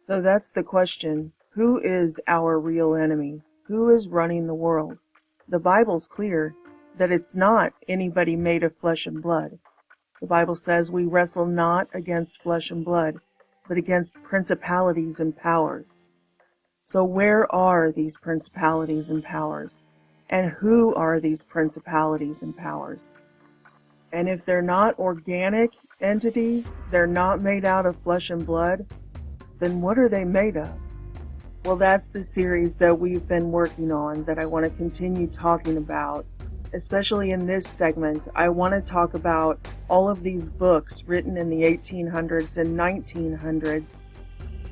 So that's the question. Who is our real enemy? Who is running the world? The Bible's clear that it's not anybody made of flesh and blood. The Bible says we wrestle not against flesh and blood, but against principalities and powers. So where are these principalities and powers? And who are these principalities and powers? And if they're not organic entities, they're not made out of flesh and blood, then what are they made of? Well, that's the series that we've been working on that I want to continue talking about. Especially in this segment, I want to talk about all of these books written in the 1800s and 1900s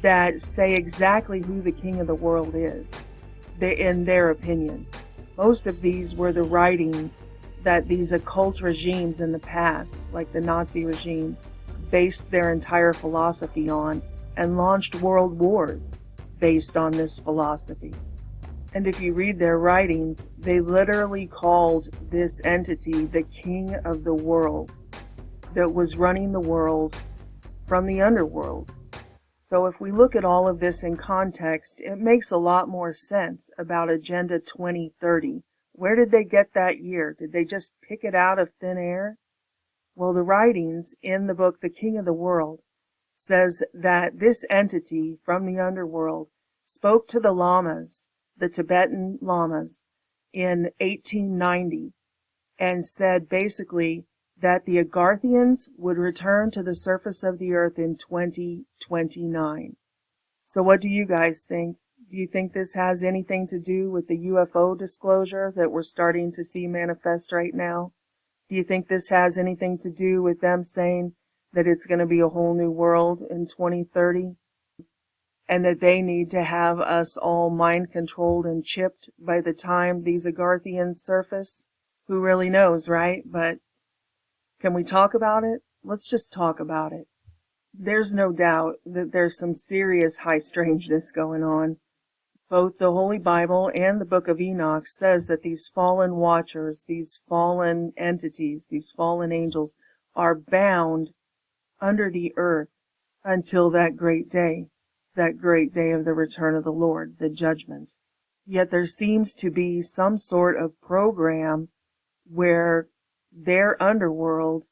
that say exactly who the king of the world is, in their opinion. Most of these were the writings that these occult regimes in the past, like the Nazi regime, based their entire philosophy on and launched world wars based on this philosophy. And if you read their writings, they literally called this entity the king of the world that was running the world from the underworld. So if we look at all of this in context, it makes a lot more sense about Agenda 2030. Where did they get that year? Did they just pick it out of thin air? Well, the writings in the book, The King of the World, says that this entity from the underworld spoke to the lamas, the Tibetan lamas, in 1890 and said basically that the Agarthians would return to the surface of the earth in 2029. So what do you guys think? Do you think this has anything to do with the UFO disclosure that we're starting to see manifest right now? Do you think this has anything to do with them saying that it's going to be a whole new world in 2030? And that they need to have us all mind controlled and chipped by the time these Agarthians surface? Who really knows, right? But can we talk about it? Let's just talk about it. There's no doubt that there's some serious high strangeness going on. Both the Holy Bible and the Book of Enoch says that these fallen watchers, these fallen entities, these fallen angels are bound under the earth until that great day of the return of the Lord, the judgment. Yet there seems to be some sort of program where their underworld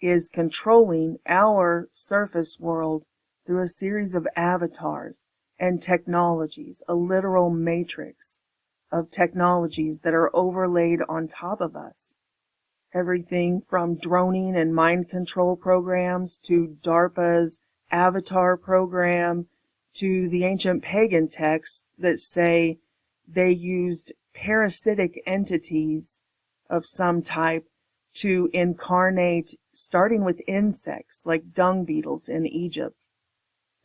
is controlling our surface world through a series of avatars and technologies, a literal matrix of technologies that are overlaid on top of us. Everything from droning and mind control programs to DARPA's Avatar program to the ancient pagan texts that say they used parasitic entities of some type to incarnate, starting with insects like dung beetles in Egypt.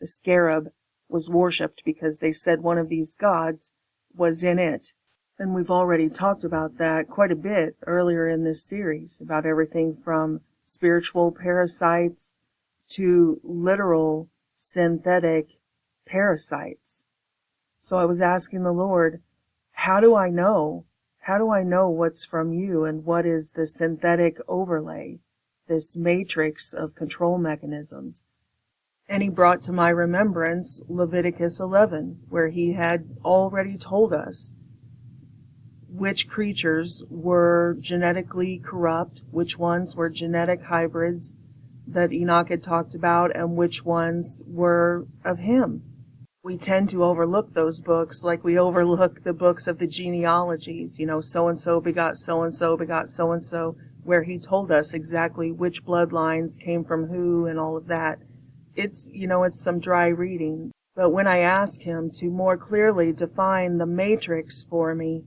The scarab was worshipped because they said one of these gods was in it. And we've already talked about that quite a bit earlier in this series, about everything from spiritual parasites to literal synthetic parasites. So I was asking the Lord, how do I know? How do I know what's from you and what is the synthetic overlay, this matrix of control mechanisms? And he brought to my remembrance Leviticus 11, where he had already told us which creatures were genetically corrupt, which ones were genetic hybrids that Enoch had talked about, and which ones were of him. We tend to overlook those books like we overlook the books of the genealogies, so-and-so begot so-and-so begot so-and-so, where he told us exactly which bloodlines came from who and all of that. It's some dry reading. But when I asked him to more clearly define the matrix for me,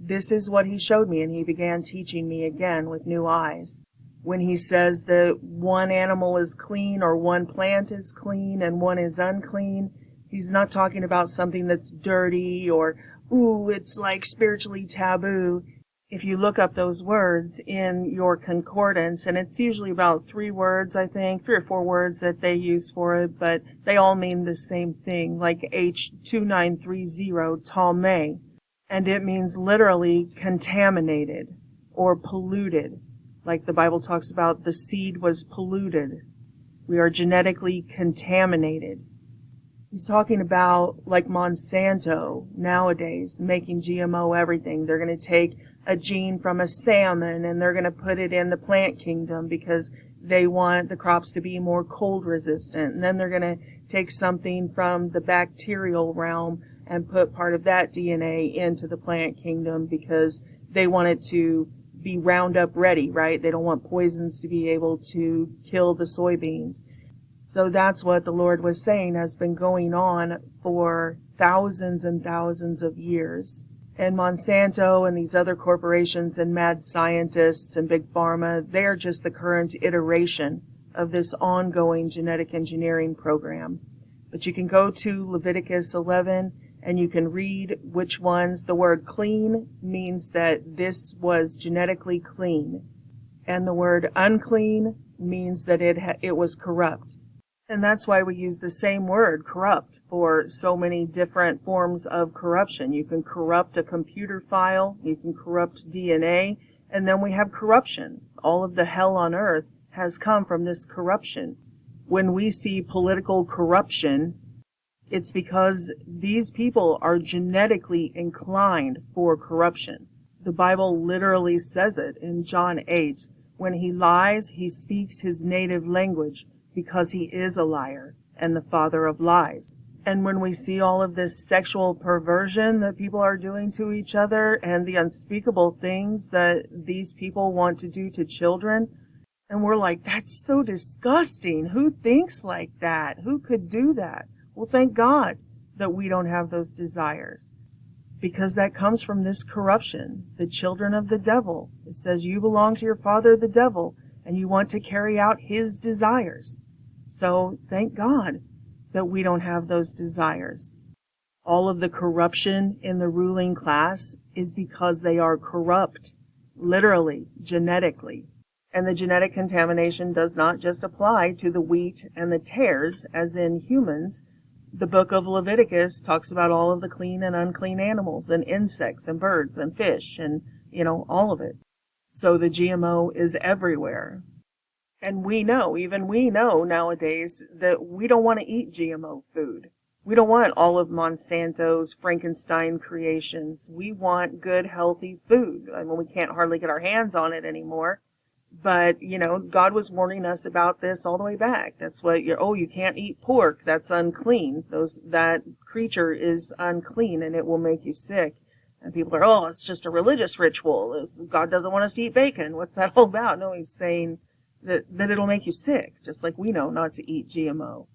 this is what he showed me, and he began teaching me again with new eyes. When he says that one animal is clean or one plant is clean and one is unclean, he's not talking about something that's dirty or, it's like spiritually taboo. If you look up those words in your concordance, and it's usually about 3 words, I think, 3 or 4 words that they use for it, but they all mean the same thing, like H2930, Talme. And it means literally contaminated or polluted. Like the Bible talks about, the seed was polluted. We are genetically contaminated. He's talking about like Monsanto nowadays making GMO everything. They're going to take a gene from a salmon and they're going to put it in the plant kingdom because they want the crops to be more cold resistant. And then they're going to take something from the bacterial realm and put part of that DNA into the plant kingdom because they want it to be Roundup ready, right? They don't want poisons to be able to kill the soybeans. So that's what the Lord was saying has been going on for thousands and thousands of years. And Monsanto and these other corporations and mad scientists and big pharma, they're just the current iteration of this ongoing genetic engineering program. But you can go to Leviticus 11 and you can read which ones. The word clean means that this was genetically clean. And the word unclean means that it was corrupt. And that's why we use the same word, corrupt, for so many different forms of corruption. You can corrupt a computer file, you can corrupt DNA, and then we have corruption. All of the hell on earth has come from this corruption. When we see political corruption, it's because these people are genetically inclined for corruption. The Bible literally says it in John 8. When he lies, he speaks his native language, because he is a liar and the father of lies. And when we see all of this sexual perversion that people are doing to each other and the unspeakable things that these people want to do to children, and we're like, that's so disgusting. Who thinks like that? Who could do that? Well, thank God that we don't have those desires, because that comes from this corruption, the children of the devil. It says you belong to your father, the devil, and you want to carry out his desires. So thank God that we don't have those desires. All of the corruption in the ruling class is because they are corrupt, literally, genetically. And the genetic contamination does not just apply to the wheat and the tares, as in humans. The book of Leviticus talks about all of the clean and unclean animals and insects and birds and fish and, all of it. So the GMO is everywhere. And we know nowadays that we don't want to eat GMO food. We don't want all of Monsanto's Frankenstein creations. We want good, healthy food. I mean, we can't hardly get our hands on it anymore. But, God was warning us about this all the way back. That's what you can't eat pork. That's unclean. That creature is unclean and it will make you sick. And people are, it's just a religious ritual. God doesn't want us to eat bacon. What's that all about? No, he's saying that it'll make you sick, just like we know not to eat GMO.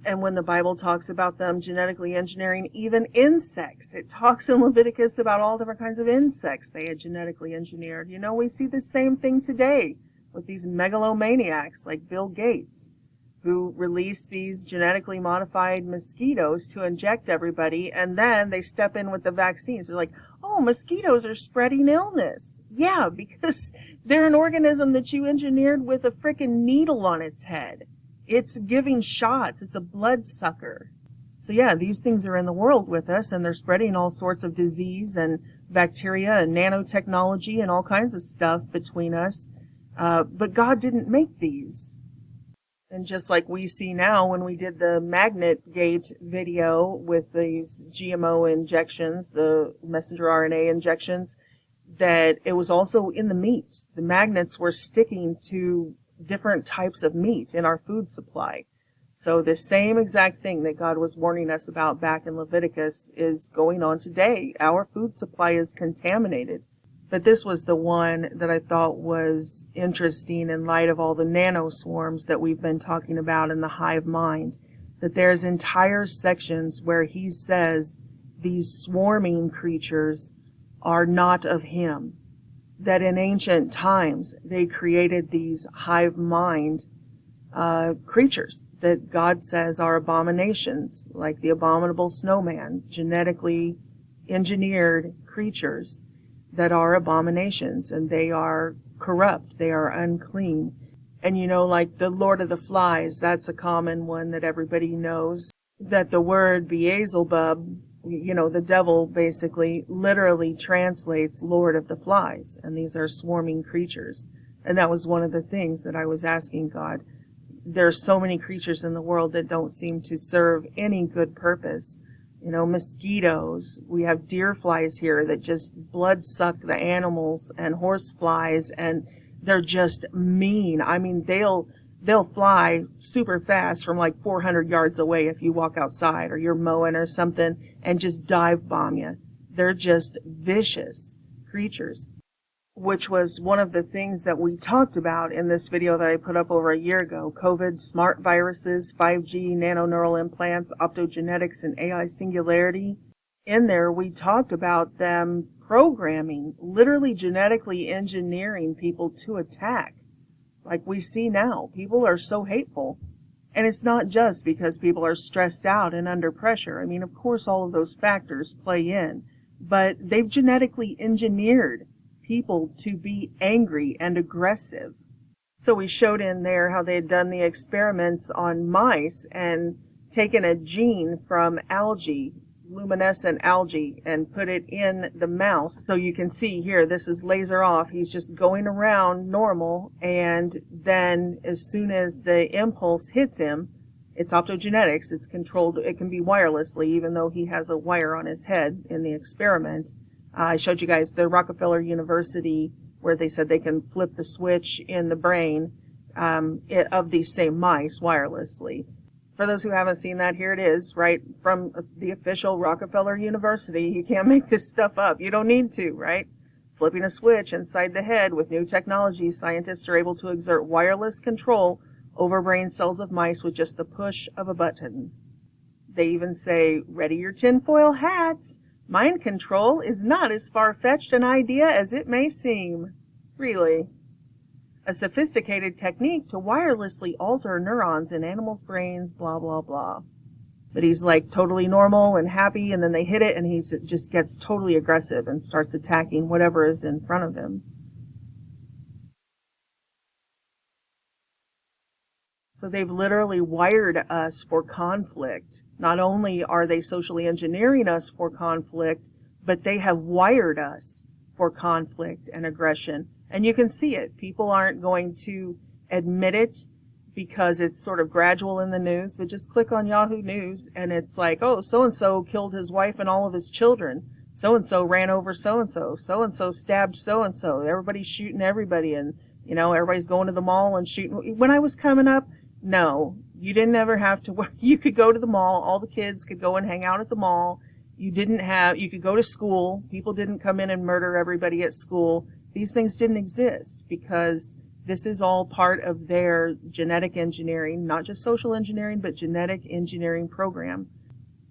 And when the Bible talks about them genetically engineering even insects, it talks in Leviticus about all different kinds of insects they had genetically engineered. We see the same thing today with these megalomaniacs like Bill Gates, who release these genetically modified mosquitoes to inject everybody, and then they step in with the vaccines. They're like, mosquitoes are spreading illness. Yeah, because they're an organism that you engineered with a frickin' needle on its head. It's giving shots. It's a blood sucker. So yeah, these things are in the world with us, and they're spreading all sorts of disease and bacteria and nanotechnology and all kinds of stuff between us. But God didn't make these. And just like we see now when we did the Magnet Gate video with these GMO injections, the messenger RNA injections, that it was also in the meat. The magnets were sticking to different types of meat in our food supply. So the same exact thing that God was warning us about back in Leviticus is going on today. Our food supply is contaminated. But this was the one that I thought was interesting in light of all the nanoswarms that we've been talking about in the hive mind. That there's entire sections where he says these swarming creatures are not of him. That in ancient times they created these hive mind creatures that God says are abominations, like the abominable snowman, genetically engineered creatures that are abominations, and they are corrupt, they are unclean. And like the Lord of the Flies, that's a common one that everybody knows, that the word Beelzebub, the devil basically literally translates Lord of the Flies, and these are swarming creatures. And that was one of the things that I was asking God, there's so many creatures in the world that don't seem to serve any good purpose. You know, mosquitoes. We have deer flies here that just blood suck the animals, and horse flies, and they're just mean. I mean, they'll fly super fast from like 400 yards away if you walk outside or you're mowing or something, and just dive bomb you. They're just vicious creatures, which was one of the things that we talked about in this video that I put up over a year ago. COVID, smart viruses, 5G, nanoneural implants, optogenetics, and AI singularity. In there, we talked about them programming, literally genetically engineering people to attack. Like we see now, people are so hateful. And it's not just because people are stressed out and under pressure. I mean, of course, all of those factors play in. But they've genetically engineered people to be angry and aggressive. So we showed in there how they had done the experiments on mice and taken a gene from algae, luminescent algae, and put it in the mouse. So you can see here, this is laser off. He's just going around normal, and then as soon as the impulse hits him, it's optogenetics. It's controlled. It can be wirelessly, even though he has a wire on his head in the experiment. I showed you guys the Rockefeller University where they said they can flip the switch in the brain of these same mice wirelessly. For those who haven't seen that, here it is, right from the official Rockefeller University. You can't make this stuff up. You don't need to, right? Flipping a switch inside the head with new technology, scientists are able to exert wireless control over brain cells of mice with just the push of a button. They even say, ready your tinfoil hats. Mind control is not as far-fetched an idea as it may seem. Really. A sophisticated technique to wirelessly alter neurons in animals' brains, blah, blah, blah. But he's like totally normal and happy, and then they hit it, and he just gets totally aggressive and starts attacking whatever is in front of him. So they've literally wired us for conflict. Not only are they socially engineering us for conflict, but they have wired us for conflict and aggression. And you can see it. People aren't going to admit it because it's sort of gradual in the news, but just click on Yahoo News and it's like, oh, so-and-so killed his wife and all of his children. So-and-so ran over so-and-so. So-and-so stabbed so-and-so. Everybody's shooting everybody, and, you know, everybody's going to the mall and shooting. When I was coming up, no, you didn't ever have to. You could go to the mall. All the kids could go and hang out at the mall. You could go to school. People didn't come in and murder everybody at school. These things didn't exist because this is all part of their genetic engineering, not just social engineering, but genetic engineering program.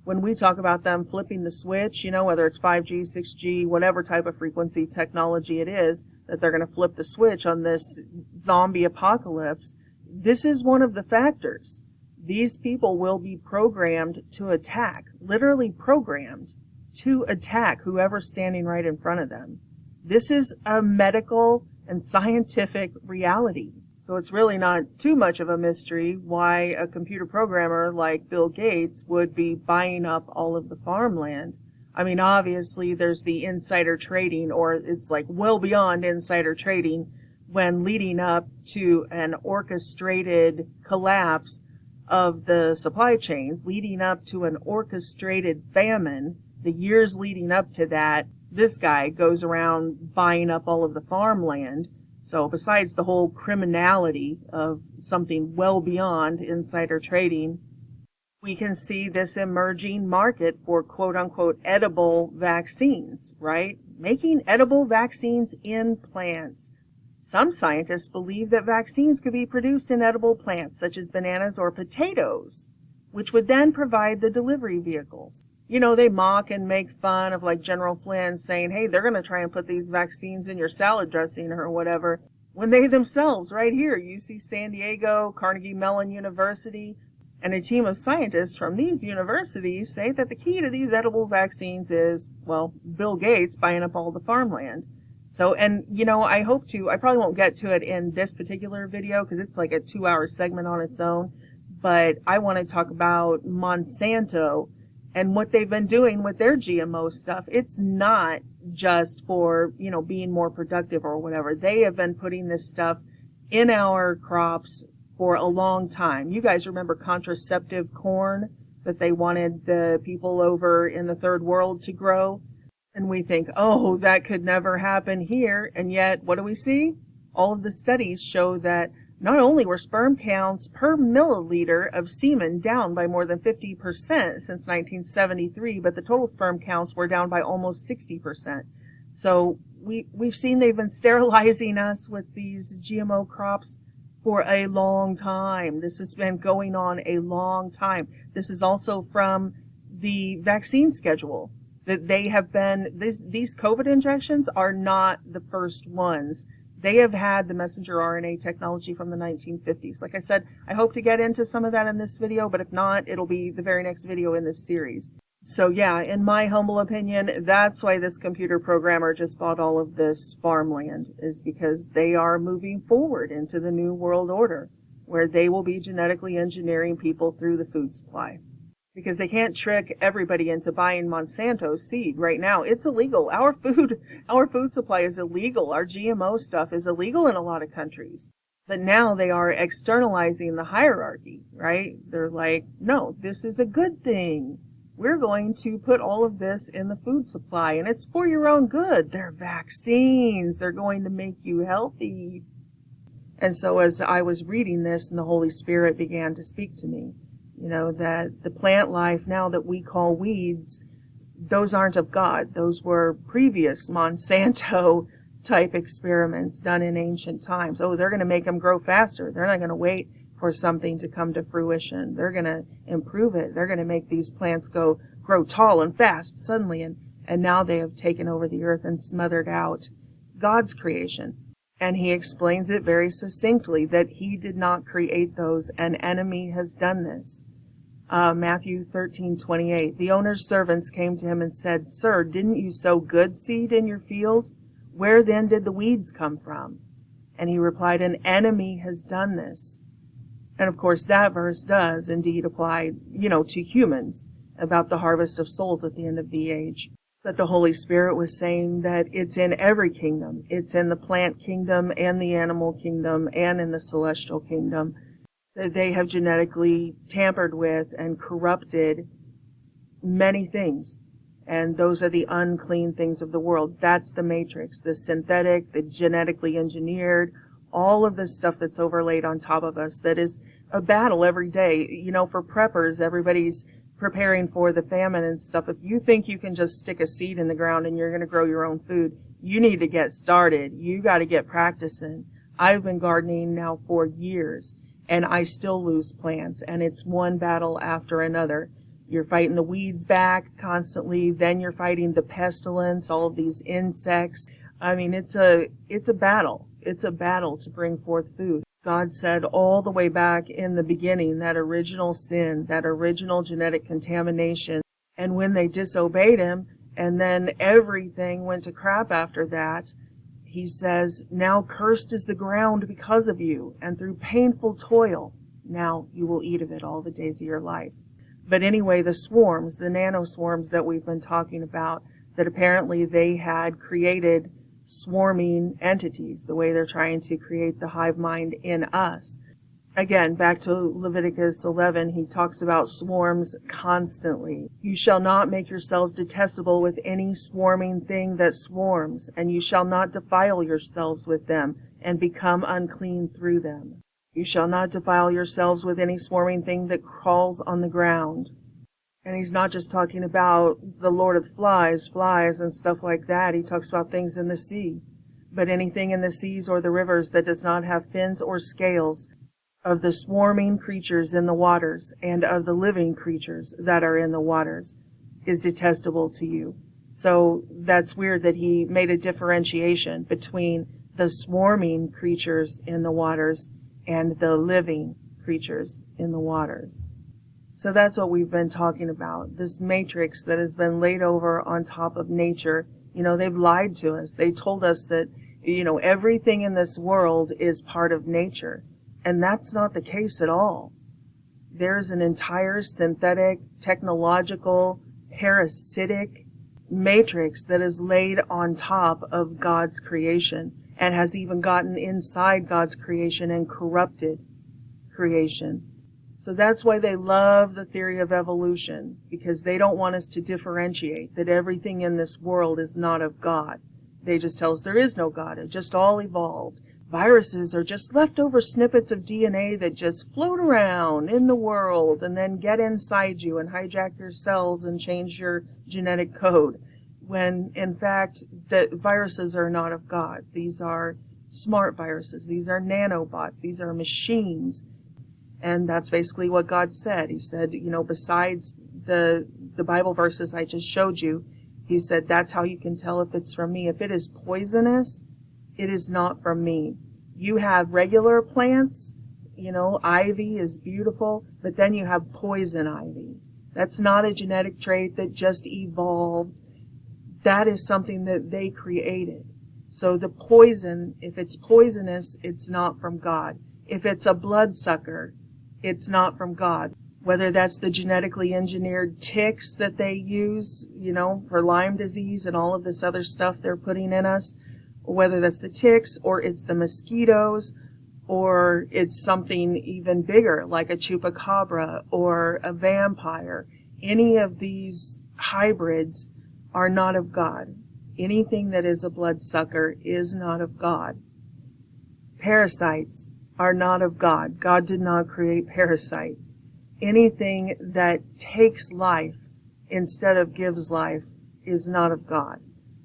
When we talk about them flipping the switch, you know, whether it's 5G, 6G, whatever type of frequency technology it is, that they're going to flip the switch on this zombie apocalypse, this is one of the factors. These people will be programmed to attack, literally programmed to attack whoever's standing right in front of them. This is a medical and scientific reality. So it's really not too much of a mystery why a computer programmer like Bill Gates would be buying up all of the farmland. I mean, obviously there's the insider trading, or it's like well beyond insider trading, when leading up to an orchestrated collapse of the supply chains, leading up to an orchestrated famine, the years leading up to that, this guy goes around buying up all of the farmland. So besides the whole criminality of something well beyond insider trading, we can see this emerging market for quote-unquote edible vaccines, right? Making edible vaccines in plants. Some scientists believe that vaccines could be produced in edible plants, such as bananas or potatoes, which would then provide the delivery vehicles. You know, they mock and make fun of like General Flynn saying, hey, they're going to try and put these vaccines in your salad dressing or whatever, when they themselves, right here, UC San Diego, Carnegie Mellon University, and a team of scientists from these universities say that the key to these edible vaccines is, well, Bill Gates buying up all the farmland. So, and, you know, I probably won't get to it in this particular video because it's like a 2-hour segment on its own, but I want to talk about Monsanto and what they've been doing with their GMO stuff. It's not just for, you know, being more productive or whatever. They have been putting this stuff in our crops for a long time. You guys remember contraceptive corn that they wanted the people over in the third world to grow? And we think, oh, that could never happen here. And yet, what do we see? All of the studies show that not only were sperm counts per milliliter of semen down by more than 50% since 1973, but the total sperm counts were down by almost 60%. So we've seen they've been sterilizing us with these GMO crops for a long time. This has been going on a long time. This is also from the vaccine schedule that they have been, these COVID injections are not the first ones. They have had the messenger RNA technology from the 1950s. Like I said, I hope to get into some of that in this video, but if not, it'll be the very next video in this series. So yeah, in my humble opinion, that's why this computer programmer just bought all of this farmland, is because they are moving forward into the new world order, where they will be genetically engineering people through the food supply. Because they can't trick everybody into buying Monsanto seed right now. It's illegal. Our food supply is illegal. Our GMO stuff is illegal in a lot of countries. But now they are externalizing the hierarchy, right? They're like, no, this is a good thing. We're going to put all of this in the food supply, and it's for your own good. They're vaccines. They're going to make you healthy. And so as I was reading this, and the Holy Spirit began to speak to me, you know, that the plant life now that we call weeds, those aren't of God. Those were previous Monsanto type experiments done in ancient times. Oh, they're going to make them grow faster. They're not going to wait for something to come to fruition. They're going to improve it. They're going to make these plants grow tall and fast suddenly. And now they have taken over the earth and smothered out God's creation. And he explains it very succinctly that he did not create those. An enemy has done this. Matthew 13:28. The owner's servants came to him and said, Sir, didn't you sow good seed in your field? Where then did the weeds come from? And he replied, an enemy has done this. And of course that verse does indeed apply, to humans about the harvest of souls at the end of the age. But the Holy Spirit was saying that it's in every kingdom. It's in the plant kingdom and the animal kingdom and in the celestial kingdom that they have genetically tampered with and corrupted many things. And those are the unclean things of the world. That's the matrix, the synthetic, the genetically engineered, all of this stuff that's overlaid on top of us that is a battle every day. For preppers, everybody's preparing for the famine and stuff. If you think you can just stick a seed in the ground and you're going to grow your own food, you need to get started. You got to get practicing. I've been gardening now for years, and I still lose plants, and it's one battle after another. You're fighting the weeds back constantly, then you're fighting the pestilence, all of these insects. I mean, it's a battle. It's a battle to bring forth food. God said all the way back in the beginning, that original sin, that original genetic contamination, and when they disobeyed him, and then everything went to crap after that, he says, now cursed is the ground because of you, and through painful toil, now you will eat of it all the days of your life. But anyway, the swarms, the nanoswarms that we've been talking about, that apparently they had created swarming entities, the way they're trying to create the hive mind in us. Again, back to Leviticus 11, he talks about swarms constantly. You shall not make yourselves detestable with any swarming thing that swarms, and you shall not defile yourselves with them and become unclean through them. You shall not defile yourselves with any swarming thing that crawls on the ground. And he's not just talking about the Lord of Flies and stuff like that. He talks about things in the sea. But anything in the seas or the rivers that does not have fins or scales, of the swarming creatures in the waters and of the living creatures that are in the waters, is detestable to you. So that's weird that he made a differentiation between the swarming creatures in the waters and the living creatures in the waters. So that's what we've been talking about, this matrix that has been laid over on top of nature. They've lied to us. They told us that, everything in this world is part of nature. And that's not the case at all. There's an entire synthetic, technological, parasitic matrix that is laid on top of God's creation and has even gotten inside God's creation and corrupted creation. So that's why they love the theory of evolution, because they don't want us to differentiate that everything in this world is not of God. They just tell us there is no God. It just all evolved. Viruses are just leftover snippets of DNA that just float around in the world and then get inside you and hijack your cells and change your genetic code. When, in fact, the viruses are not of God. These are smart viruses. These are nanobots. These are machines. And that's basically what God said. He said, besides the Bible verses I just showed you, he said, that's how you can tell if it's from me. If it is poisonous, it is not from me. You have regular plants, ivy is beautiful, but then you have poison ivy. That's not a genetic trait that just evolved. That is something that they created. So the poison, if it's poisonous, it's not from God. If it's a bloodsucker, it's not from God. Whether that's the genetically engineered ticks that they use, for Lyme disease and all of this other stuff they're putting in us, or whether that's the ticks, or it's the mosquitoes, or it's something even bigger like a chupacabra or a vampire. Any of these hybrids are not of God. Anything that is a bloodsucker is not of God. Parasites are not of God. God did not create parasites. Anything that takes life instead of gives life is not of God.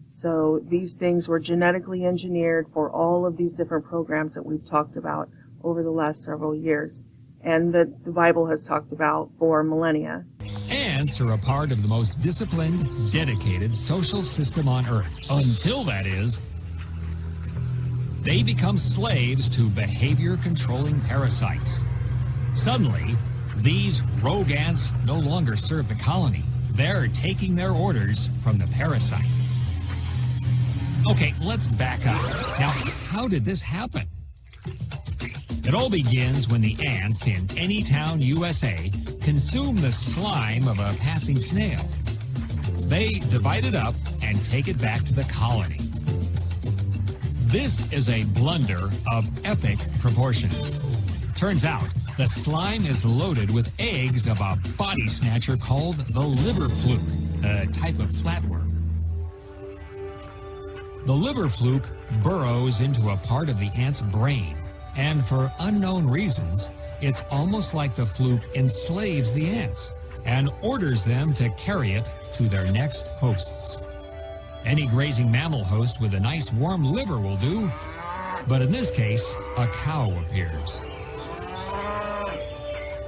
So these things were genetically engineered for all of these different programs that we've talked about over the last several years, and that the Bible has talked about for millennia. Ants are a part of the most disciplined, dedicated social system on Earth. Until, that is, they become slaves to behavior-controlling parasites. Suddenly, these rogue ants no longer serve the colony. They're taking their orders from the parasite. Okay, let's back up. Now, how did this happen? It all begins when the ants in any town, USA, consume the slime of a passing snail. They divide it up and take it back to the colony. This is a blunder of epic proportions. Turns out, the slime is loaded with eggs of a body snatcher called the liver fluke, a type of flatworm. The liver fluke burrows into a part of the ant's brain, and for unknown reasons, it's almost like the fluke enslaves the ants and orders them to carry it to their next hosts. Any grazing mammal host with a nice warm liver will do, but in this case, a cow appears.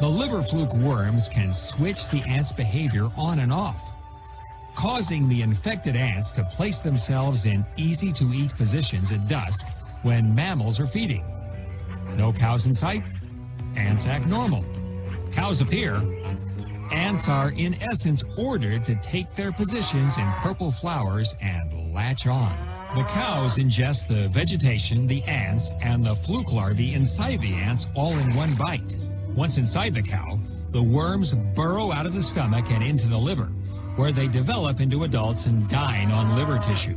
The liver fluke worms can switch the ant's behavior on and off, causing the infected ants to place themselves in easy-to-eat positions at dusk when mammals are feeding. No cows in sight, ants act normal. Cows appear, ants are in essence ordered to take their positions in purple flowers and latch on. The cows ingest the vegetation, the ants, and the fluke larvae inside the ants all in one bite. Once inside the cow, the worms burrow out of the stomach and into the liver, where they develop into adults and dine on liver tissue.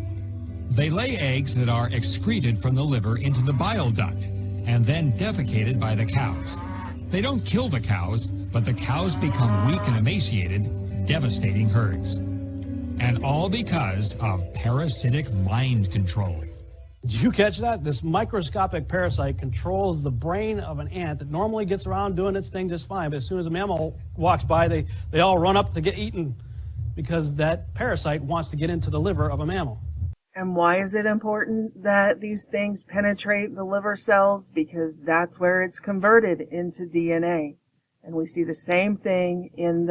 They lay eggs that are excreted from the liver into the bile duct and then defecated by the cows. They don't kill the cows, but the cows become weak and emaciated, devastating herds. And all because of parasitic mind control. Did you catch that? This microscopic parasite controls the brain of an ant that normally gets around doing its thing just fine, but as soon as a mammal walks by, they all run up to get eaten because that parasite wants to get into the liver of a mammal. And why is it important that these things penetrate the liver cells? Because that's where it's converted into DNA. And we see the same thing in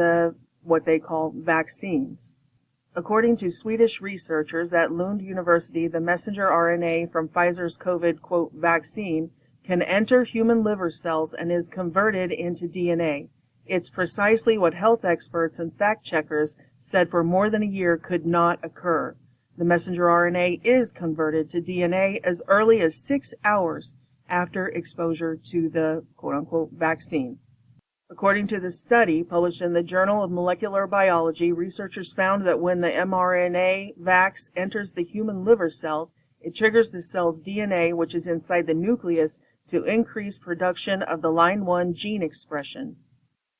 what they call vaccines. According to Swedish researchers at Lund University, the messenger RNA from Pfizer's COVID, quote, vaccine can enter human liver cells and is converted into DNA. It's precisely what health experts and fact checkers said for more than a year could not occur. The messenger RNA is converted to DNA as early as 6 hours after exposure to the quote-unquote vaccine. According to the study published in the Journal of Molecular Biology, researchers found that when the mRNA vax enters the human liver cells, it triggers the cell's DNA, which is inside the nucleus, to increase production of the line 1 gene expression.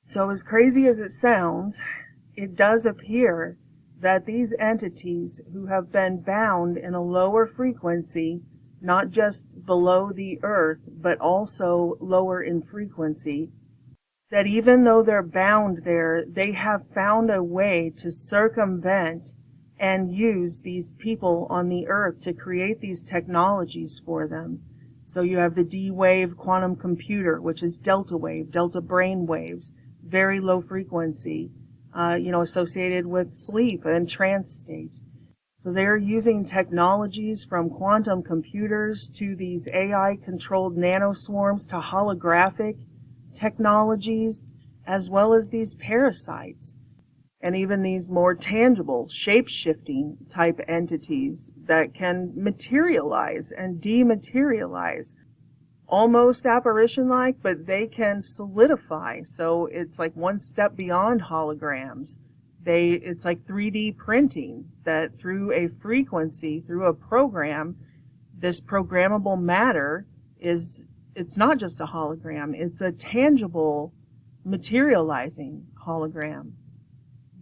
So as crazy as it sounds, it does appear that these entities who have been bound in a lower frequency, not just below the earth, but also lower in frequency, that even though they're bound there, they have found a way to circumvent and use these people on the earth to create these technologies for them. So you have the D-wave quantum computer, which is delta wave, delta brain waves, very low frequency, associated with sleep and trance state. So they're using technologies from quantum computers to these AI-controlled nanoswarms to holographic technologies, as well as these parasites, and even these more tangible, shape-shifting type entities that can materialize and dematerialize, almost apparition-like, but they can solidify. So it's like one step beyond holograms. It's like 3D printing, that through a frequency, through a program, this programmable matter it's not just a hologram, it's a tangible, materializing hologram.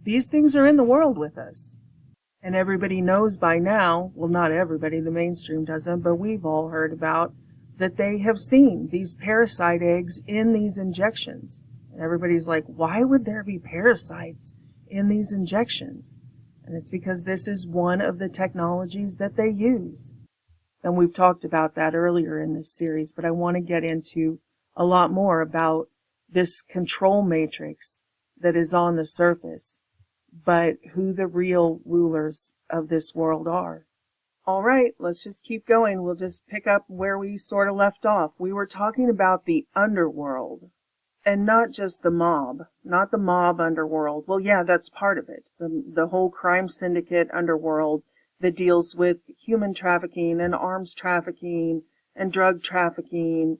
These things are in the world with us. And everybody knows by now, well, not everybody, the mainstream doesn't, but we've all heard about that they have seen these parasite eggs in these injections. And everybody's like, why would there be parasites in these injections? And it's because this is one of the technologies that they use. And we've talked about that earlier in this series, but I want to get into a lot more about this control matrix that is on the surface, but who the real rulers of this world are. All right, let's just keep going. We'll just pick up where we sort of left off. We were talking about the underworld, and not just the mob, not the mob underworld. Well, yeah, that's part of it. The whole crime syndicate underworld that deals with human trafficking and arms trafficking and drug trafficking,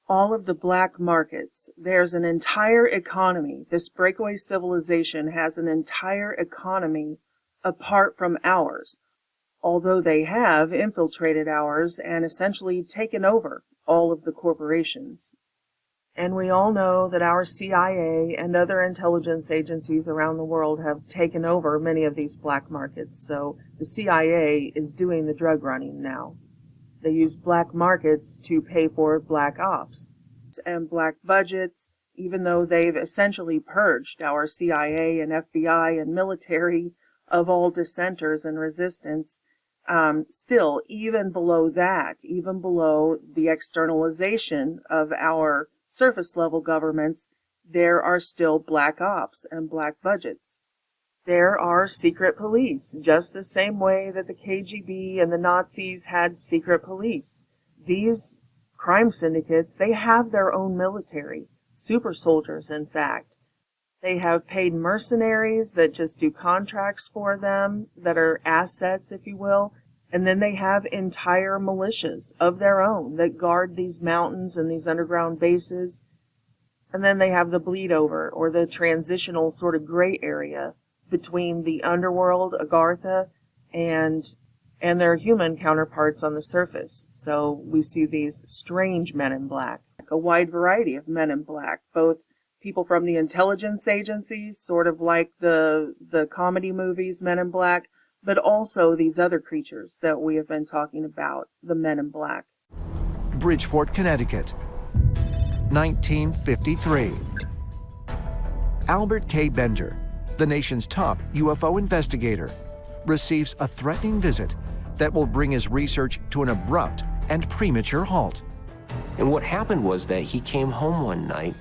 all of the black markets. There's an entire economy. This breakaway civilization has an entire economy apart from ours, although they have infiltrated ours and essentially taken over all of the corporations. And we all know that our CIA and other intelligence agencies around the world have taken over many of these black markets. So the CIA is doing the drug running now. They use black markets to pay for black ops and black budgets, even though they've essentially purged our CIA and FBI and military of all dissenters and resistance. Still, even below that, even below the externalization of our surface level governments, there are still black ops and black budgets. There are secret police, just the same way that the KGB and the Nazis had secret police. These crime syndicates, they have their own military, super soldiers in fact. They have paid mercenaries that just do contracts for them, that are assets, if you will. And then they have entire militias of their own that guard these mountains and these underground bases. And then they have the bleed over, or the transitional sort of gray area between the underworld, Agartha, and their human counterparts on the surface. So we see these strange men in black, a wide variety of men in black, both people from the intelligence agencies, sort of like the comedy movies Men in Black, but also these other creatures that we have been talking about, the Men in Black. Bridgeport, Connecticut, 1953. Albert K. Bender, the nation's top UFO investigator, receives a threatening visit that will bring his research to an abrupt and premature halt. And what happened was that he came home one night,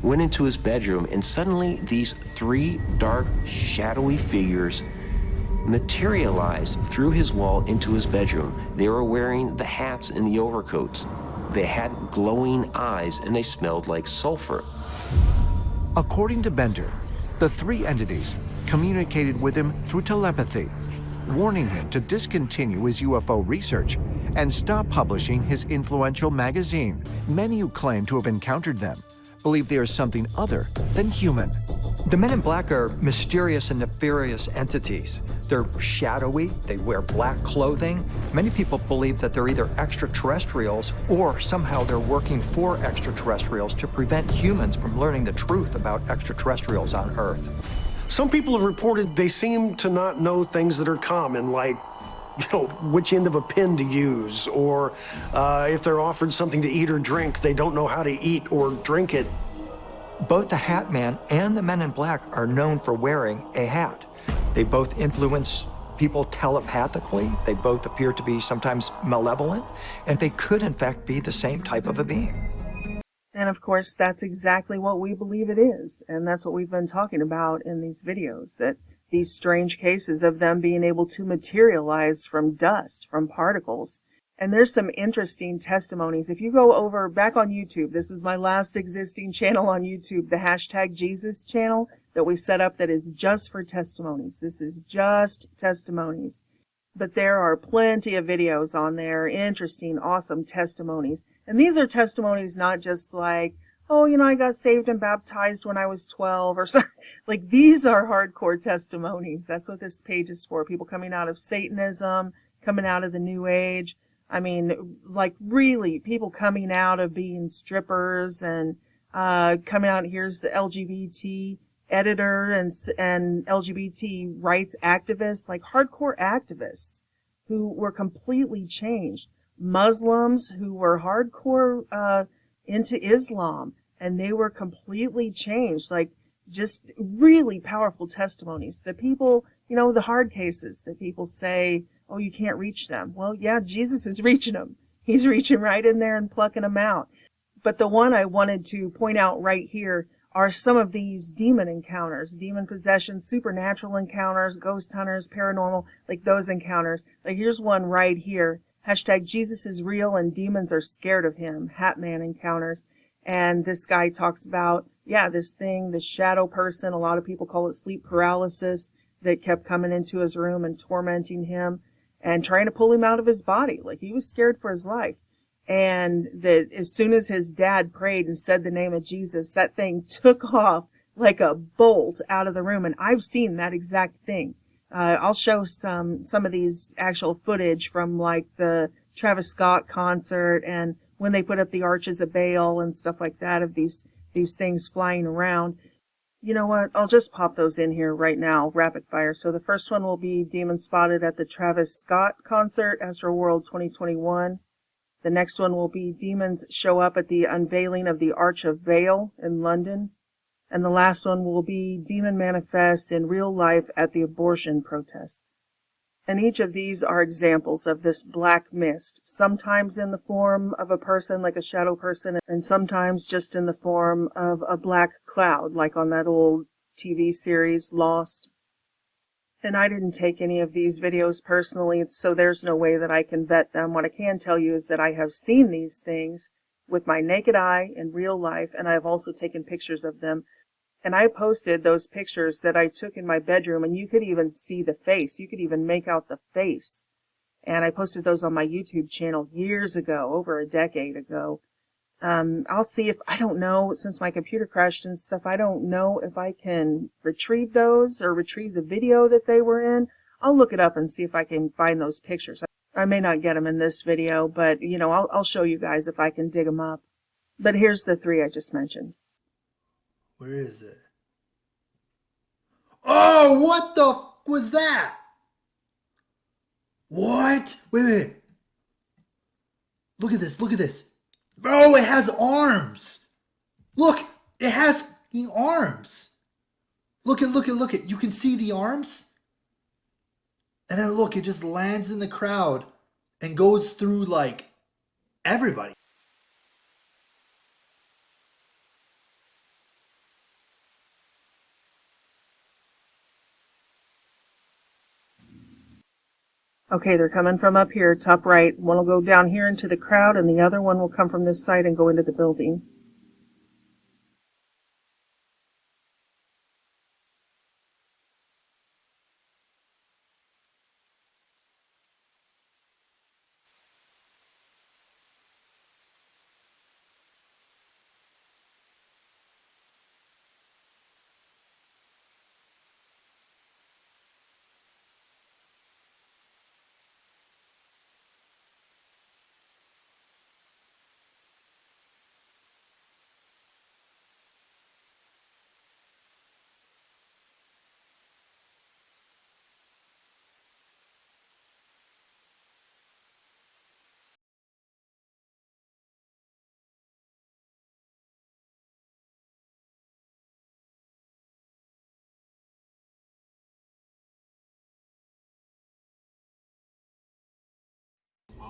went into his bedroom, and suddenly these three dark, shadowy figures materialized through his wall into his bedroom. They were wearing the hats and the overcoats. They had glowing eyes, and they smelled like sulfur. According to Bender, the three entities communicated with him through telepathy, warning him to discontinue his UFO research and stop publishing his influential magazine. Many who claim to have encountered them believe they are something other than human. The men in black are mysterious and nefarious entities. They're shadowy, they wear black clothing. Many people believe that they're either extraterrestrials or somehow they're working for extraterrestrials to prevent humans from learning the truth about extraterrestrials on Earth. Some people have reported they seem to not know things that are common, like, which end of a pin to use, or if they're offered something to eat or drink, they don't know how to eat or drink it. Both the Hat Man and the Men in Black are known for wearing a hat. They both influence people telepathically. They both appear to be sometimes malevolent, and they could in fact be the same type of a being. And of course, that's exactly what we believe it is. And that's what we've been talking about in these videos, that these strange cases of them being able to materialize from dust, from particles. And there's some interesting testimonies. If you go over back on YouTube, this is my last existing channel on YouTube, the hashtag Jesus channel that we set up that is just for testimonies. This is just testimonies. But there are plenty of videos on there, interesting, awesome testimonies. And these are testimonies not just like, oh, I got saved and baptized when I was 12 or something. Like, these are hardcore testimonies. That's what this page is for. People coming out of Satanism, coming out of the New Age. I mean, like, really, people coming out of being strippers and coming out. Here's the LGBT editor and LGBT rights activists, like hardcore activists who were completely changed. Muslims who were hardcore into Islam, and they were completely changed. Like, just really powerful testimonies. The people, the hard cases that people say, oh, you can't reach them. Well, yeah, Jesus is reaching them. He's reaching right in there and plucking them out. But the one I wanted to point out right here are some of these demon encounters, demon possession, supernatural encounters, ghost hunters, paranormal, like those encounters. Like, here's one right here. Hashtag Jesus is real and demons are scared of him. Hat Man encounters. And this guy talks about, this thing, this shadow person, a lot of people call it sleep paralysis, that kept coming into his room and tormenting him and trying to pull him out of his body. Like, he was scared for his life. And that as soon as his dad prayed and said the name of Jesus, that thing took off like a bolt out of the room. And I've seen that exact thing. I'll show some of these actual footage from like the Travis Scott concert and when they put up the Arches of Baal and stuff like that, of these things flying around. You know what? I'll just pop those in here right now, rapid fire. So the first one will be Demon Spotted at the Travis Scott concert, Astroworld 2021. The next one will be Demons Show Up at the Unveiling of the Arch of Baal in London. And the last one will be Demon Manifest in Real Life at the Abortion Protest. And each of these are examples of this black mist, sometimes in the form of a person, like a shadow person, and sometimes just in the form of a black cloud, like on that old TV series, Lost. And I didn't take any of these videos personally, so there's no way that I can vet them. What I can tell you is that I have seen these things with my naked eye in real life, and I have also taken pictures of them. And I posted those pictures that I took in my bedroom, and you could even see the face. You could even make out the face. And I posted those on my YouTube channel years ago, over a decade ago. I'll see if, I don't know, since my computer crashed and stuff, I don't know if I can retrieve those or retrieve the video that they were in. I'll look it up and see if I can find those pictures. I may not get them in this video, but, I'll show you guys if I can dig them up. But here's the three I just mentioned. Where is it? Oh, what the f was that? What? Wait. Look at this, look at this. Bro, it has arms. Look, it has f***ing arms. Look it. You can see the arms? And then look, it just lands in the crowd and goes through like everybody. Okay, they're coming from up here, top right. One will go down here into the crowd, and the other one will come from this side and go into the building.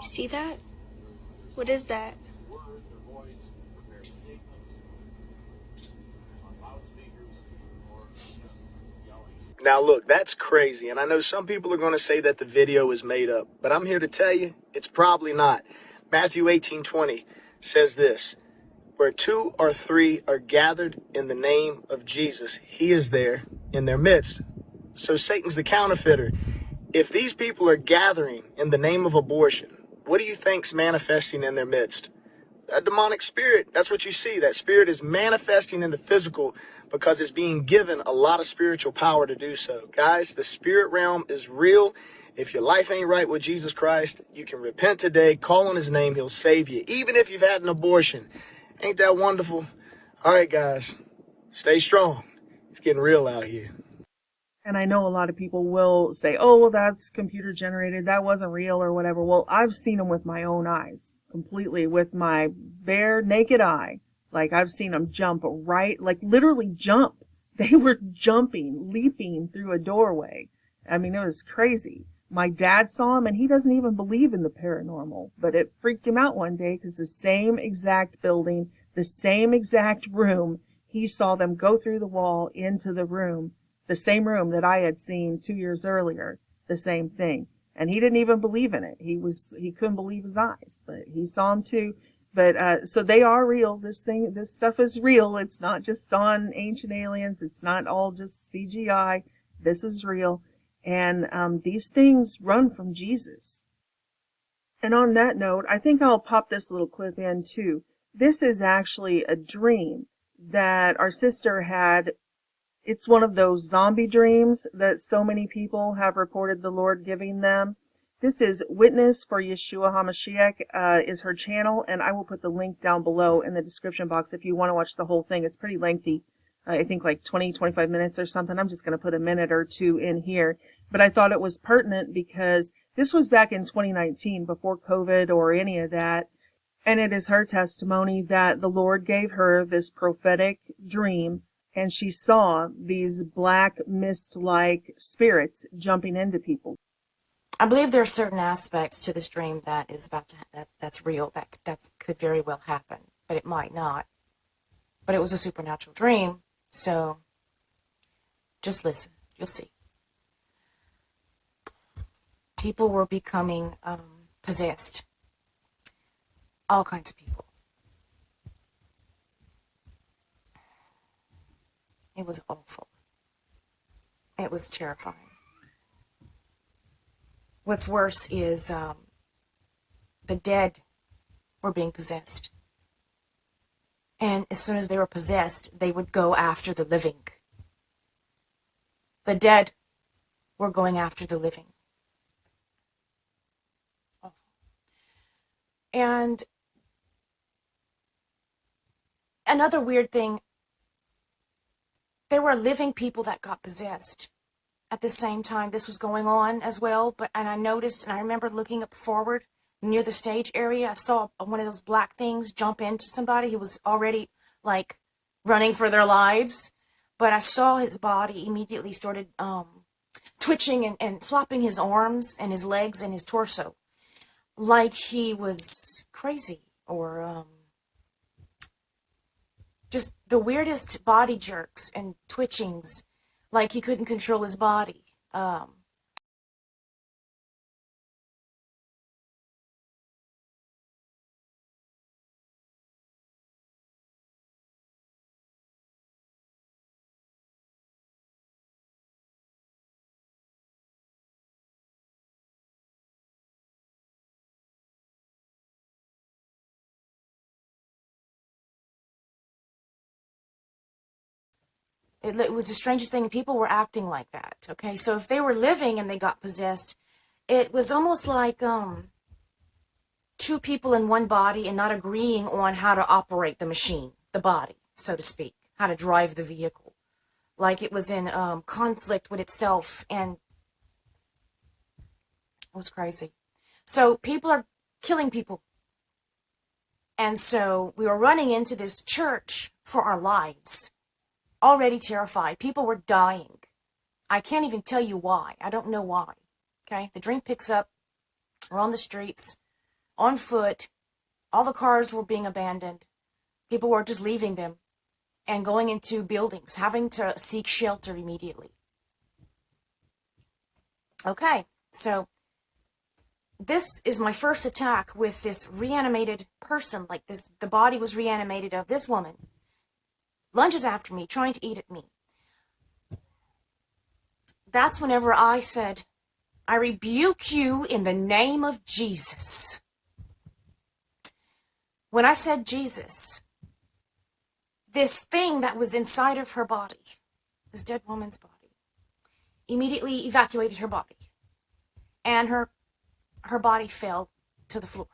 You see that? What is that? Now look, that's crazy, and I know some people are going to say that the video is made up, but I'm here to tell you it's probably not. Matthew 18:20 says this, where two or three are gathered in the name of Jesus, he is there in their midst. So Satan's the counterfeiter. If these people are gathering in the name of abortion, what do you think's manifesting in their midst? That demonic spirit, that's what you see. That spirit is manifesting in the physical because it's being given a lot of spiritual power to do so. Guys, the spirit realm is real. If your life ain't right with Jesus Christ, you can repent today, call on his name, he'll save you, even if you've had an abortion. Ain't that wonderful? All right, guys, stay strong. It's getting real out here. And I know a lot of people will say, oh, well, that's computer generated. That wasn't real or whatever. Well, I've seen them with my own eyes, completely with my bare naked eye. Like I've seen them jump right, like literally jump. They were jumping, leaping through a doorway. I mean, it was crazy. My dad saw him and he doesn't even believe in the paranormal, but it freaked him out one day because the same exact building, the same exact room, he saw them go through the wall into the room. The same room that I had seen 2 years earlier, the same thing. And he didn't even believe in it. He couldn't believe his eyes, but he saw them too. But, so they are real. This stuff is real. It's not just on Ancient Aliens. It's not all just CGI. This is real. And, these things run from Jesus. And on that note, I think I'll pop this little clip in too. This is actually a dream that our sister had. It's one of those zombie dreams that so many people have reported the Lord giving them. This is Witness for Yeshua HaMashiach, is her channel, and I will put the link down below in the description box if you want to watch the whole thing. It's pretty lengthy. I think like 20-25 minutes or something. I'm just going to put a minute or two in here. But I thought it was pertinent because this was back in 2019, before COVID or any of that. And it is her testimony that the Lord gave her this prophetic dream, and she saw these black mist-like spirits jumping into people. I believe there are certain aspects to this dream that is about to that's real, that could very well happen, but it might not. But it was a supernatural dream, so just listen, you'll see. People were becoming possessed. All kinds of people. It was awful. It was terrifying. What's worse is the dead were being possessed. And as soon as they were possessed, they would go after the living. The dead were going after the living. Awful. And another weird thing, there were living people that got possessed at the same time this was going on as well. And I noticed, and I remember looking up forward near the stage area, I saw one of those black things jump into somebody who was already like running for their lives. But I saw his body immediately started twitching and flopping his arms and his legs and his torso like he was crazy or just the weirdest body jerks and twitchings, like he couldn't control his body. It was the strangest thing. People were acting like that, okay? So if they were living and they got possessed, it was almost like two people in one body and not agreeing on how to operate the machine, the body, so to speak, how to drive the vehicle. Like it was in conflict with itself, and it was crazy. So people are killing people. And so we were running into this church for our lives. Already terrified. People were dying. I can't even tell you why. I don't know why. Okay? The dream picks up. We're on the streets. on foot. All the cars were being abandoned. People were just leaving them and going into buildings, having to seek shelter immediately. Okay, so this is my first attack with this reanimated person, like this, the body was reanimated of this woman. Lunges after me, trying to eat at me. That's whenever I said, I rebuke you in the name of Jesus. When I said Jesus, this thing that was inside of her body, this dead woman's body, immediately evacuated her body. And her body fell to the floor.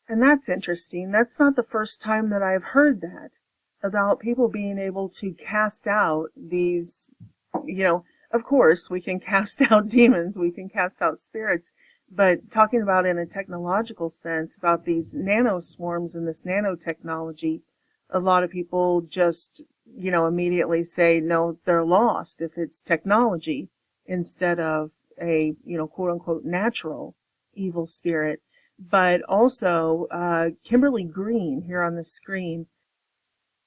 And that's interesting. That's not the first time that I've heard that, about people being able to cast out these, of course, we can cast out demons, we can cast out spirits, but talking about in a technological sense, about these nanoswarms and this nanotechnology, a lot of people just, immediately say, no, they're lost if it's technology instead of a, quote unquote, natural evil spirit. But also, Kimberly Green here on the screen,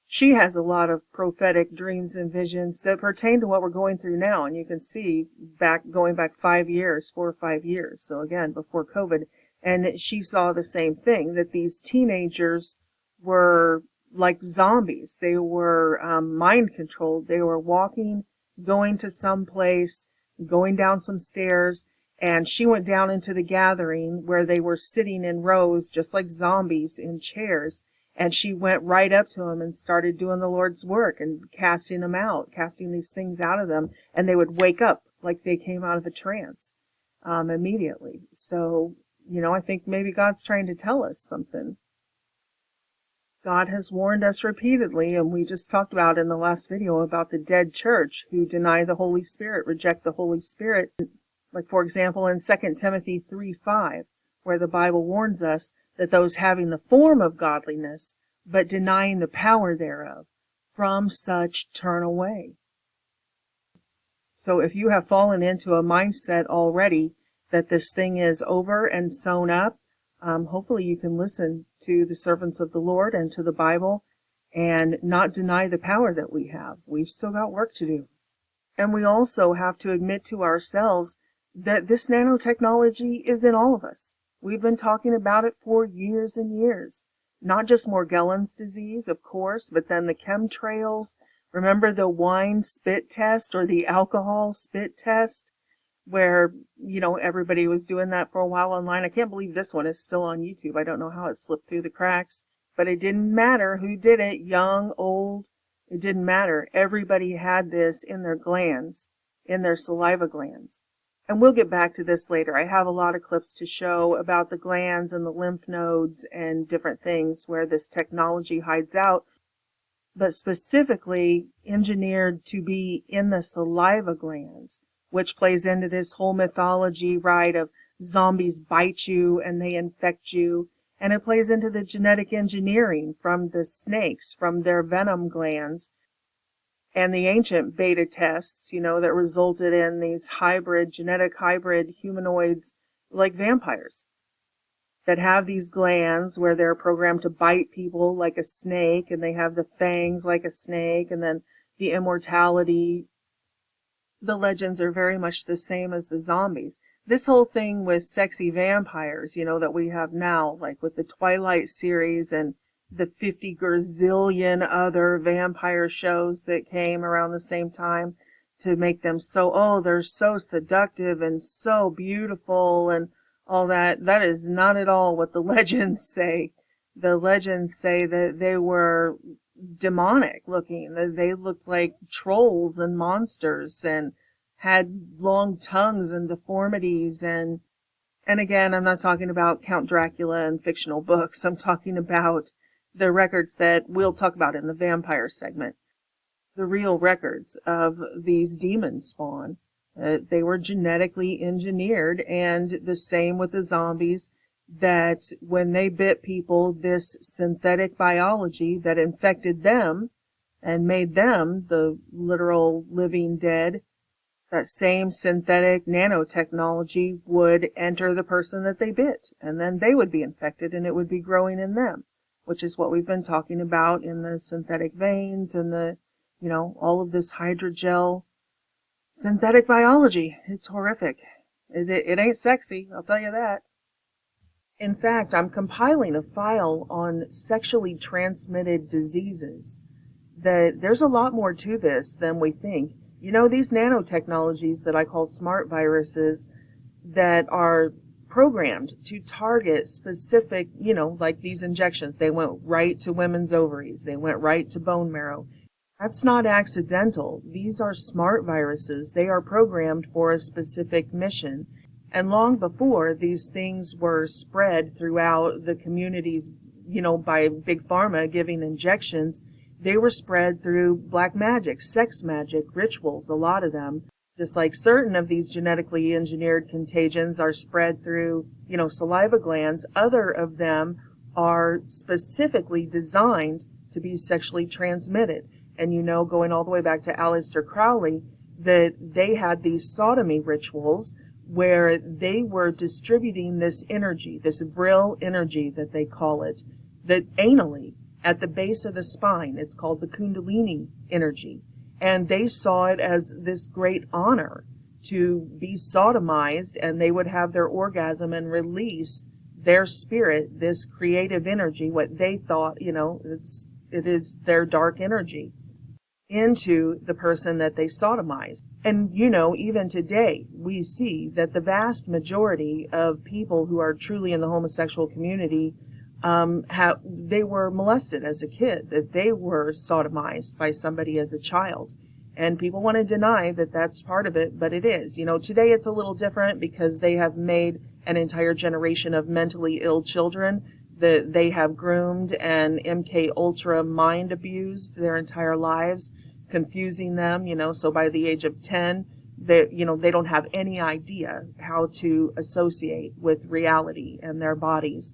she has a lot of prophetic dreams and visions that pertain to what we're going through now. And you can see going back 5 years, 4 or 5 years. So again, before COVID. And she saw the same thing, that these teenagers were like zombies. They were mind controlled. They were walking, going to some place, going down some stairs. And she went down into the gathering where they were sitting in rows, just like zombies in chairs. And she went right up to them and started doing the Lord's work and casting them out, casting these things out of them. And they would wake up like they came out of a trance immediately. So, I think maybe God's trying to tell us something. God has warned us repeatedly, and we just talked about in the last video about the dead church who deny the Holy Spirit, reject the Holy Spirit. Like, for example, in 2 Timothy 3:5, where the Bible warns us that those having the form of godliness, but denying the power thereof, from such turn away. So if you have fallen into a mindset already that this thing is over and sewn up, hopefully you can listen to the servants of the Lord and to the Bible and not deny the power that we have. We've still got work to do. And we also have to admit to ourselves that this nanotechnology is in all of us. We've been talking about it for years and years. Not just Morgellons disease, of course, but then the chemtrails. Remember the wine spit test or the alcohol spit test where, everybody was doing that for a while online. I can't believe this one is still on YouTube. I don't know how it slipped through the cracks, but it didn't matter who did it, young, old, it didn't matter. Everybody had this in their glands, in their saliva glands. And we'll get back to this later. I have a lot of clips to show about the glands and the lymph nodes and different things where this technology hides out, but specifically engineered to be in the saliva glands, which plays into this whole mythology, right, of zombies bite you and they infect you. And it plays into the genetic engineering from the snakes, from their venom glands, and the ancient beta tests, that resulted in these genetic hybrid humanoids like vampires that have these glands where they're programmed to bite people like a snake, and they have the fangs like a snake, and then the immortality. The legends are very much the same as the zombies. This whole thing with sexy vampires, that we have now, like with the Twilight series and the 50 gazillion other vampire shows that came around the same time to make them they're so seductive and so beautiful and all that. That is not at all what the legends say. The legends say that they were demonic looking. They looked like trolls and monsters and had long tongues and deformities. And again, I'm not talking about Count Dracula and fictional books. I'm talking about the records that we'll talk about in the vampire segment. The real records of these demon spawn. They were genetically engineered, and the same with the zombies, that when they bit people, this synthetic biology that infected them and made them the literal living dead That same synthetic nanotechnology would enter the person that they bit, and then they would be infected and it would be growing in them, which is what we've been talking about in the synthetic veins and all of this hydrogel synthetic biology. It's horrific. It ain't sexy, I'll tell you that. In fact, I'm compiling a file on sexually transmitted diseases. That there's a lot more to this than we think. These nanotechnologies that I call smart viruses that are programmed to target specific, like these injections, they went right to women's ovaries, they went right to bone marrow. That's not accidental. These are smart viruses. They are programmed for a specific mission. And long before these things were spread throughout the communities, by Big Pharma giving injections, they were spread through black magic, sex magic, rituals, a lot of them. Just like certain of these genetically engineered contagions are spread through, saliva glands, other of them are specifically designed to be sexually transmitted. And going all the way back to Aleister Crowley, that they had these sodomy rituals where they were distributing this energy, this vril energy that they call it, that anally, at the base of the spine. It's called the Kundalini energy. And they saw it as this great honor to be sodomized, and they would have their orgasm and release their spirit, this creative energy, what they thought, it is their dark energy, into the person that they sodomized. And, even today, we see that the vast majority of people who are truly in the homosexual community they were molested as a kid, that they were sodomized by somebody as a child. And people want to deny that that's part of it, but it is. Today it's a little different because they have made an entire generation of mentally ill children that they have groomed and MK Ultra mind abused their entire lives, confusing them, so by the age of 10, they don't have any idea how to associate with reality and their bodies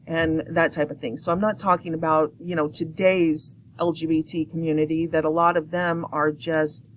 and that type of thing. So I'm not talking about, today's LGBT community, that a lot of them are just,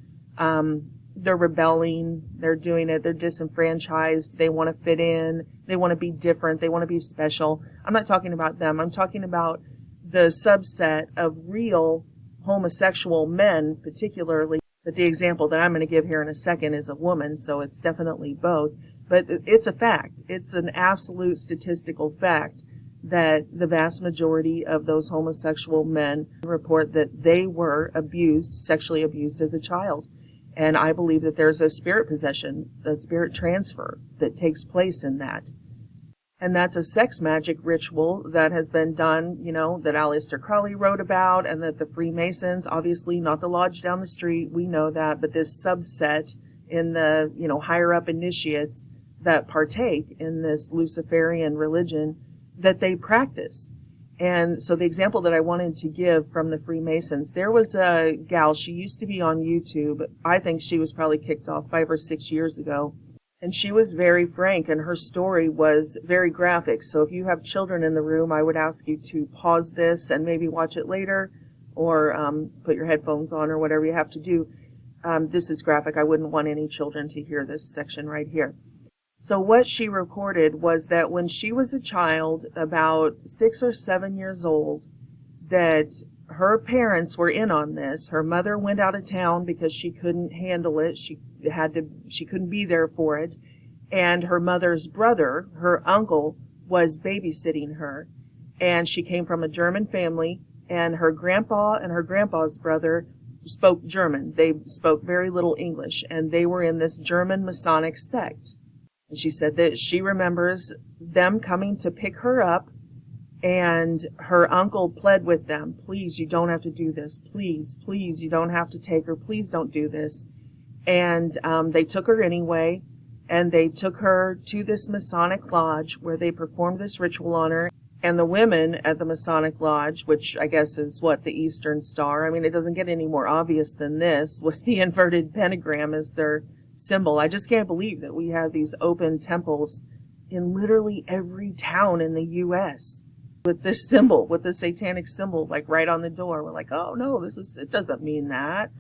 they're rebelling, they're doing it, they're disenfranchised, they want to fit in, they want to be different, they want to be special. I'm not talking about them. I'm talking about the subset of real homosexual men, particularly. But the example that I'm going to give here in a second is a woman, so it's definitely both. But it's a fact. It's an absolute statistical fact that the vast majority of those homosexual men report that they were sexually abused as a child. And I believe that there's a spirit possession, a spirit transfer that takes place in that. And that's a sex magic ritual that has been done, that Aleister Crowley wrote about, and that the Freemasons, obviously not the lodge down the street, we know that, but this subset in the, higher up initiates that partake in this Luciferian religion that they practice. And so the example that I wanted to give from the Freemasons, there was a gal, she used to be on YouTube. I think she was probably kicked off 5 or 6 years ago. And she was very frank, and her story was very graphic. So if you have children in the room, I would ask you to pause this and maybe watch it later, or put your headphones on or whatever you have to do. This is graphic. I wouldn't want any children to hear this section right here. So what she recorded was that when she was a child, about 6 or 7 years old, that her parents were in on this. Her mother went out of town because she couldn't handle it. She couldn't be there for it. And her mother's brother, her uncle, was babysitting her. And she came from a German family, and her grandpa and her grandpa's brother spoke German. They spoke very little English, and they were in this German Masonic sect. And she said that she remembers them coming to pick her up, and her uncle pled with them, please, you don't have to do this. Please, please, you don't have to take her. Please don't do this. And they took her anyway, and they took her to this Masonic lodge where they performed this ritual on her. And the women at the Masonic lodge, which I guess is what, the Eastern Star. I mean, it doesn't get any more obvious than this, with the inverted pentagram as their symbol. I just can't believe that we have these open temples in literally every town in the U.S. with this symbol, with the satanic symbol, like right on the door. We're like, oh no, it doesn't mean that.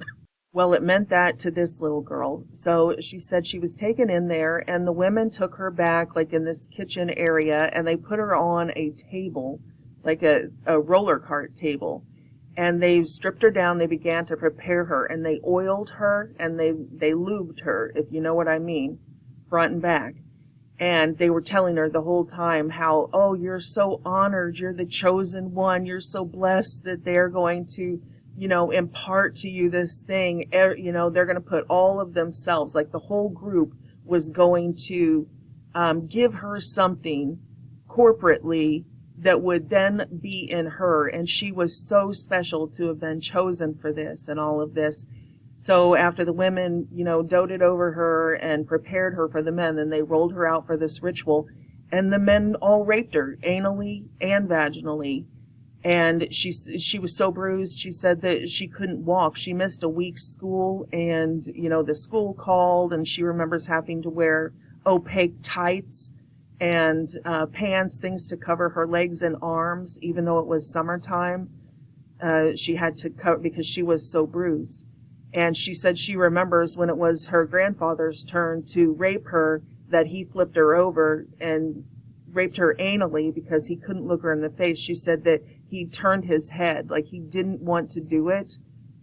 Well, it meant that to this little girl. So she said she was taken in there, and the women took her back, like in this kitchen area, and they put her on a table, like a roller cart table. And they stripped her down. They began to prepare her, and they oiled her, and they lubed her, if you know what I mean, front and back. And they were telling her the whole time how, oh, you're so honored. You're the chosen one. You're so blessed that they're going to, impart to you this thing. They're going to put all of themselves, like the whole group was going to give her something corporately that would then be in her. And she was so special to have been chosen for this and all of this. So after the women, doted over her and prepared her for the men, then they rolled her out for this ritual. And the men all raped her, anally and vaginally. And she was so bruised, she said that she couldn't walk. She missed a week's school, and, the school called, and she remembers having to wear opaque tights and pants, things to cover her legs and arms, even though it was summertime. She had to cover because she was so bruised. And she said she remembers when it was her grandfather's turn to rape her, that he flipped her over and raped her anally because he couldn't look her in the face. She said that he turned his head, like he didn't want to do it.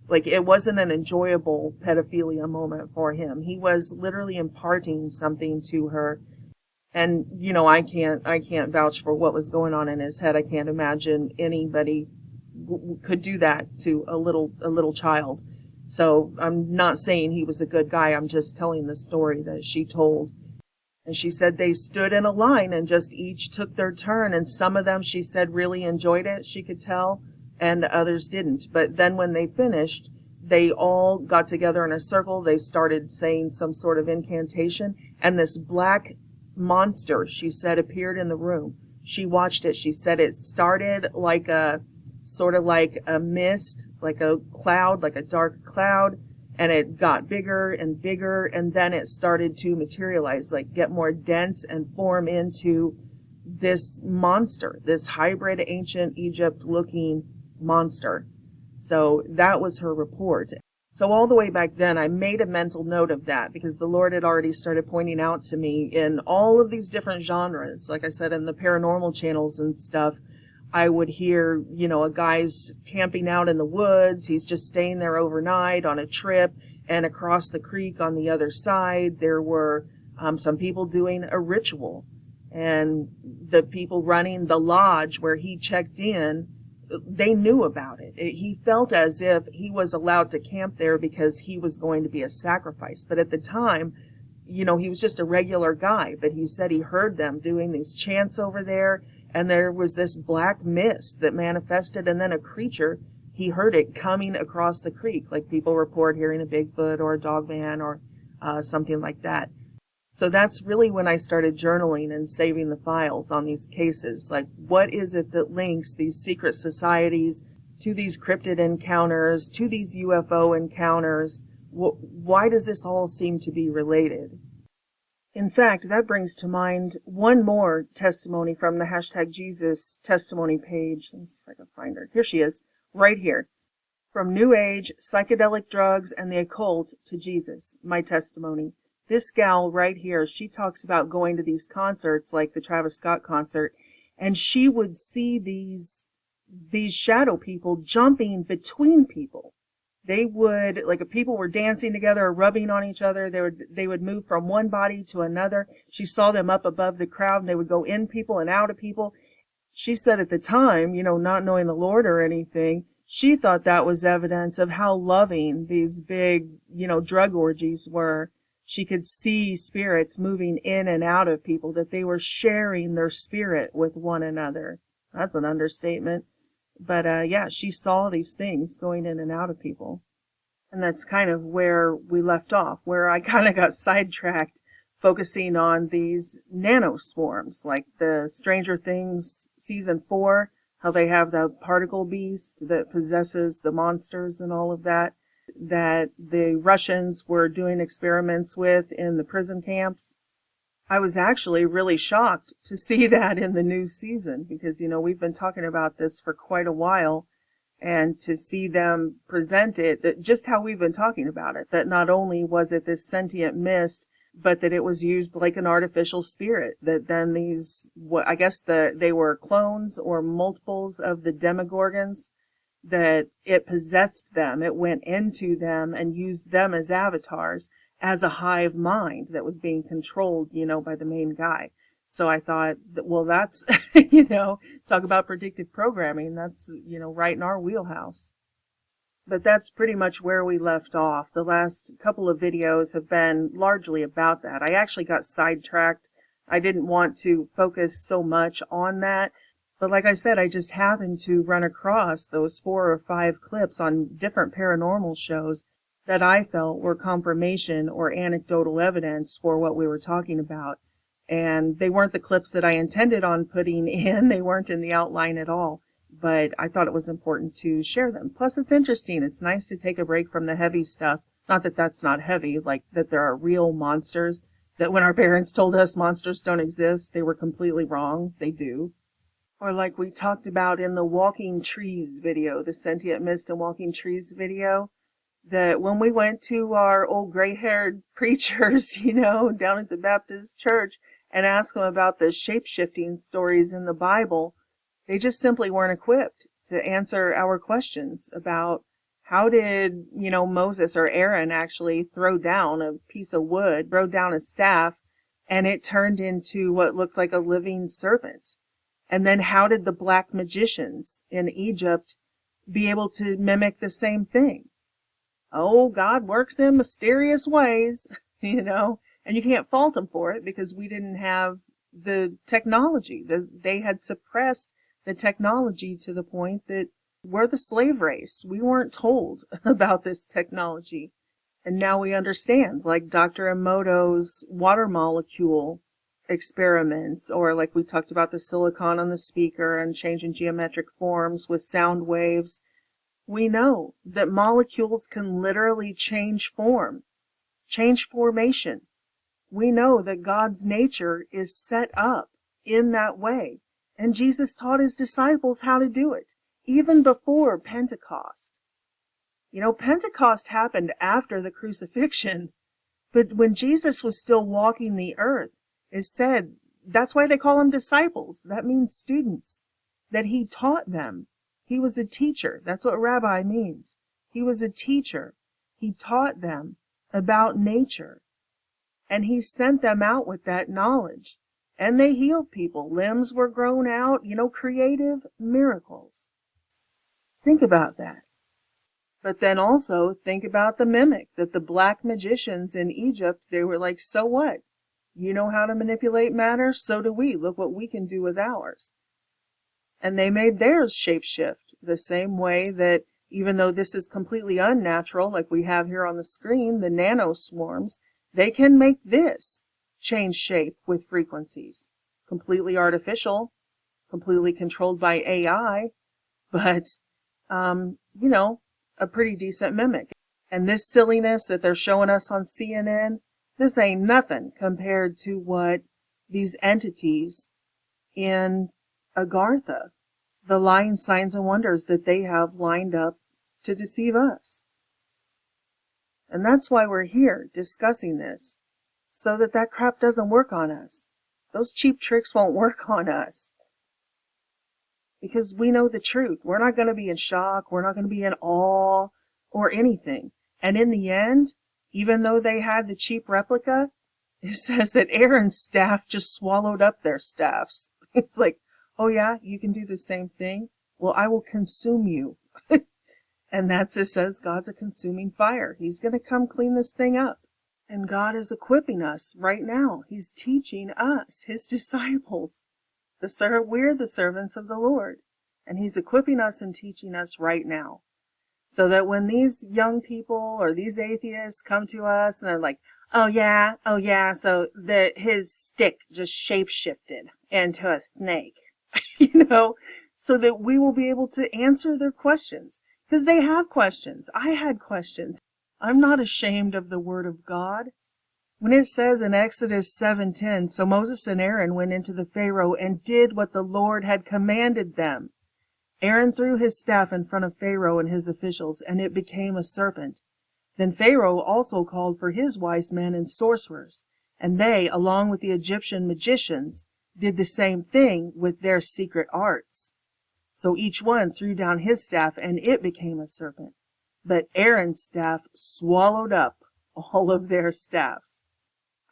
Like it wasn't an enjoyable pedophilia moment for him. He was literally imparting something to her. And, I can't vouch for what was going on in his head. I can't imagine anybody could do that to a little child. So I'm not saying he was a good guy. I'm just telling the story that she told. And she said they stood in a line and just each took their turn. And some of them, she said, really enjoyed it, she could tell, and others didn't. But then when they finished, they all got together in a circle. They started saying some sort of incantation. And this black monster, she said, appeared in the room. She watched it. She said it started like a sort of like a mist, like a cloud, like a dark cloud, and it got bigger and bigger, and then it started to materialize, like get more dense and form into this monster, this hybrid ancient Egypt looking monster. So that was her report. So all the way back then, I made a mental note of that because the Lord had already started pointing out to me in all of these different genres, like I said, in the paranormal channels and stuff. I would hear, a guy's camping out in the woods. He's just staying there overnight on a trip. And across the creek on the other side, there were some people doing a ritual. And the people running the lodge where he checked in, they knew about it. He felt as if he was allowed to camp there because he was going to be a sacrifice. But at the time, he was just a regular guy. But he said he heard them doing these chants over there. And there was this black mist that manifested, and then a creature, he heard it coming across the creek, like people report hearing a Bigfoot or a dogman or something like that. So that's really when I started journaling and saving the files on these cases. Like, what is it that links these secret societies to these cryptid encounters, to these UFO encounters? Why does this all seem to be related? In fact, that brings to mind one more testimony from the #Jesus testimony page. Let's see if I can find her. Here she is, right here. From New Age, psychedelic drugs, and the occult to Jesus, my testimony. This gal right here, she talks about going to these concerts, like the Travis Scott concert, and she would see these shadow people jumping between people. They would, like if people were dancing together or rubbing on each other, they would move from one body to another. She saw them up above the crowd, and they would go in people and out of people. She said at the time, not knowing the Lord or anything, she thought that was evidence of how loving these big, drug orgies were. She could see spirits moving in and out of people, that they were sharing their spirit with one another. That's an understatement. But yeah, she saw these things going in and out of people. And that's kind of where we left off, where I kind of got sidetracked, focusing on these nanoswarms, like the Stranger Things season 4, how they have the particle beast that possesses the monsters and all of that the Russians were doing experiments with in the prison camps. I was actually really shocked to see that in the new season because, we've been talking about this for quite a while. And to see them present it, that just how we've been talking about it, that not only was it this sentient mist, but that it was used like an artificial spirit, that then these, what I guess they were clones or multiples of the demogorgons, that it possessed them, it went into them and used them as avatars, as a hive mind that was being controlled, by the main guy. So I thought, well, that's, talk about predictive programming. That's, right in our wheelhouse. But that's pretty much where we left off. The last couple of videos have been largely about that. I actually got sidetracked. I didn't want to focus so much on that. But like I said, I just happened to run across those 4 or 5 clips on different paranormal shows that I felt were confirmation or anecdotal evidence for what we were talking about. And they weren't the clips that I intended on putting in. They weren't in the outline at all. But I thought it was important to share them. Plus, it's interesting. It's nice to take a break from the heavy stuff. Not that that's not heavy, like that there are real monsters. That when our parents told us monsters don't exist, they were completely wrong. They do. Or like we talked about in the Walking Trees video, the Sentient Mist and Walking Trees video, that when we went to our old gray-haired preachers, down at the Baptist church and asked them about the shape-shifting stories in the Bible, they just simply weren't equipped to answer our questions about how did, Moses or Aaron actually throw down a piece of wood, throw down a staff, and it turned into what looked like a living serpent. And then how did the black magicians in Egypt be able to mimic the same thing? Oh, God works in mysterious ways, and you can't fault them for it because we didn't have the technology. They had suppressed the technology to the point that we're the slave race. We weren't told about this technology. And now we understand, like Dr. Emoto's water molecule experiments, or like we talked about the silicon on the speaker and changing geometric forms with sound waves. We know that molecules can literally change form, change formation. We know that God's nature is set up in that way. And Jesus taught his disciples how to do it, even before Pentecost. Pentecost happened after the crucifixion, but when Jesus was still walking the earth, it said, that's why they call him disciples. That means students, that he taught them. He was a teacher. That's what rabbi means. He was a teacher. He taught them about nature, and he sent them out with that knowledge. And they healed people. Limbs were grown out, creative miracles. Think about that. But then also think about the mimic, that the black magicians in Egypt, they were like, so what? You know how to manipulate matter? So do we. Look what we can do with ours. And they made theirs shapeshift the same way that, even though this is completely unnatural, like we have here on the screen, the nanoswarms, they can make this change shape with frequencies. Completely artificial, completely controlled by AI, but, a pretty decent mimic. And this silliness that they're showing us on CNN, this ain't nothing compared to what these entities in Agartha, the lying signs and wonders that they have lined up to deceive us. And that's why we're here discussing this, so that crap doesn't work on us. Those cheap tricks won't work on us. Because we know the truth. We're not going to be in shock. We're not going to be in awe or anything. And in the end, even though they had the cheap replica, it says that Aaron's staff just swallowed up their staffs. It's like, oh yeah, you can do the same thing? Well, I will consume you. And it says God's a consuming fire. He's going to come clean this thing up. And God is equipping us right now. He's teaching us, his disciples. We're the servants of the Lord. And he's equipping us and teaching us right now. So that when these young people or these atheists come to us and they're like, oh yeah, so his stick just shape-shifted into a snake, so that we will be able to answer their questions. Because they have questions. I had questions. I'm not ashamed of the word of God. When it says in Exodus 7:10, so Moses and Aaron went into the Pharaoh and did what the Lord had commanded them. Aaron threw his staff in front of Pharaoh and his officials, and it became a serpent. Then Pharaoh also called for his wise men and sorcerers, and they, along with the Egyptian magicians, did the same thing with their secret arts. So each one threw down his staff, and it became a serpent. But Aaron's staff swallowed up all of their staffs.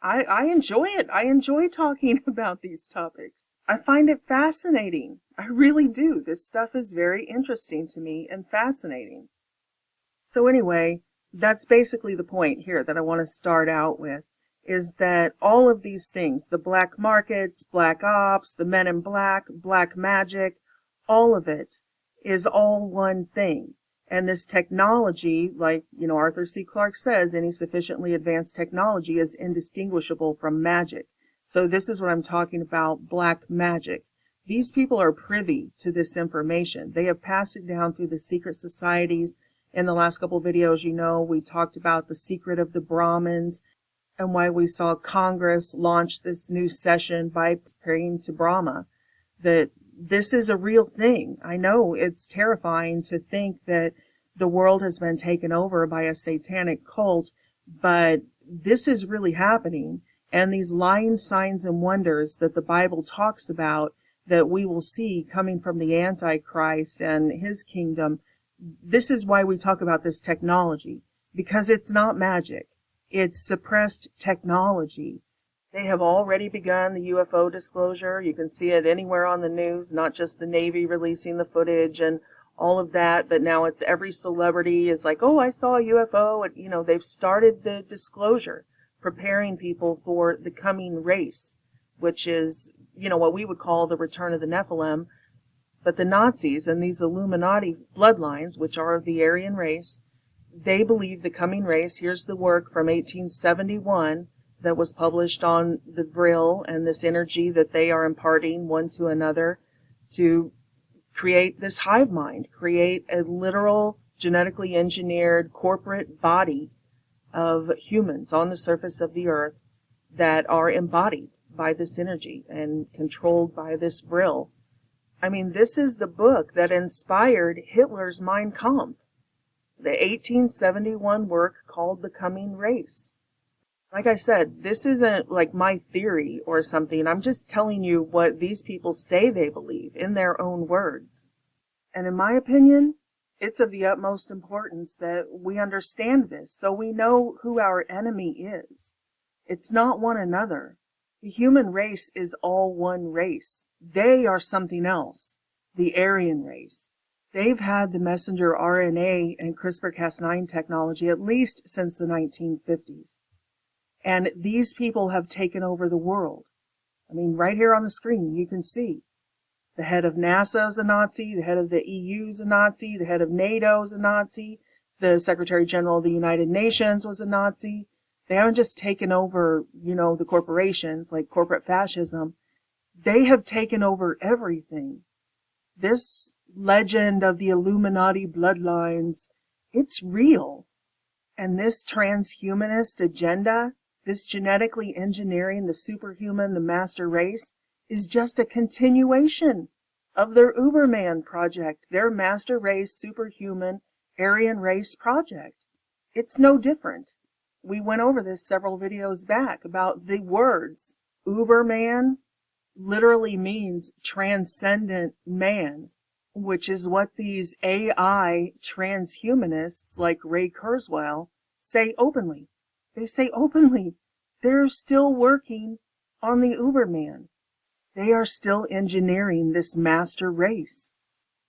I enjoy it. I enjoy talking about these topics. I find it fascinating. I really do. This stuff is very interesting to me and fascinating. So anyway, that's basically the point here that I want to start out with, is that all of these things, the black markets, black ops, the men in black, black magic, all of it is all one thing. And this technology, like, Arthur C. Clarke says, any sufficiently advanced technology is indistinguishable from magic. So this is what I'm talking about, black magic. These people are privy to this information. They have passed it down through the secret societies. In the last couple of videos, we talked about the secret of the Brahmins and why we saw Congress launch this new session by praying to Brahma. That this is a real thing. I know it's terrifying to think that the world has been taken over by a satanic cult, but this is really happening. And these lying signs and wonders that the Bible talks about that we will see coming from the Antichrist and his kingdom, this is why we talk about this technology, because it's not magic. It's suppressed technology. They have already begun the UFO disclosure. You can see it anywhere on the news, not just the Navy releasing the footage and all of that, but now it's every celebrity is like, oh, I saw a UFO. And, they've started the disclosure, preparing people for the coming race, which is, what we would call the return of the Nephilim. But the Nazis and these Illuminati bloodlines, which are of the Aryan race, they believe the coming race. Here's the work from 1871 that was published on the Vril and this energy that they are imparting one to another to create this hive mind, create a literal genetically engineered corporate body of humans on the surface of the earth that are embodied by this energy and controlled by this Vril. I mean, this is the book that inspired Hitler's Mein Kampf, the 1871 work called The Coming Race. Like I said, this isn't like my theory or something. I'm just telling you what these people say they believe in their own words. And in my opinion, it's of the utmost importance that we understand this so we know who our enemy is. It's not one another. The human race is all one race. They are something else, the Aryan race. They've had the messenger RNA and CRISPR-Cas9 technology at least since the 1950s. And these people have taken over the world. I mean, right here on the screen, you can see the head of NASA is a Nazi, the head of the EU is a Nazi, the head of NATO is a Nazi, the Secretary General of the United Nations was a Nazi. They haven't just taken over, the corporations, like corporate fascism. They have taken over everything. This legend of the Illuminati bloodlines, it's real. And this transhumanist agenda, this genetically engineering the superhuman, the master race, is just a continuation of their Uberman project, their master race, superhuman, Aryan race project. It's no different. We went over this several videos back about the words. Uberman literally means transcendent man, which is what these AI transhumanists like Ray Kurzweil say openly. They say openly they're still working on the Uberman. They are still engineering this master race.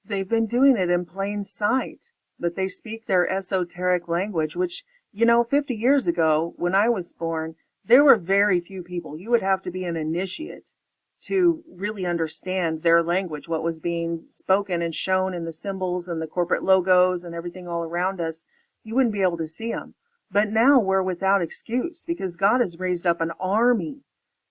They've been doing it in plain sight, but they speak their esoteric language, which, 50 years ago, when I was born, there were very few people. You would have to be an initiate to really understand their language, what was being spoken and shown in the symbols and the corporate logos and everything all around us. You wouldn't be able to see them. But now we're without excuse because God has raised up an army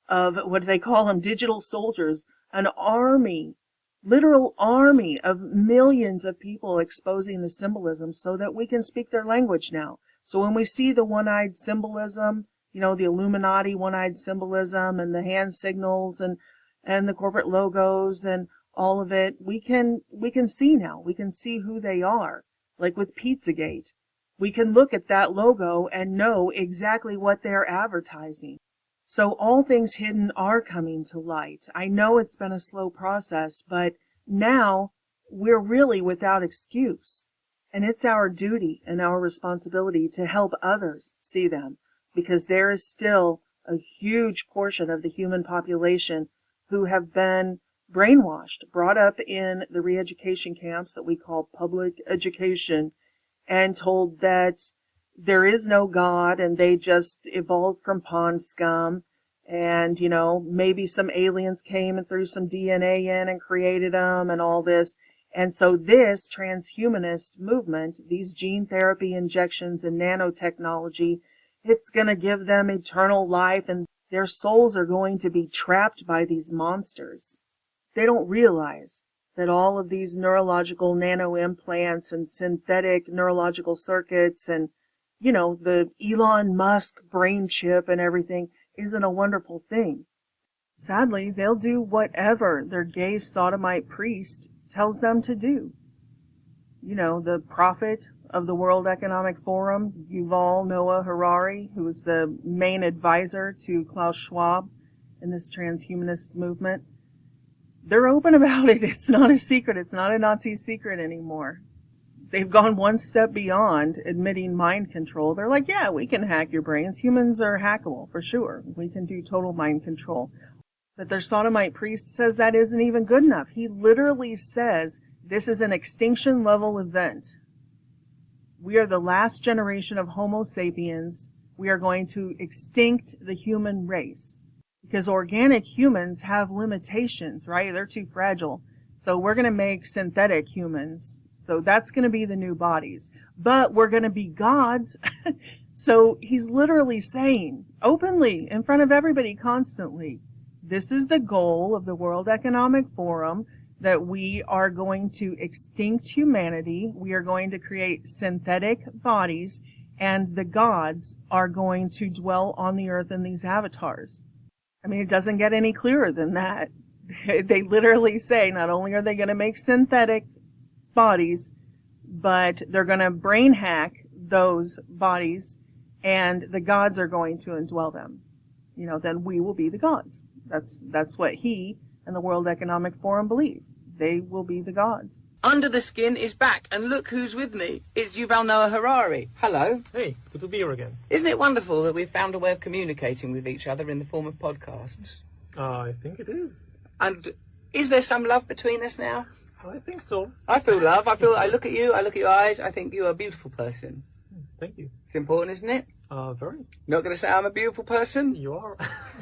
of, what do they call them, digital soldiers, an army, literal army of millions of people exposing the symbolism so that we can speak their language now. So when we see the one-eyed symbolism, the Illuminati one-eyed symbolism and the hand signals and the corporate logos and all of it, we can see now. We can see who they are. Like with Pizzagate. We can look at that logo and know exactly what they're advertising. So all things hidden are coming to light. I know it's been a slow process, but now we're really without excuse. And it's our duty and our responsibility to help others see them, because there is still a huge portion of the human population who have been brainwashed, brought up in the re-education camps that we call public education, and told that there is no God and they just evolved from pond scum, and, maybe some aliens came and threw some DNA in and created them and all this. And so this transhumanist movement, these gene therapy injections and nanotechnology, it's going to give them eternal life, and their souls are going to be trapped by these monsters. They don't realize that all of these neurological nano implants and synthetic neurological circuits and, the Elon Musk brain chip and everything isn't a wonderful thing. Sadly, they'll do whatever their gay sodomite priest tells them to do. The prophet of the World Economic Forum, Yuval Noah Harari, who is the main advisor to Klaus Schwab in this transhumanist movement, they're open about it. It's not a secret. It's not a Nazi secret anymore. They've gone one step beyond admitting mind control. They're like, yeah, we can hack your brains. Humans are hackable, for sure. We can do total mind control. But their sodomite priest says that isn't even good enough. He literally says this is an extinction level event. We are the last generation of Homo sapiens. We are going to extinct the human race. Because organic humans have limitations, right? They're too fragile. So we're going to make synthetic humans. So that's going to be the new bodies. But we're going to be gods. So he's literally saying openly in front of everybody constantly, this is the goal of the World Economic Forum, that we are going to extinct humanity. We are going to create synthetic bodies, and the gods are going to dwell on the earth in these avatars. I mean, it doesn't get any clearer than that. They literally say not only are they going to make synthetic bodies, but they're going to brain hack those bodies, and the gods are going to indwell them. Then we will be the gods. That's what he and the World Economic Forum believe. They will be the gods. Under the Skin is back, and look who's with me. It's Yuval Noah Harari. Hello. Hey, good to be here again. Isn't it wonderful that we've found a way of communicating with each other in the form of podcasts? I think it is. And is there some love between us now? I think so. I feel love. I look at you, I look at your eyes, I think you're a beautiful person. Thank you. It's important, isn't it? Very. Not going to say I'm a beautiful person? You are.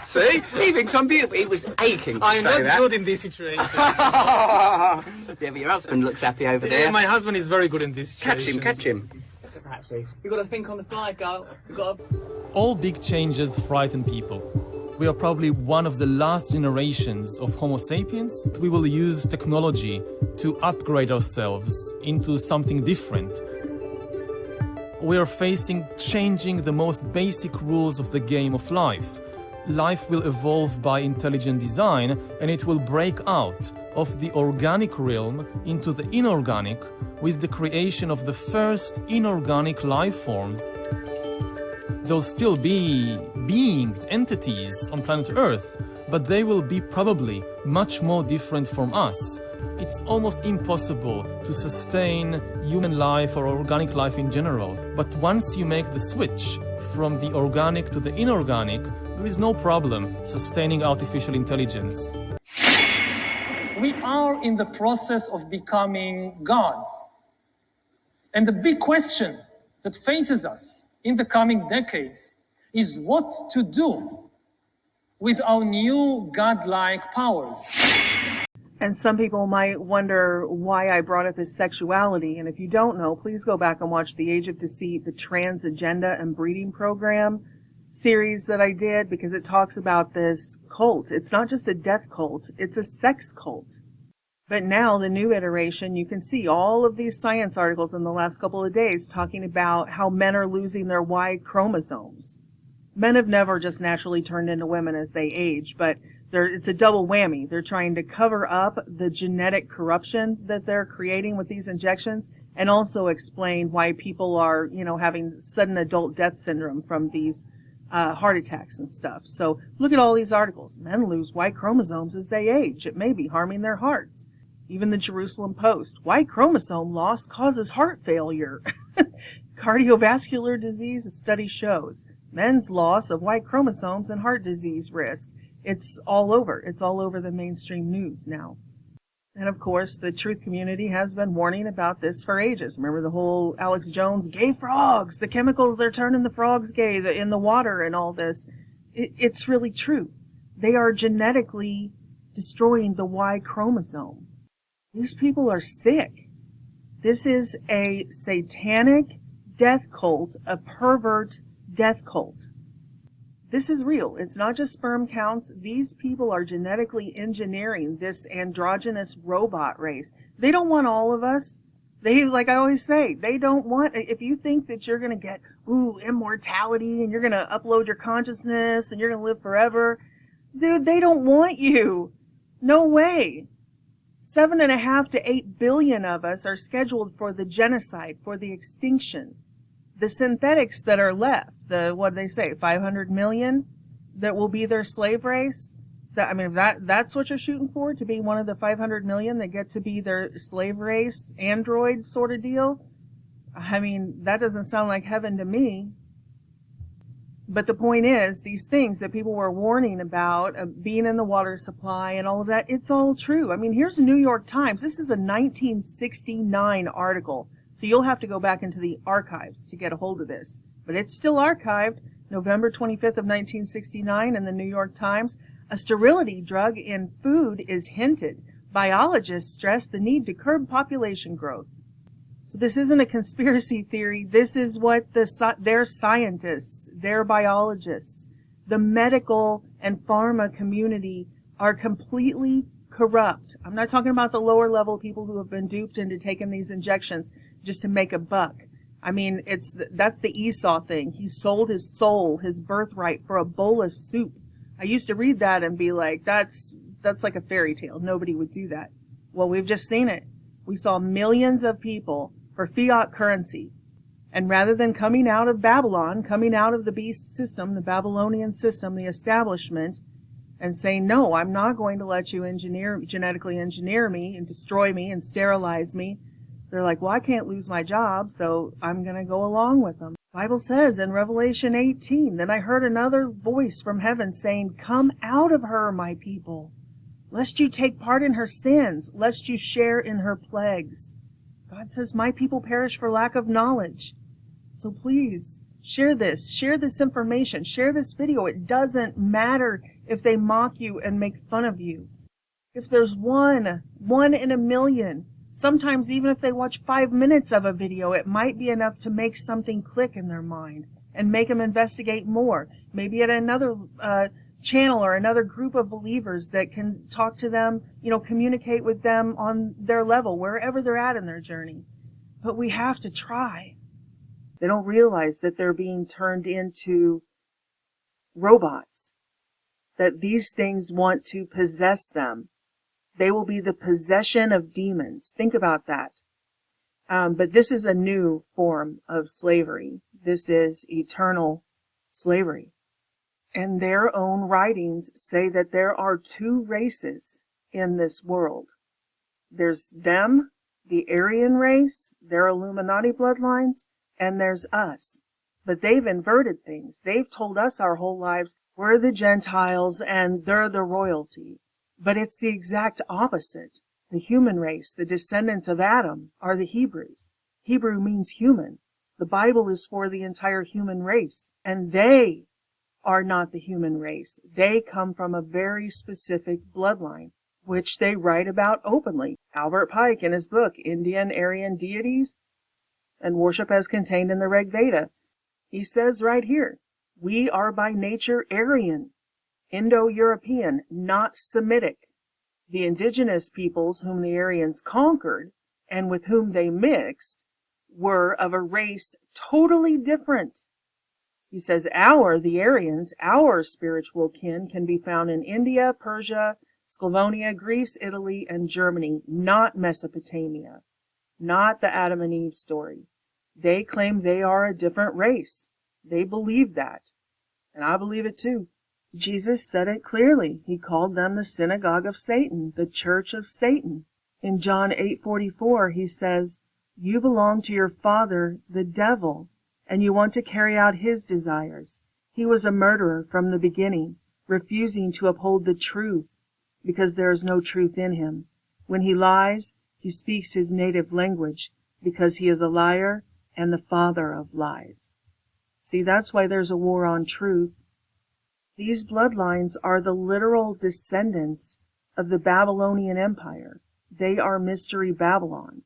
See? He thinks I'm beautiful. He was aching to I'm say not that. good in this situation. Yeah, but your husband looks happy over there. My husband is very good in this situation. Catch him. Perhaps you've got to think on the fly, Carl. All big changes frighten people. We are probably one of the last generations of Homo sapiens. We will use technology to upgrade ourselves into something different. We are changing the most basic rules of the game of life. Life will evolve by intelligent design, and it will break out of the organic realm into the inorganic with the creation of the first inorganic life forms. There'll still be beings, entities on planet Earth, but they will be probably much more different from us. It's almost impossible to sustain human life or organic life in general. But once you make the switch from the organic to the inorganic, there is no problem sustaining artificial intelligence. We are in the process of becoming gods. And the big question that faces us in the coming decades is what to do with our new godlike powers. And some people might wonder why I brought up his sexuality. And if you don't know, please go back and watch The Age of Deceit, the Trans Agenda and Breeding Program series that I did, because it talks about this cult. It's not just a death cult, it's a sex cult. But now, the new iteration, you can see all of these science articles in the last couple of days talking about how men are losing their Y chromosomes. Men have never just naturally turned into women as they age, but It's a double whammy. They're trying to cover up the genetic corruption that they're creating with these injections, and also explain why people are, having sudden adult death syndrome from these heart attacks and stuff. So look at all these articles. Men lose Y chromosomes as they age. It may be harming their hearts. Even the Jerusalem Post. Y chromosome loss causes heart failure. Cardiovascular disease, a study shows. Men's loss of Y chromosomes and heart disease risk. It's all over. It's all over the mainstream news now. And of course, the truth community has been warning about this for ages. Remember the whole Alex Jones, gay frogs, the chemicals, they're turning the frogs gay in the water and all this. It's really true. They are genetically destroying the Y chromosome. These people are sick. This is a satanic death cult, a pervert death cult. This is real. It's not just sperm counts. These people are genetically engineering this androgynous robot race. They don't want all of us. Like I always say, they don't want, if you think that you're going to get, immortality and you're going to upload your consciousness and you're going to live forever, dude, they don't want you. No way. 7.5 to 8 billion of us are scheduled for the genocide, for the extinction. The synthetics that are left, what do they say, 500 million that will be their slave race? That's what you're shooting for, to be one of the 500 million that get to be their slave race, android sort of deal? That doesn't sound like heaven to me. But the point is, these things that people were warning about, being in the water supply and all of that, it's all true. Here's the New York Times. This is a 1969 article. So you'll have to go back into the archives to get a hold of this. But it's still archived, November 25th of 1969 in the New York Times. A sterility drug in food is hinted. Biologists stress the need to curb population growth. So this isn't a conspiracy theory. This is what their scientists, their biologists, the medical and pharma community are completely corrupt. I'm not talking about the lower level people who have been duped into taking these injections just to make a buck. That's the Esau thing. He sold his soul, his birthright, for a bowl of soup. I used to read that and be like, that's like a fairy tale. Nobody would do that. Well, we've just seen it. We saw millions of people for fiat currency. And rather than coming out of Babylon, coming out of the beast system, the Babylonian system, the establishment, and saying, no, I'm not going to let you genetically engineer me and destroy me and sterilize me. They're like, well, I can't lose my job, so I'm going to go along with them. The Bible says in Revelation 18, then I heard another voice from heaven saying, come out of her, my people, lest you take part in her sins, lest you share in her plagues. God says, my people perish for lack of knowledge. So please, share this information, share this video. It doesn't matter if they mock you and make fun of you. If there's one in a million, sometimes even if they watch 5 minutes of a video, it might be enough to make something click in their mind and make them investigate more. Maybe at another channel or another group of believers that can talk to them, communicate with them on their level, wherever they're at in their journey. But we have to try. They don't realize that they're being turned into robots, that these things want to possess them. They will be the possession of demons. Think about that. But this is a new form of slavery. This is eternal slavery. And their own writings say that there are two races in this world. There's them, the Aryan race, their Illuminati bloodlines, and there's us. But they've inverted things. They've told us our whole lives we're the Gentiles and they're the royalty. But it's the exact opposite. The human race, the descendants of Adam, are the Hebrews. Hebrew means human. The Bible is for the entire human race. And they are not the human race. They come from a very specific bloodline, which they write about openly. Albert Pike, in his book, Indian Aryan Deities and Worship as Contained in the Rig Veda, he says right here, we are by nature Aryan, Indo-European, not Semitic. The indigenous peoples whom the Aryans conquered and with whom they mixed were of a race totally different. He says, the Aryans, our spiritual kin can be found in India, Persia, Sclavonia, Greece, Italy, and Germany, not Mesopotamia, not the Adam and Eve story. They claim they are a different race. They believe that, and I believe it too. Jesus said it clearly. He called them the synagogue of Satan, the church of Satan. In John 8:44, he says, "You belong to your father, the devil, and you want to carry out his desires. He was a murderer from the beginning, refusing to uphold the truth, because there is no truth in him. When he lies, he speaks his native language, because he is a liar and the father of lies." See, that's why there's a war on truth. These bloodlines are the literal descendants of the Babylonian Empire. They are Mystery Babylon.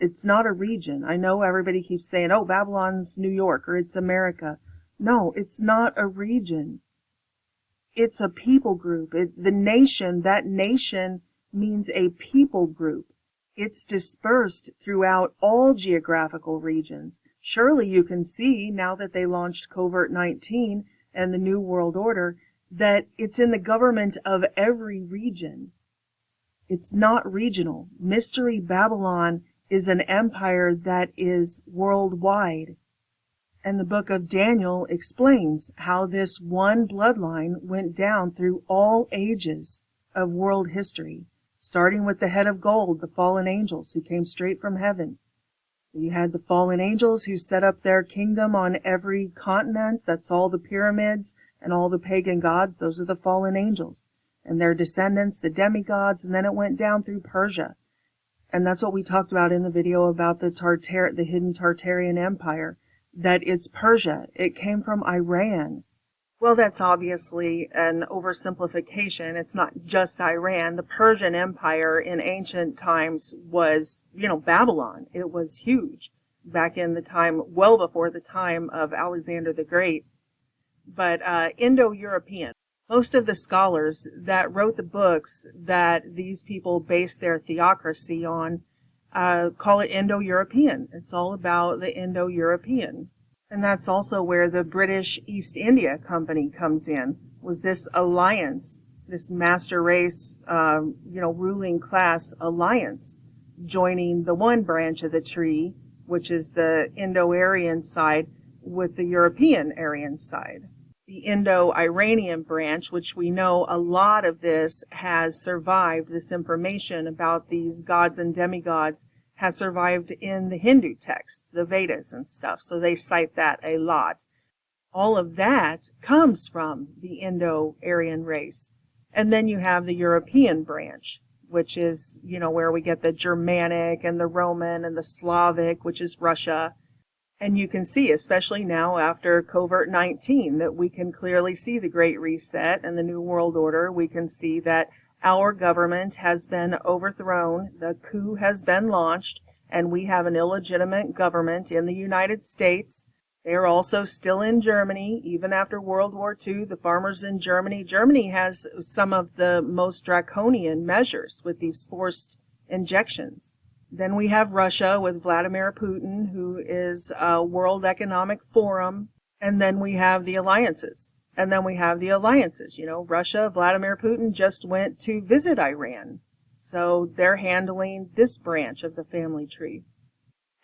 It's not a region. I know everybody keeps saying, oh, Babylon's New York or it's America. No, it's not a region. It's a people group. That nation means a people group. It's dispersed throughout all geographical regions. Surely you can see, now that they launched Covert-19 and the New World Order, that it's in the government of every region. It's not regional. Mystery Babylon is an empire that is worldwide. And the book of Daniel explains how this one bloodline went down through all ages of world history, starting with the head of gold, the fallen angels who came straight from heaven. You had the fallen angels who set up their kingdom on every continent. That's all the pyramids and all the pagan gods. Those are the fallen angels. And their descendants, the demigods, and then it went down through Persia. And that's what we talked about in the video about the hidden Tartarian Empire, that it's Persia. It came from Iran. Well, that's obviously an oversimplification. It's not just Iran. The Persian Empire in ancient times was, Babylon. It was huge back in the time, well before the time of Alexander the Great. But Indo-European. Most of the scholars that wrote the books that these people base their theocracy on call it Indo-European. It's all about the Indo-European. And that's also where the British East India Company comes in, was this alliance, this master race, ruling class alliance, joining the one branch of the tree, which is the Indo-Aryan side, with the European Aryan side. The Indo-Iranian branch, which we know a lot of this has survived, this information about these gods and demigods has survived in the Hindu texts, the Vedas and stuff, so they cite that a lot. All of that comes from the Indo-Aryan race. And then you have the European branch, which is, where we get the Germanic and the Roman and the Slavic, which is Russia. And you can see, especially now after Covert-19, that we can clearly see the Great Reset and the New World Order. We can see that our government has been overthrown, the coup has been launched, and we have an illegitimate government in the United States. They are also still in Germany, even after World War II. The farmers in Germany has some of the most draconian measures with these forced injections. Then we have Russia with Vladimir Putin, who is a World Economic Forum, and then we have the alliances. Russia, Vladimir Putin just went to visit Iran. So they're handling this branch of the family tree.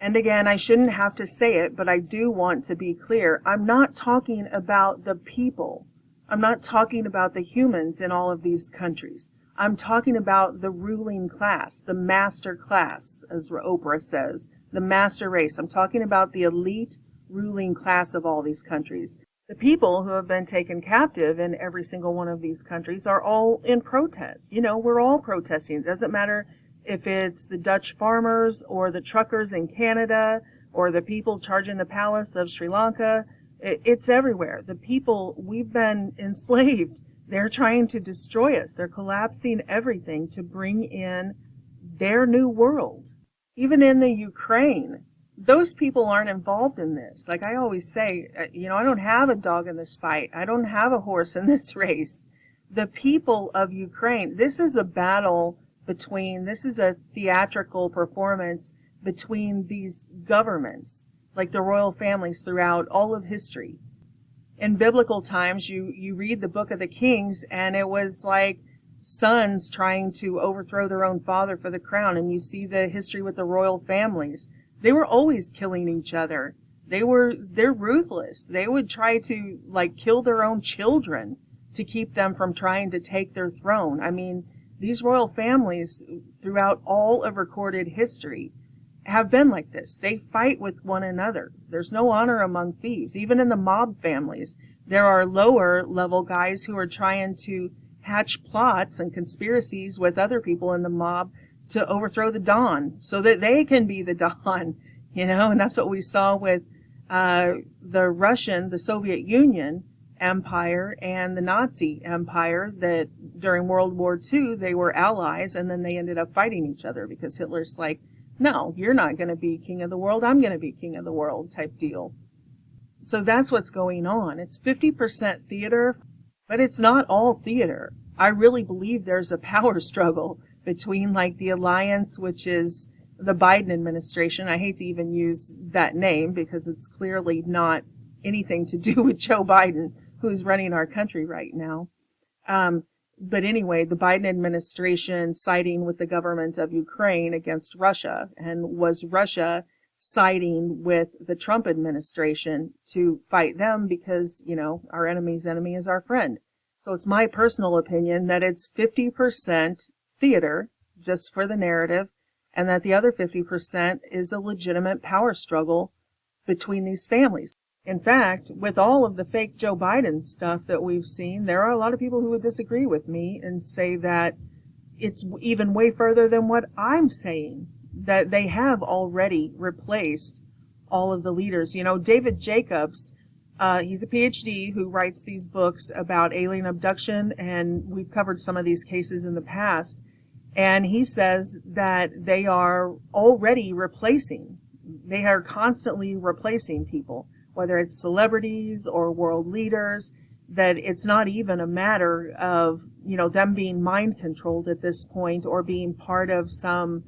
And again, I shouldn't have to say it, but I do want to be clear. I'm not talking about the people. I'm not talking about the humans in all of these countries. I'm talking about the ruling class, the master class, as Oprah says, the master race. I'm talking about the elite ruling class of all these countries. The people who have been taken captive in every single one of these countries are all in protest. We're all protesting. It doesn't matter if it's the Dutch farmers or the truckers in Canada or the people charging the palace of Sri Lanka. It's everywhere. The people, we've been enslaved. They're trying to destroy us. They're collapsing everything to bring in their new world. Even in the Ukraine, those people aren't involved in this. Like I always say, I don't have a dog in this fight. I don't have a horse in this race. The people of Ukraine, this is a battle this is a theatrical performance between these governments, like the royal families throughout all of history. in biblical times, you read the book of the Kings, and it was like sons trying to overthrow their own father for the crown. And you see the history with the royal families. They were always killing each other. They're ruthless. They would try to like kill their own children to keep them from trying to take their throne. I mean, these royal families throughout all of recorded history have been like this. They fight with one another. There's no honor among thieves. Even in the mob families, there are lower level guys who are trying to hatch plots and conspiracies with other people in the mob to overthrow the Don so that they can be the Don, and that's what we saw with the Soviet Union empire and the Nazi empire, that during World War II, they were allies, and then they ended up fighting each other because Hitler's like, no, you're not going to be king of the world. I'm going to be king of the world type deal. So that's what's going on. It's 50% theater, but it's not all theater. I really believe there's a power struggle between like the alliance, which is the Biden administration. I hate to even use that name because it's clearly not anything to do with Joe Biden, who's running our country right now. But anyway, the Biden administration siding with the government of Ukraine against Russia, and was Russia siding with the Trump administration to fight them because, our enemy's enemy is our friend. So it's my personal opinion that it's 50% theater, just for the narrative, and that the other 50% is a legitimate power struggle between these families. In fact, with all of the fake Joe Biden stuff that we've seen, there are a lot of people who would disagree with me and say that it's even way further than what I'm saying, that they have already replaced all of the leaders. David Jacobs, he's a PhD who writes these books about alien abduction, and we've covered some of these cases in the past. And he says that they are already they are constantly replacing people, whether it's celebrities or world leaders, that it's not even a matter of, them being mind controlled at this point or being part of some,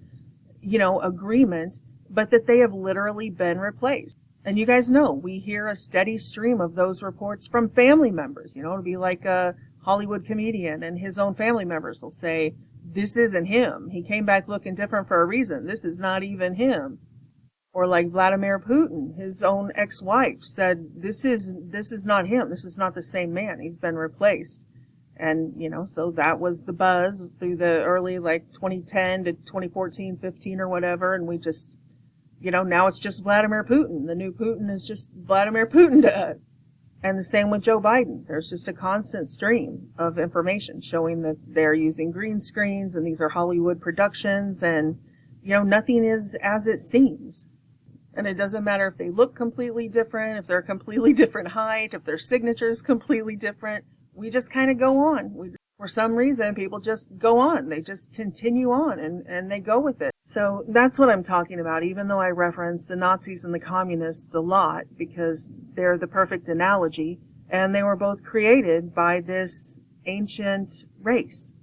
agreement, but that they have literally been replaced. And you guys know, we hear a steady stream of those reports from family members. It'll be like a Hollywood comedian and his own family members will say, this isn't him. He came back looking different for a reason. This is not even him. Or like Vladimir Putin, his own ex-wife said, this is not him. This is not the same man. He's been replaced. And, so that was the buzz through the early 2010 to 2014, 15 or whatever. And we just, now it's just Vladimir Putin. The new Putin is just Vladimir Putin to us. And the same with Joe Biden. There's just a constant stream of information showing that they're using green screens and these are Hollywood productions and, nothing is as it seems. And it doesn't matter if they look completely different, if they're a completely different height, if their signature is completely different. We just kind of go on. For some reason, people just go on. They just continue on and they go with it. So that's what I'm talking about, even though I reference the Nazis and the communists a lot because they're the perfect analogy. And they were both created by this ancient race.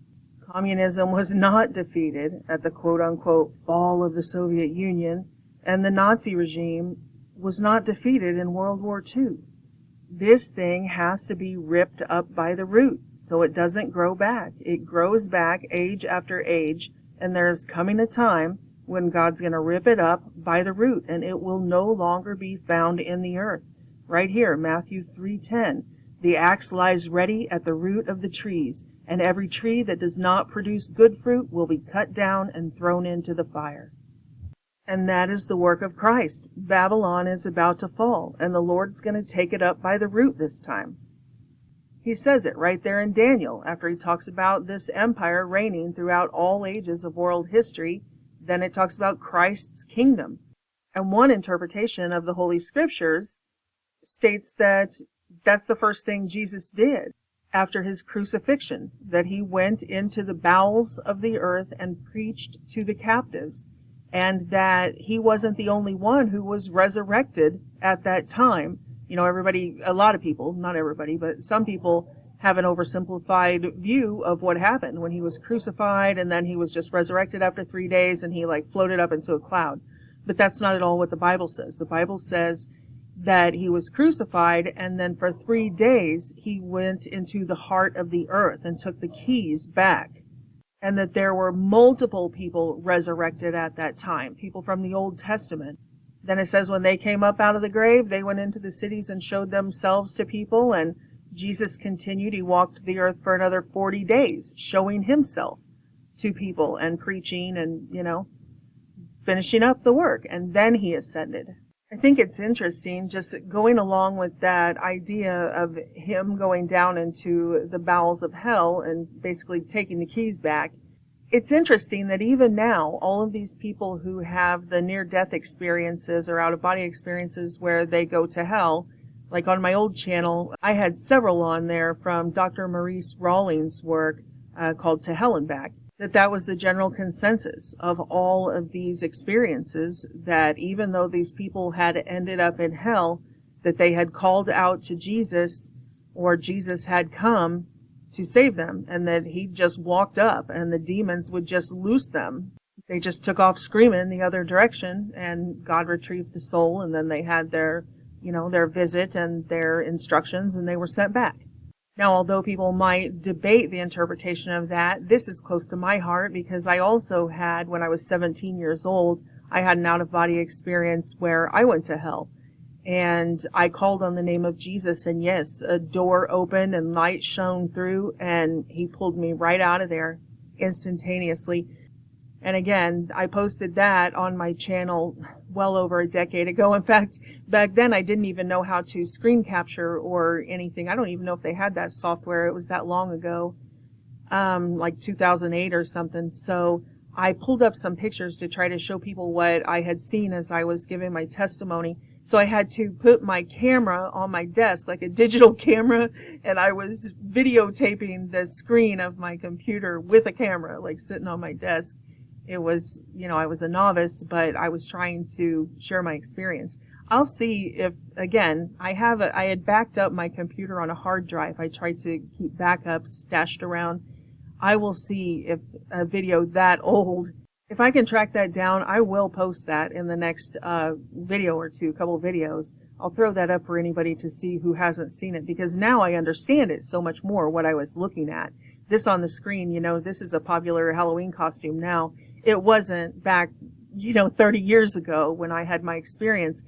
Communism was not defeated at the quote-unquote fall of the Soviet Union. And the Nazi regime was not defeated in World War II. This thing has to be ripped up by the root so it doesn't grow back. It grows back age after age, and there's coming a time when God's going to rip it up by the root, and it will no longer be found in the earth. Right here, Matthew 3:10. The axe lies ready at the root of the trees, and every tree that does not produce good fruit will be cut down and thrown into the fire. And that is the work of Christ. Babylon is about to fall, and the Lord's going to take it up by the root this time. He says it right there in Daniel, after he talks about this empire reigning throughout all ages of world history. Then it talks about Christ's kingdom. And one interpretation of the Holy Scriptures states that that's the first thing Jesus did after his crucifixion, that he went into the bowels of the earth and preached to the captives. And that he wasn't the only one who was resurrected at that time. Everybody, a lot of people, not everybody, but some people have an oversimplified view of what happened when he was crucified and then he was just resurrected after 3 days and he floated up into a cloud. But that's not at all what the Bible says. The Bible says that he was crucified, and then for 3 days he went into the heart of the earth and took the keys back, and that there were multiple people resurrected at that time, people from the Old Testament. Then it says when they came up out of the grave, they went into the cities and showed themselves to people, and Jesus continued. He walked the earth for another 40 days, showing himself to people and preaching and, finishing up the work. And then he ascended. I think it's interesting just going along with that idea of him going down into the bowels of hell and basically taking the keys back. It's interesting that even now, all of these people who have the near-death experiences or out-of-body experiences where they go to hell, like on my old channel, I had several on there from Dr. Maurice Rawlings' work called To Hell and Back, that was the general consensus of all of these experiences, that even though these people had ended up in hell, that they had called out to Jesus, or Jesus had come to save them, and that he just walked up and the demons would just loose them. They just took off screaming the other direction, and God retrieved the soul, and then they had their visit and their instructions, and they were sent back. Now, although people might debate the interpretation of that, this is close to my heart because I also had, when I was 17 years old, I had an out-of-body experience where I went to hell. And I called on the name of Jesus, and yes, a door opened and light shone through, and he pulled me right out of there instantaneously. And again, I posted that on my channel well over a decade ago. In fact, back then I didn't even know how to screen capture or anything. I don't even know if they had that software. It was that long ago, like 2008 or something. So I pulled up some pictures to try to show people what I had seen as I was giving my testimony. So I had to put my camera on my desk, like a digital camera, and I was videotaping the screen of my computer with a camera, like sitting on my desk. It was, I was a novice, but I was trying to share my experience. I'll see if, again, I had backed up my computer on a hard drive. I tried to keep backups stashed around. I will see if a video that old, if I can track that down, I will post that in the next video or two, couple videos. I'll throw that up for anybody to see who hasn't seen it, because now I understand it so much more, what I was looking at. This on the screen, this is a popular Halloween costume now. It wasn't back, 30 years ago when I had my experience.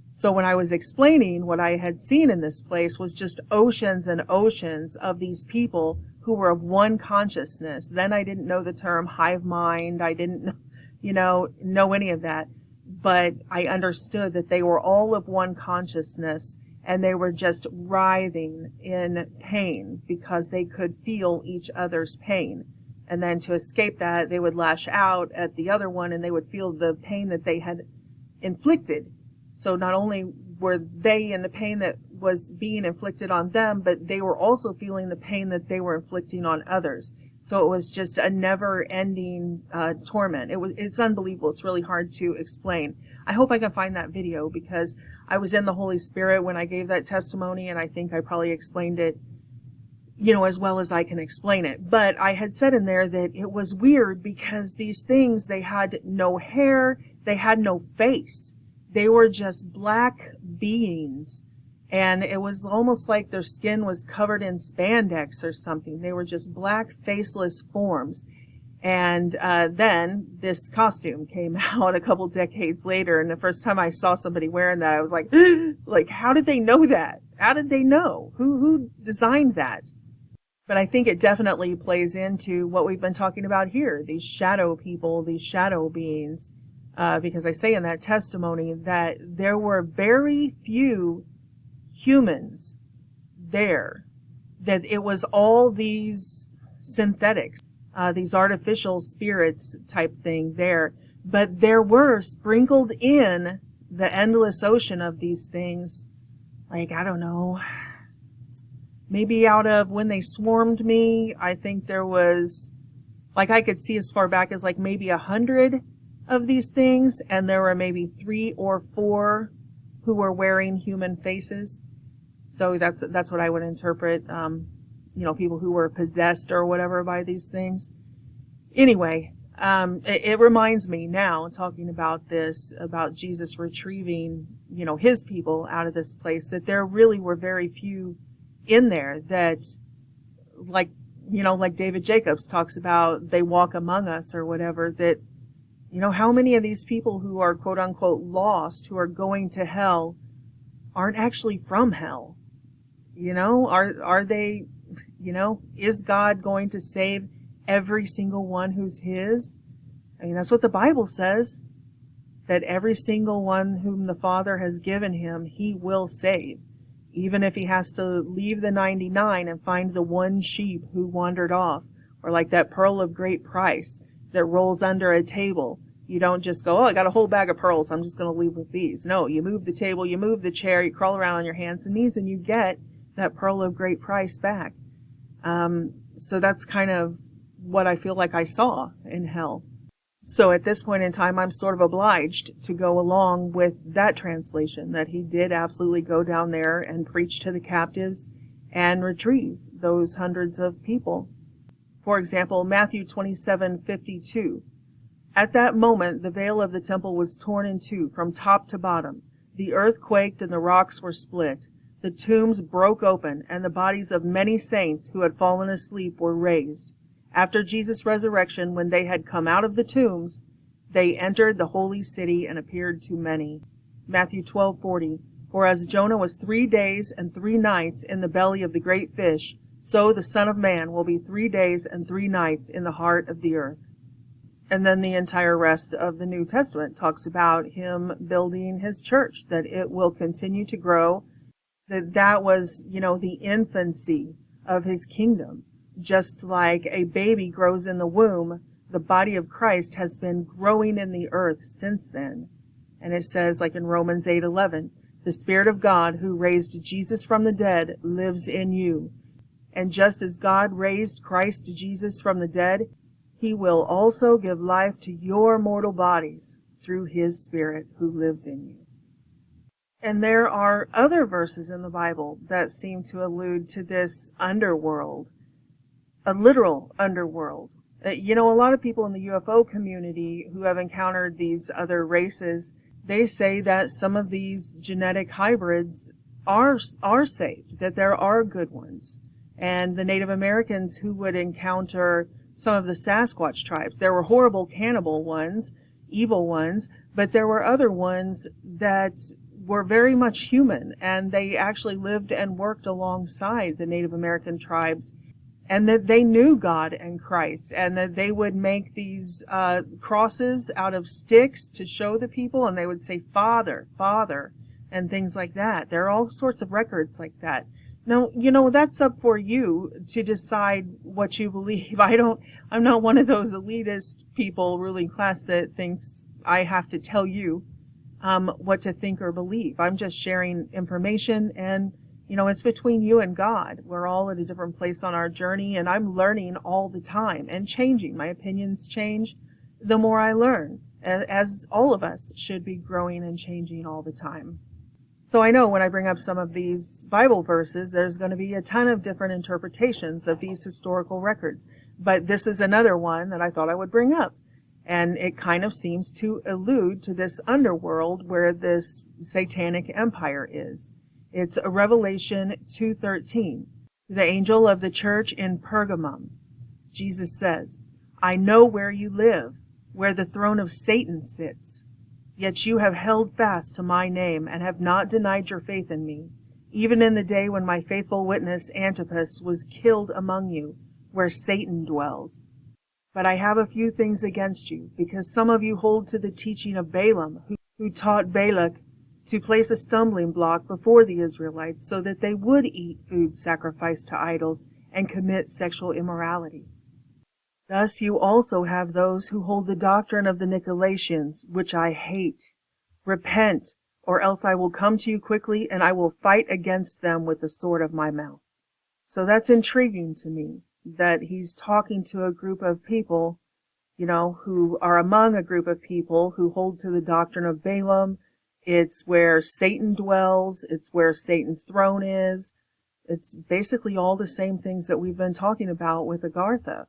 So when I was explaining what I had seen in this place was just oceans and oceans of these people who were of one consciousness. Then I didn't know the term hive mind. I didn't, know any of that. But I understood that they were all of one consciousness, and they were just writhing in pain because they could feel each other's pain. And then to escape that, they would lash out at the other one, and they would feel the pain that they had inflicted. So not only were they in the pain that was being inflicted on them, but they were also feeling the pain that they were inflicting on others. So it was just a never-ending torment. It's unbelievable. It's really hard to explain. I hope I can find that video, because I was in the Holy Spirit when I gave that testimony, and I think I probably explained it as well as I can explain it. But I had said in there that it was weird because these things, they had no hair, they had no face. They were just black beings. And it was almost like their skin was covered in spandex or something. They were just black, faceless forms. And then this costume came out a couple decades later. And the first time I saw somebody wearing that, I was like, how did they know that? How did they know? Who designed that? But I think it definitely plays into what we've been talking about here, these shadow people, these shadow beings, because I say in that testimony that there were very few humans there, that it was all these synthetics, these artificial spirits type thing there. But there were sprinkled in the endless ocean of these things, I don't know, maybe out of when they swarmed me, I think there was, I could see as far back as maybe 100 of these things, and there were maybe 3 or 4 who were wearing human faces. So that's what I would interpret, people who were possessed or whatever by these things. Anyway, It reminds me now, talking about this, about Jesus retrieving, his people out of this place, that there really were very few in there that, like David Jacobs talks about, they walk among us or whatever, that, how many of these people who are quote unquote lost, who are going to hell, aren't actually from hell? Are they, is God going to save every single one who's his? I mean, that's what the Bible says, that every single one whom the Father has given him, he will save, even if he has to leave the 99 and find the one sheep who wandered off, or like that pearl of great price that rolls under a table. You don't just go, oh, I got a whole bag of pearls, I'm just going to leave with these. No, you move the table, you move the chair, you crawl around on your hands and knees, and you get that pearl of great price back. So that's kind of what I feel like I saw in hell. So at this point in time, I'm sort of obliged to go along with that translation, that he did absolutely go down there and preach to the captives and retrieve those hundreds of people. For example, Matthew 27:52. At that moment, the veil of the temple was torn in two from top to bottom. The earth quaked and the rocks were split. The tombs broke open, and the bodies of many saints who had fallen asleep were raised. After Jesus' resurrection, when they had come out of the tombs, they entered the holy city and appeared to many. Matthew 12:40. For as Jonah was 3 days and 3 nights in the belly of the great fish, so the Son of Man will be 3 days and 3 nights in the heart of the earth. And then the entire rest of the New Testament talks about him building his church, that it will continue to grow, that was, the infancy of his kingdom. Just like a baby grows in the womb, the body of Christ has been growing in the earth since then. And it says, like in Romans 8:11, the Spirit of God who raised Jesus from the dead lives in you. And just as God raised Christ Jesus from the dead, he will also give life to your mortal bodies through his Spirit who lives in you. And there are other verses in the Bible that seem to allude to this underworld, a literal underworld. A lot of people in the UFO community who have encountered these other races, they say that some of these genetic hybrids are saved, that there are good ones. And the Native Americans who would encounter some of the Sasquatch tribes, there were horrible cannibal ones, evil ones, but there were other ones that were very much human, and they actually lived and worked alongside the Native American tribes, and that they knew God and Christ, and that they would make these crosses out of sticks to show the people, and they would say, Father, Father, and things like that. There are all sorts of records like that. Now, that's up for you to decide what you believe. I'm not one of those elitist people, ruling class, that thinks I have to tell you what to think or believe. I'm just sharing information, and it's between you and God. We're all at a different place on our journey, and I'm learning all the time and changing. My opinions change the more I learn, as all of us should be growing and changing all the time. So I know when I bring up some of these Bible verses, there's going to be a ton of different interpretations of these historical records. But this is another one that I thought I would bring up. And it kind of seems to allude to this underworld where this satanic empire is. It's a Revelation 2:13. The angel of the church in Pergamum. Jesus says, I know where you live, where the throne of Satan sits. Yet you have held fast to my name and have not denied your faith in me, even in the day when my faithful witness Antipas was killed among you, where Satan dwells. But I have a few things against you, because some of you hold to the teaching of Balaam, who taught Balak to place a stumbling block before the Israelites so that they would eat food sacrificed to idols and commit sexual immorality. Thus you also have those who hold the doctrine of the Nicolaitans, which I hate. Repent, or else I will come to you quickly, and I will fight against them with the sword of my mouth. So that's intriguing to me, that he's talking to a group of people, who are among a group of people who hold to the doctrine of Balaam. It's where Satan dwells. It's where Satan's throne is. It's basically all the same things that we've been talking about with Agartha.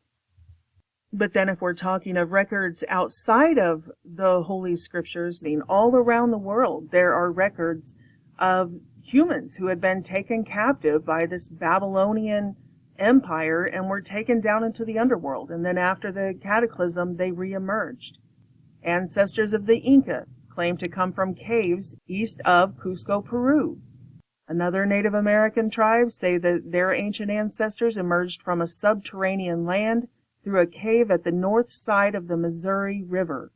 But then if we're talking of records outside of the Holy Scriptures, all around the world, there are records of humans who had been taken captive by this Babylonian empire and were taken down into the underworld. And then after the cataclysm, they reemerged. Ancestors of the Inca claim to come from caves east of Cusco, Peru. Another Native American tribes say that their ancient ancestors emerged from a subterranean land through a cave at the north side of the Missouri River.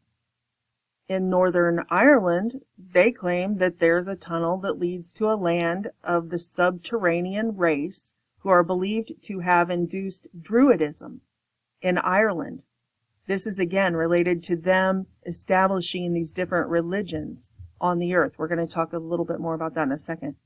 In Northern Ireland, they claim that there's a tunnel that leads to a land of the subterranean race who are believed to have induced Druidism in Ireland. This is again related to them establishing these different religions on the earth. We're going to talk a little bit more about that in a second.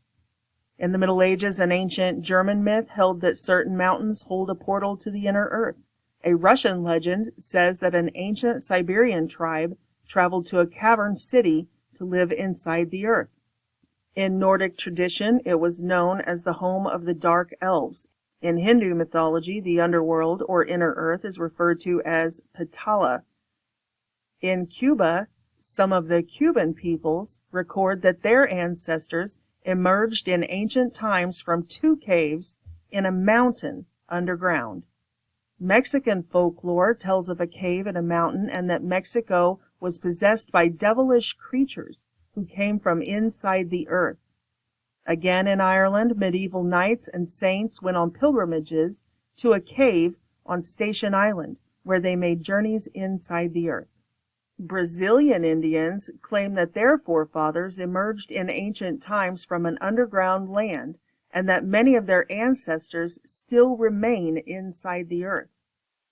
In the Middle Ages, an ancient German myth held that certain mountains hold a portal to the inner earth. A Russian legend says that an ancient Siberian tribe traveled to a cavern city to live inside the earth. In Nordic tradition, it was known as the home of the dark elves. In Hindu mythology, the underworld or inner earth is referred to as Patala. In Cuba, some of the Cuban peoples record that their ancestors emerged in ancient times from two caves in a mountain underground. Mexican folklore tells of a cave in a mountain and that Mexico was possessed by devilish creatures who came from inside the earth. Again in Ireland, medieval knights and saints went on pilgrimages to a cave on Station Island, where they made journeys inside the earth. Brazilian Indians claim that their forefathers emerged in ancient times from an underground land and that many of their ancestors still remain inside the earth.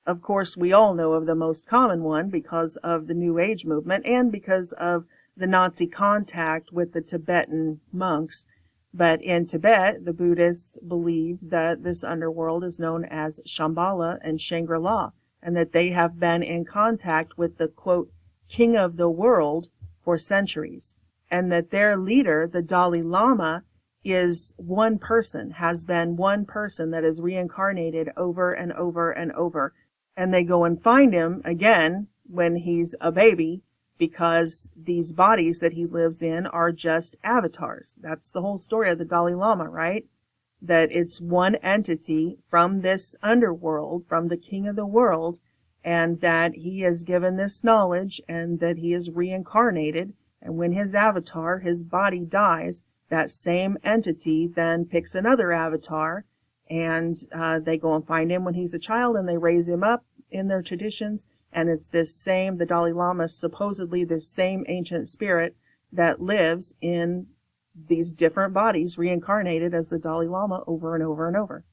Of course, we all know of the most common one because of the New Age movement and because of the Nazi contact with the Tibetan monks. But in Tibet, the Buddhists believe that this underworld is known as Shambhala and Shangri-La, and that they have been in contact with the, quote, king of the world for centuries, and that their leader, the Dalai Lama, is one person, has been one person that is reincarnated over and over and over. And they go and find him again when he's a baby, because these bodies that he lives in are just avatars. That's the whole story of the Dalai Lama, right? That it's one entity from this underworld, from the king of the world, and that he is given this knowledge and that he is reincarnated. And when his avatar, his body dies, that same entity then picks another avatar, and they go and find him when he's a child and they raise him up in their traditions. And it's this same, the Dalai Lama, supposedly this same ancient spirit that lives in these different bodies, reincarnated as the Dalai Lama over and over and over.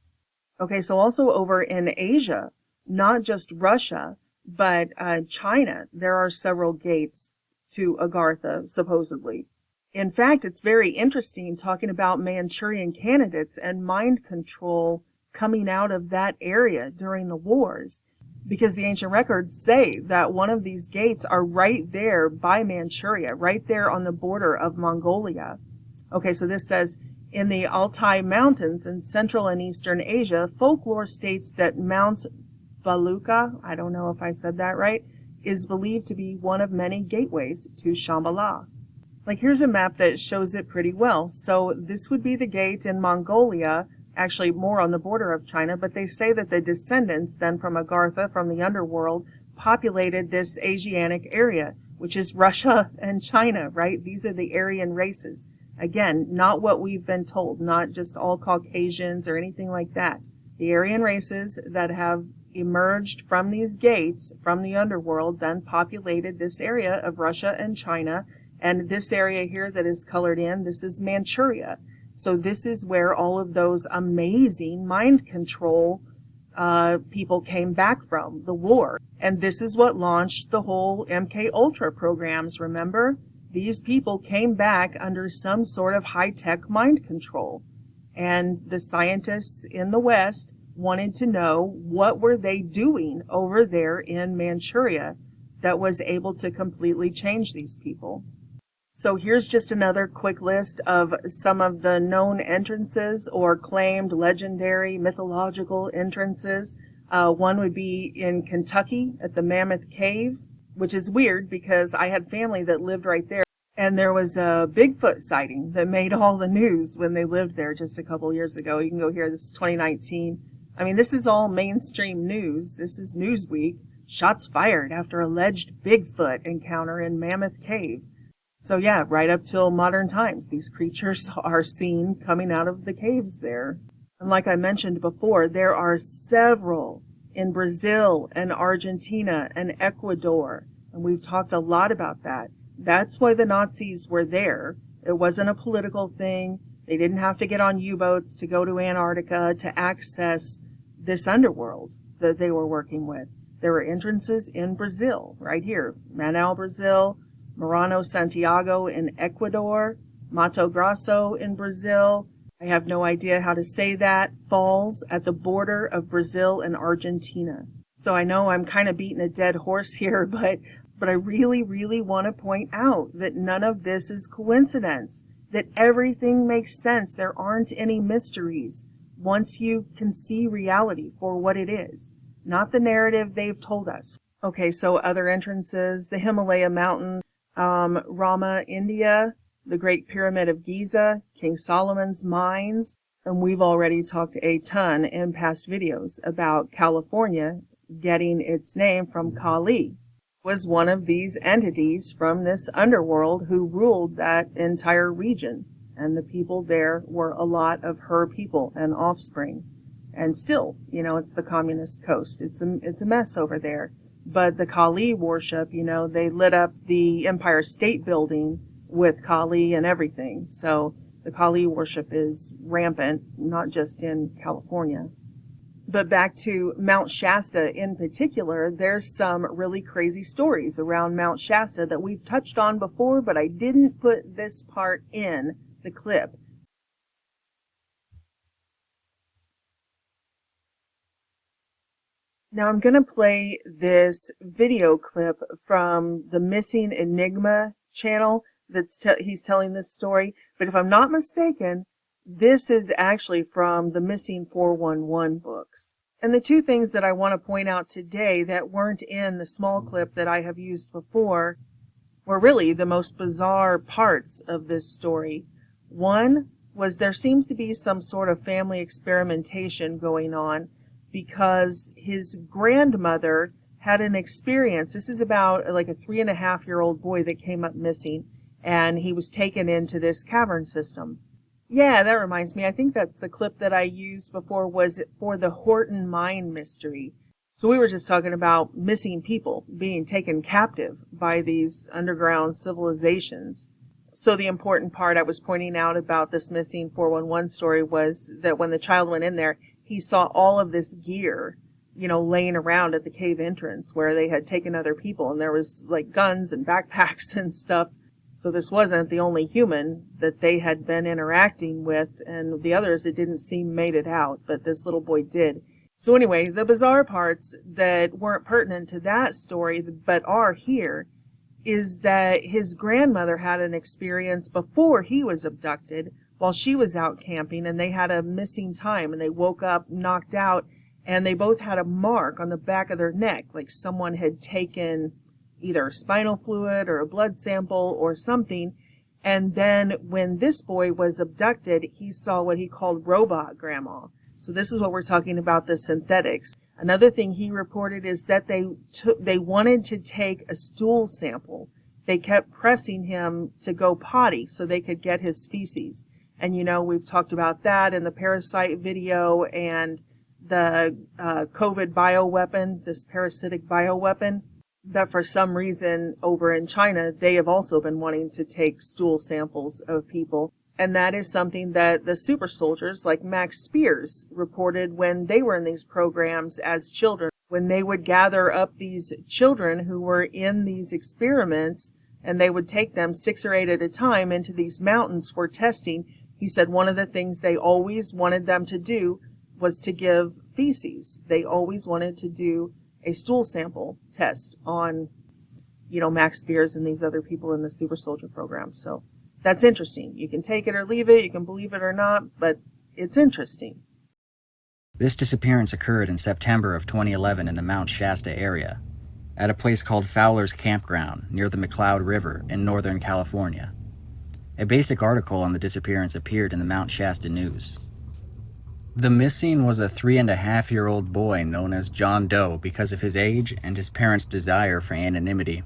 Okay, so also over in Asia, not just Russia, but China, there are several gates to Agartha, supposedly. In fact, it's very interesting talking about Manchurian candidates and mind control coming out of that area during the wars, because the ancient records say that one of these gates are right there by Manchuria, right there on the border of Mongolia. Okay, so this says, in the Altai Mountains in Central and Eastern Asia, folklore states that Mount Baluka, I don't know if I said that right, is believed to be one of many gateways to Shambhala. Like, here's a map that shows it pretty well. So this would be the gate in Mongolia, actually more on the border of China, but they say that the descendants then from Agartha, from the underworld, populated this Asiatic area, which is Russia and China, right? These are the Aryan races. Again, not what we've been told, not just all Caucasians or anything like that. The Aryan races that have emerged from these gates, from the underworld, then populated this area of Russia and China. And this area here that is colored in, this is Manchuria. So this is where all of those amazing mind control people came back from, the war. And this is what launched the whole MK Ultra programs, remember? These people came back under some sort of high-tech mind control. And the scientists in the West wanted to know what were they doing over there in Manchuria that was able to completely change these people. So here's just another quick list of some of the known entrances or claimed legendary mythological entrances One would be in Kentucky at the Mammoth Cave, which is weird because I had family that lived right there. And there was a Bigfoot sighting that made all the news when they lived there just a couple years ago. You can go here. This is 2019. I mean, this is all mainstream news. This is Newsweek. Shots fired after alleged Bigfoot encounter in Mammoth Cave. So yeah, right up till modern times, these creatures are seen coming out of the caves there. And like I mentioned before, there are several in Brazil and Argentina and Ecuador. And we've talked a lot about that. That's why the Nazis were there. It wasn't a political thing. They didn't have to get on U-boats to go to Antarctica to access this underworld that they were working with. There were entrances in Brazil, right here. Manaus, Brazil, Morano, Santiago in Ecuador, Mato Grosso in Brazil. I have no idea how to say that. Falls at the border of Brazil and Argentina. So I know I'm kind of beating a dead horse here, but I really, really want to point out that none of this is coincidence, that everything makes sense. There aren't any mysteries once you can see reality for what it is, not the narrative they've told us. Okay, so other entrances, the Himalaya Mountains, Rama, India, the Great Pyramid of Giza, King Solomon's mines, and we've already talked a ton in past videos about California getting its name from Kali. Was one of these entities from this underworld who ruled that entire region, and the people there were a lot of her people and offspring. And still, it's the communist coast. It's a mess over there. But the Kali worship, they lit up the Empire State Building with Kali and everything. So the Kali worship is rampant, not just in California. But back to Mount Shasta in particular, there's some really crazy stories around Mount Shasta that we've touched on before, but I didn't put this part in the clip. Now I'm going to play this video clip from the Missing Enigma channel. He's telling this story, but if I'm not mistaken, this is actually from the Missing 411 books. And the two things that I want to point out today that weren't in the small clip that I have used before were really the most bizarre parts of this story. One was there seems to be some sort of family experimentation going on because his grandmother had an experience. This is about like a 3.5-year-old boy that came up missing, and he was taken into this cavern system. Yeah, that reminds me. I think that's the clip that I used before was for the Horton Mine mystery. So we were just talking about missing people being taken captive by these underground civilizations. So the important part I was pointing out about this Missing 411 story was that when the child went in there, he saw all of this gear, laying around at the cave entrance where they had taken other people, and there was like guns and backpacks and stuff. So this wasn't the only human that they had been interacting with, and the others, it didn't seem, made it out, but this little boy did. So anyway, the bizarre parts that weren't pertinent to that story, but are here, is that his grandmother had an experience before he was abducted while she was out camping, and they had a missing time, and they woke up knocked out, and they both had a mark on the back of their neck, like someone had taken either spinal fluid or a blood sample or something. And then when this boy was abducted, he saw what he called robot grandma. So this is what we're talking about, the synthetics. Another thing he reported is that they wanted to take a stool sample. They kept pressing him to go potty so they could get his feces. And we've talked about that in the parasite video and the COVID bioweapon, this parasitic bioweapon. That for some reason over in China, they have also been wanting to take stool samples of people. And that is something that the super soldiers like Max Spears reported when they were in these programs as children. When they would gather up these children who were in these experiments, and they would take them 6 or 8 at a time into these mountains for testing, he said one of the things they always wanted them to do was to give feces. They always wanted to do a stool sample test on, Max Spears and these other people in the super soldier program. So that's interesting. You can take it or leave it. You can believe it or not, but it's interesting. This disappearance occurred in September of 2011 in the Mount Shasta area, at a place called Fowler's Campground near the McCloud River in Northern California. A basic article on the disappearance appeared in the Mount Shasta News. The missing was a 3.5-year-old boy known as John Doe because of his age and his parents' desire for anonymity.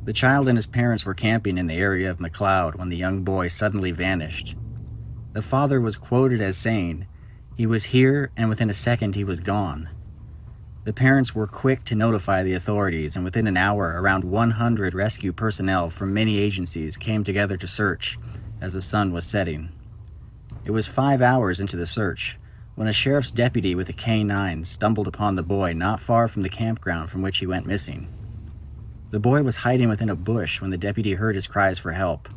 The child and his parents were camping in the area of McCloud when the young boy suddenly vanished. The father was quoted as saying, "He was here and within a second he was gone." The parents were quick to notify the authorities, and within an hour, around 100 rescue personnel from many agencies came together to search as the sun was setting. It was 5 hours into the search when a sheriff's deputy with a K-9 stumbled upon the boy not far from the campground from which he went missing. The boy was hiding within a bush when the deputy heard his cries for help.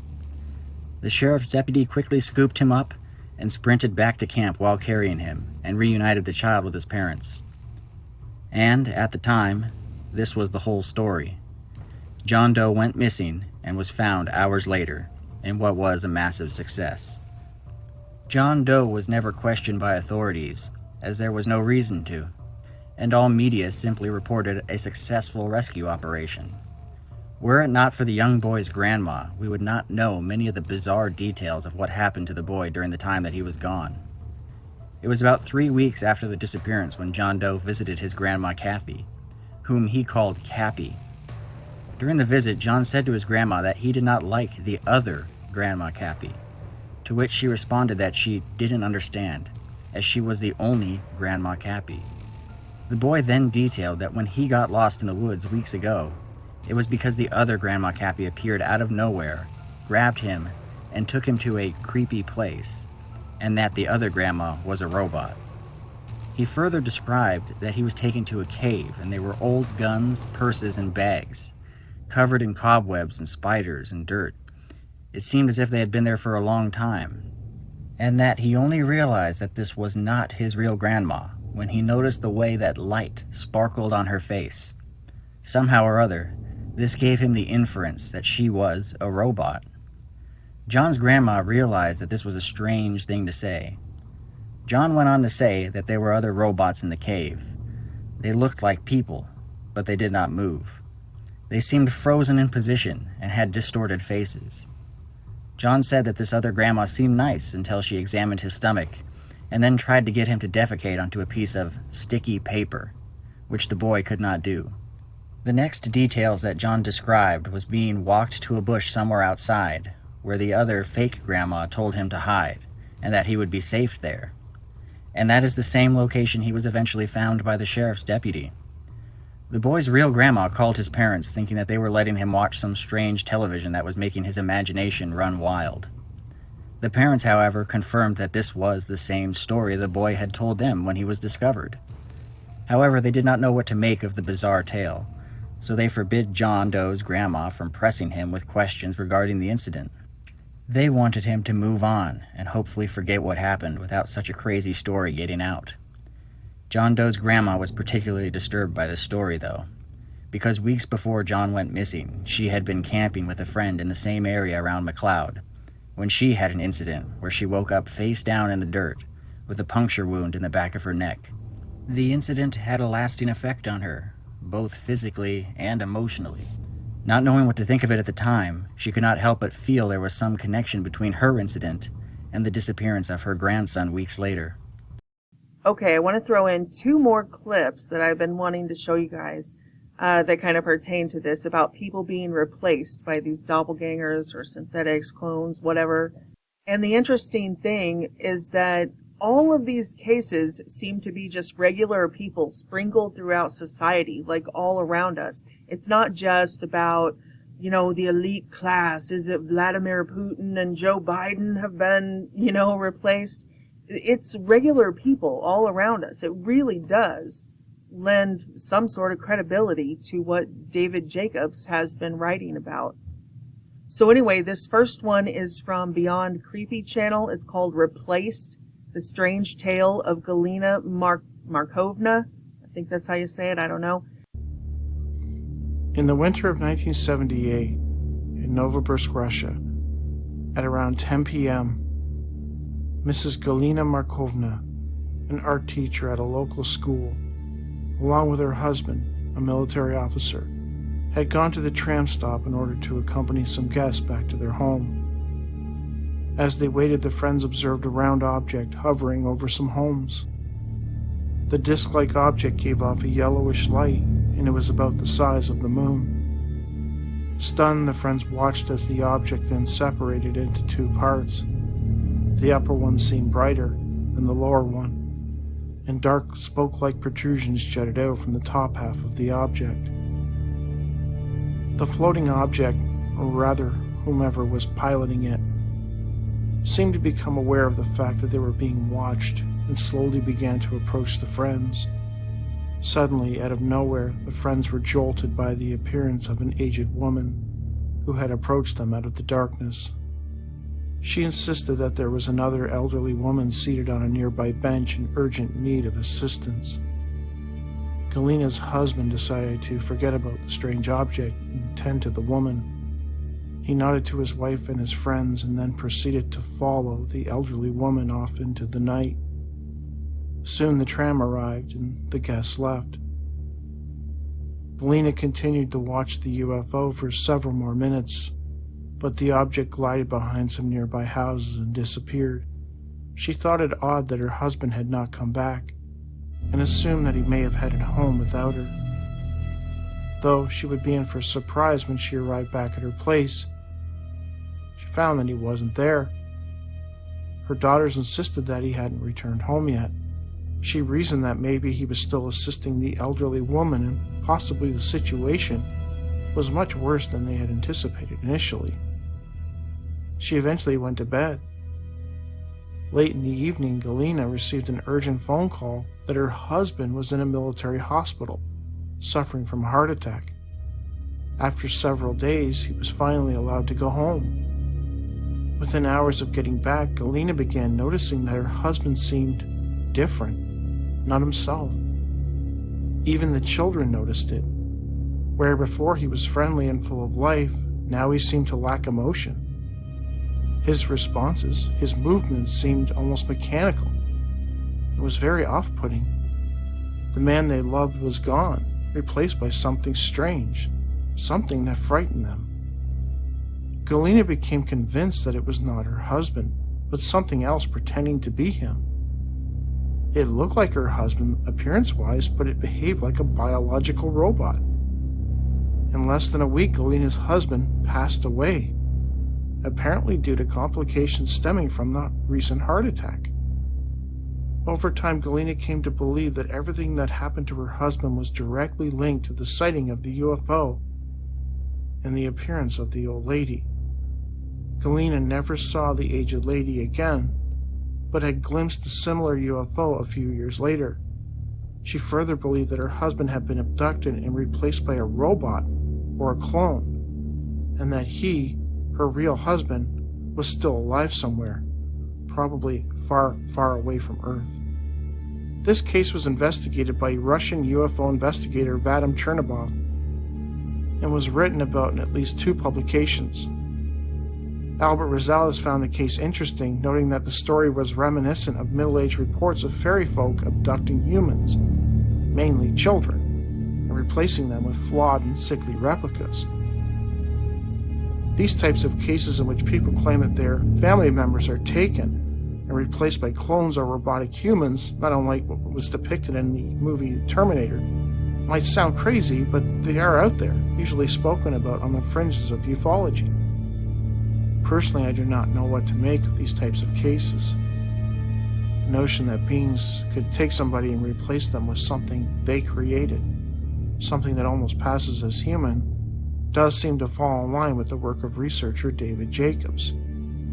The sheriff's deputy quickly scooped him up and sprinted back to camp while carrying him and reunited the child with his parents. And, at the time, this was the whole story. John Doe went missing and was found hours later in what was a massive success. John Doe was never questioned by authorities, as there was no reason to, and all media simply reported a successful rescue operation. Were it not for the young boy's grandma, we would not know many of the bizarre details of what happened to the boy during the time that he was gone. It was about 3 weeks after the disappearance when John Doe visited his grandma Kathy, whom he called Cappy. During the visit, John said to his grandma that he did not like the other Grandma Cappy, to which she responded that she didn't understand, as she was the only Grandma Cappy. The boy then detailed that when he got lost in the woods weeks ago, it was because the other Grandma Cappy appeared out of nowhere, grabbed him, and took him to a creepy place, and that the other grandma was a robot. He further described that he was taken to a cave and there were old guns, purses, and bags, covered in cobwebs and spiders and dirt. It seemed as if they had been there for a long time, and that he only realized that this was not his real grandma when he noticed the way that light sparkled on her face. Somehow or other, this gave him the inference that she was a robot. John's grandma realized that this was a strange thing to say. John went on to say that there were other robots in the cave. They looked like people, but they did not move. They seemed frozen in position and had distorted faces. John said that this other grandma seemed nice until she examined his stomach and then tried to get him to defecate onto a piece of sticky paper, which the boy could not do. The next details that John described was being walked to a bush somewhere outside, where the other fake grandma told him to hide, and that he would be safe there. And that is the same location he was eventually found by the sheriff's deputy. The boy's real grandma called his parents, thinking that they were letting him watch some strange television that was making his imagination run wild. The parents, however, confirmed that this was the same story the boy had told them when he was discovered. However, they did not know what to make of the bizarre tale, so they forbid John Doe's grandma from pressing him with questions regarding the incident. They wanted him to move on and hopefully forget what happened without such a crazy story getting out. John Doe's grandma was particularly disturbed by this story, though, because weeks before John went missing, she had been camping with a friend in the same area around McCloud, when she had an incident where she woke up face down in the dirt with a puncture wound in the back of her neck. The incident had a lasting effect on her, both physically and emotionally. Not knowing what to think of it at the time, she could not help but feel there was some connection between her incident and the disappearance of her grandson weeks later. Okay, I want to throw in 2 more clips that I've been wanting to show you guys that kind of pertain to this, about people being replaced by these doppelgangers or synthetics, clones, whatever. And the interesting thing is that all of these cases seem to be just regular people sprinkled throughout society, like all around us. It's not just about, the elite class. Is it Vladimir Putin and Joe Biden have been, replaced? It's regular people all around us. It really does lend some sort of credibility to what David Jacobs has been writing about. So anyway, this first one is from Beyond Creepy channel. It's called Replaced: The Strange Tale of Galina Markovna. I think that's how you say it. I don't know. In the winter of 1978, in Novosibirsk, Russia, at around 10 p.m., Mrs. Galina Markovna an art teacher at a local school, along with her husband, a military officer, had gone to the tram stop in order to accompany some guests back to their home. As they waited, the friends observed a round object hovering over some homes. The disc-like object gave off a yellowish light, and it was about the size of the moon. Stunned, the friends watched as the object then separated into two parts. The upper one seemed brighter than the lower one, and dark spoke-like protrusions jutted out from the top half of the object. The floating object, or rather whomever was piloting it, seemed to become aware of the fact that they were being watched and slowly began to approach the friends. Suddenly, out of nowhere, the friends were jolted by the appearance of an aged woman who had approached them out of the darkness. She insisted that there was another elderly woman seated on a nearby bench in urgent need of assistance. Galina's husband decided to forget about the strange object and tend to the woman. He nodded to his wife and his friends and then proceeded to follow the elderly woman off into the night. Soon the tram arrived and the guests left. Galina continued to watch the UFO for several more minutes, but the object glided behind some nearby houses and disappeared. She thought it odd that her husband had not come back, and assumed that he may have headed home without her. Though she would be in for a surprise when she arrived back at her place. She found that he wasn't there. Her daughters insisted that he hadn't returned home yet. She reasoned that maybe he was still assisting the elderly woman and possibly the situation was much worse than they had anticipated initially. She eventually went to bed. Late in the evening, Galina received an urgent phone call that her husband was in a military hospital, suffering from a heart attack. After several days, he was finally allowed to go home. Within hours of getting back, Galina began noticing that her husband seemed different, not himself. Even the children noticed it. Where before he was friendly and full of life, now he seemed to lack emotion. His responses, his movements seemed almost mechanical. It was very off-putting. The man they loved was gone, replaced by something strange, something that frightened them. Galina became convinced that it was not her husband, but something else pretending to be him. It looked like her husband appearance-wise, but it behaved like a biological robot. In less than a week, Galina's husband passed away, apparently due to complications stemming from the recent heart attack. Over time, Galina came to believe that everything that happened to her husband was directly linked to the sighting of the UFO and the appearance of the old lady. Galina never saw the aged lady again, but had glimpsed a similar UFO a few years later. She further believed that her husband had been abducted and replaced by a robot or a clone, and that he, her real husband, was still alive somewhere, probably far, far away from Earth. This case was investigated by Russian UFO investigator Vadim Chernobov and was written about in at least 2 publications. Albert Rosales found the case interesting, noting that the story was reminiscent of middle-aged reports of fairy folk abducting humans, mainly children, and replacing them with flawed and sickly replicas. These types of cases in which people claim that their family members are taken and replaced by clones or robotic humans, not unlike what was depicted in the movie Terminator, might sound crazy, but they are out there, usually spoken about on the fringes of ufology. Personally, I do not know what to make of these types of cases. The notion that beings could take somebody and replace them with something they created, something that almost passes as human, does seem to fall in line with the work of researcher David Jacobs,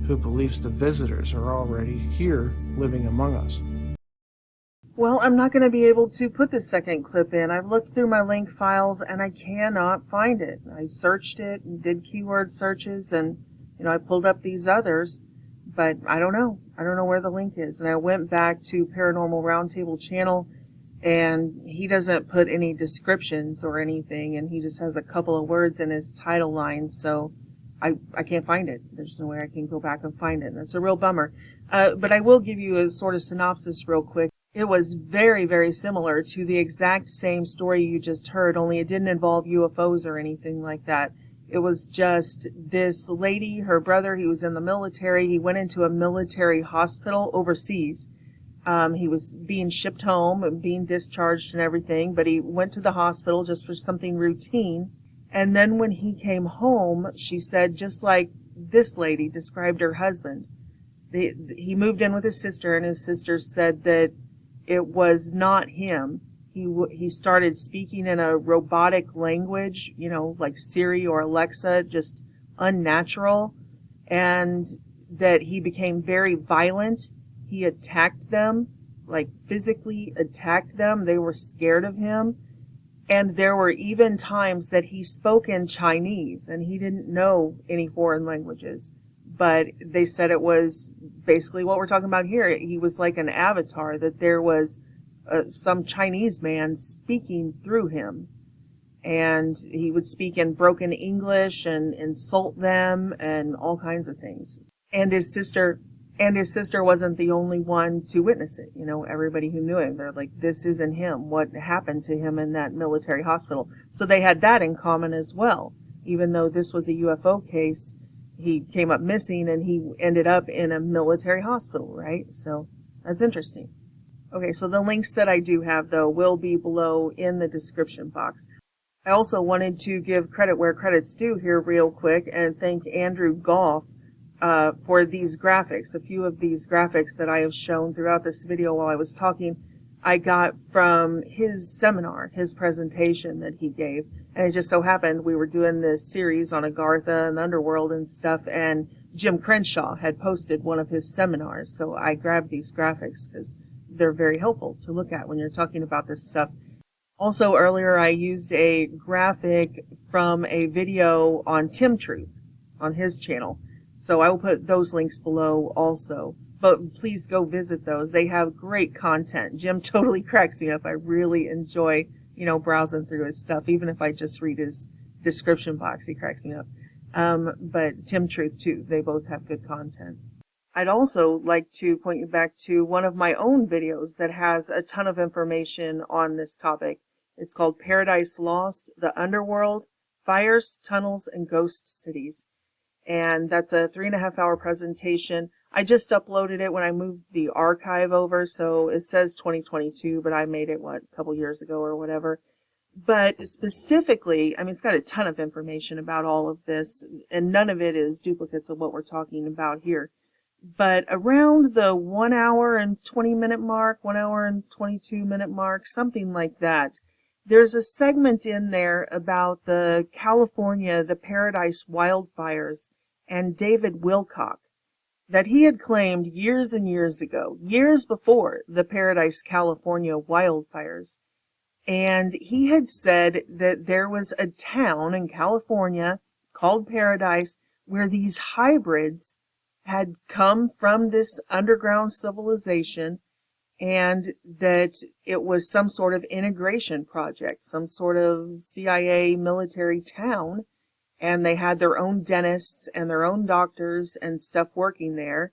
who believes the visitors are already here living among us. Well, I'm not going to be able to put the second clip in. I've looked through my link files and I cannot find it. I searched it and did keyword searches and, I pulled up these others, but I don't know. I don't know where the link is. And I went back to Paranormal Roundtable channel and he doesn't put any descriptions or anything, and he just has a couple of words in his title line, so I can't find it. There's no way I can go back and find it. That's a real bummer. But I will give you a sort of synopsis real quick. It was very, very similar to the exact same story you just heard, only it didn't involve UFOs or anything like that. It was just this lady, her brother, he was in the military. He went into a military hospital overseas. He was being shipped home and being discharged and everything, but he went to the hospital just for something routine. And then when he came home, she said, just like this lady described her husband, he moved in with his sister, and his sister said that it was not him. He started speaking in a robotic language, like Siri or Alexa, just unnatural, and that he became very violent. He attacked them, like physically attacked them. They were scared of him. And there were even times that he spoke in Chinese, and he didn't know any foreign languages. But they said it was basically what we're talking about here. He was like an avatar, that there was some Chinese man speaking through him. And he would speak in broken English and insult them and all kinds of things. And his sister wasn't the only one to witness it. Everybody who knew him, they're like, this isn't him. What happened to him in that military hospital? So they had that in common as well. Even though this was a UFO case, he came up missing and he ended up in a military hospital, right? So that's interesting. Okay, so the links that I do have, though, will be below in the description box. I also wanted to give credit where credit's due here real quick and thank Andrew Goff for these graphics. A few of these graphics that I have shown throughout this video while I was talking, I got from his seminar, his presentation that he gave. And it just so happened we were doing this series on Agartha and Underworld and stuff, and Jim Crenshaw had posted one of his seminars. So I grabbed these graphics because they're very helpful to look at when you're talking about this stuff. Also, earlier I used a graphic from a video on Tim Truth on his channel. So I will put those links below also. But please go visit those. They have great content. Jim totally cracks me up. I really enjoy, browsing through his stuff. Even if I just read his description box, he cracks me up. But Tim Truth too. They both have good content. I'd also like to point you back to one of my own videos that has a ton of information on this topic. It's called Paradise Lost, the Underworld, Fires, Tunnels, and Ghost Cities. And that's a 3.5-hour presentation. I just uploaded it when I moved the archive over, so it says 2022, but I made it, a couple years ago or whatever. But specifically, it's got a ton of information about all of this, and none of it is duplicates of what we're talking about here. But around the 1 hour and 20 minute mark, 1 hour and 22 minute mark, something like that, there's a segment in there about the Paradise wildfires, and David Wilcock, that he had claimed years and years ago, years before the Paradise, California wildfires. And he had said that there was a town in California called Paradise where these hybrids had come from this underground civilization, and that it was some sort of integration project, some sort of CIA military town. And they had their own dentists and their own doctors and stuff working there,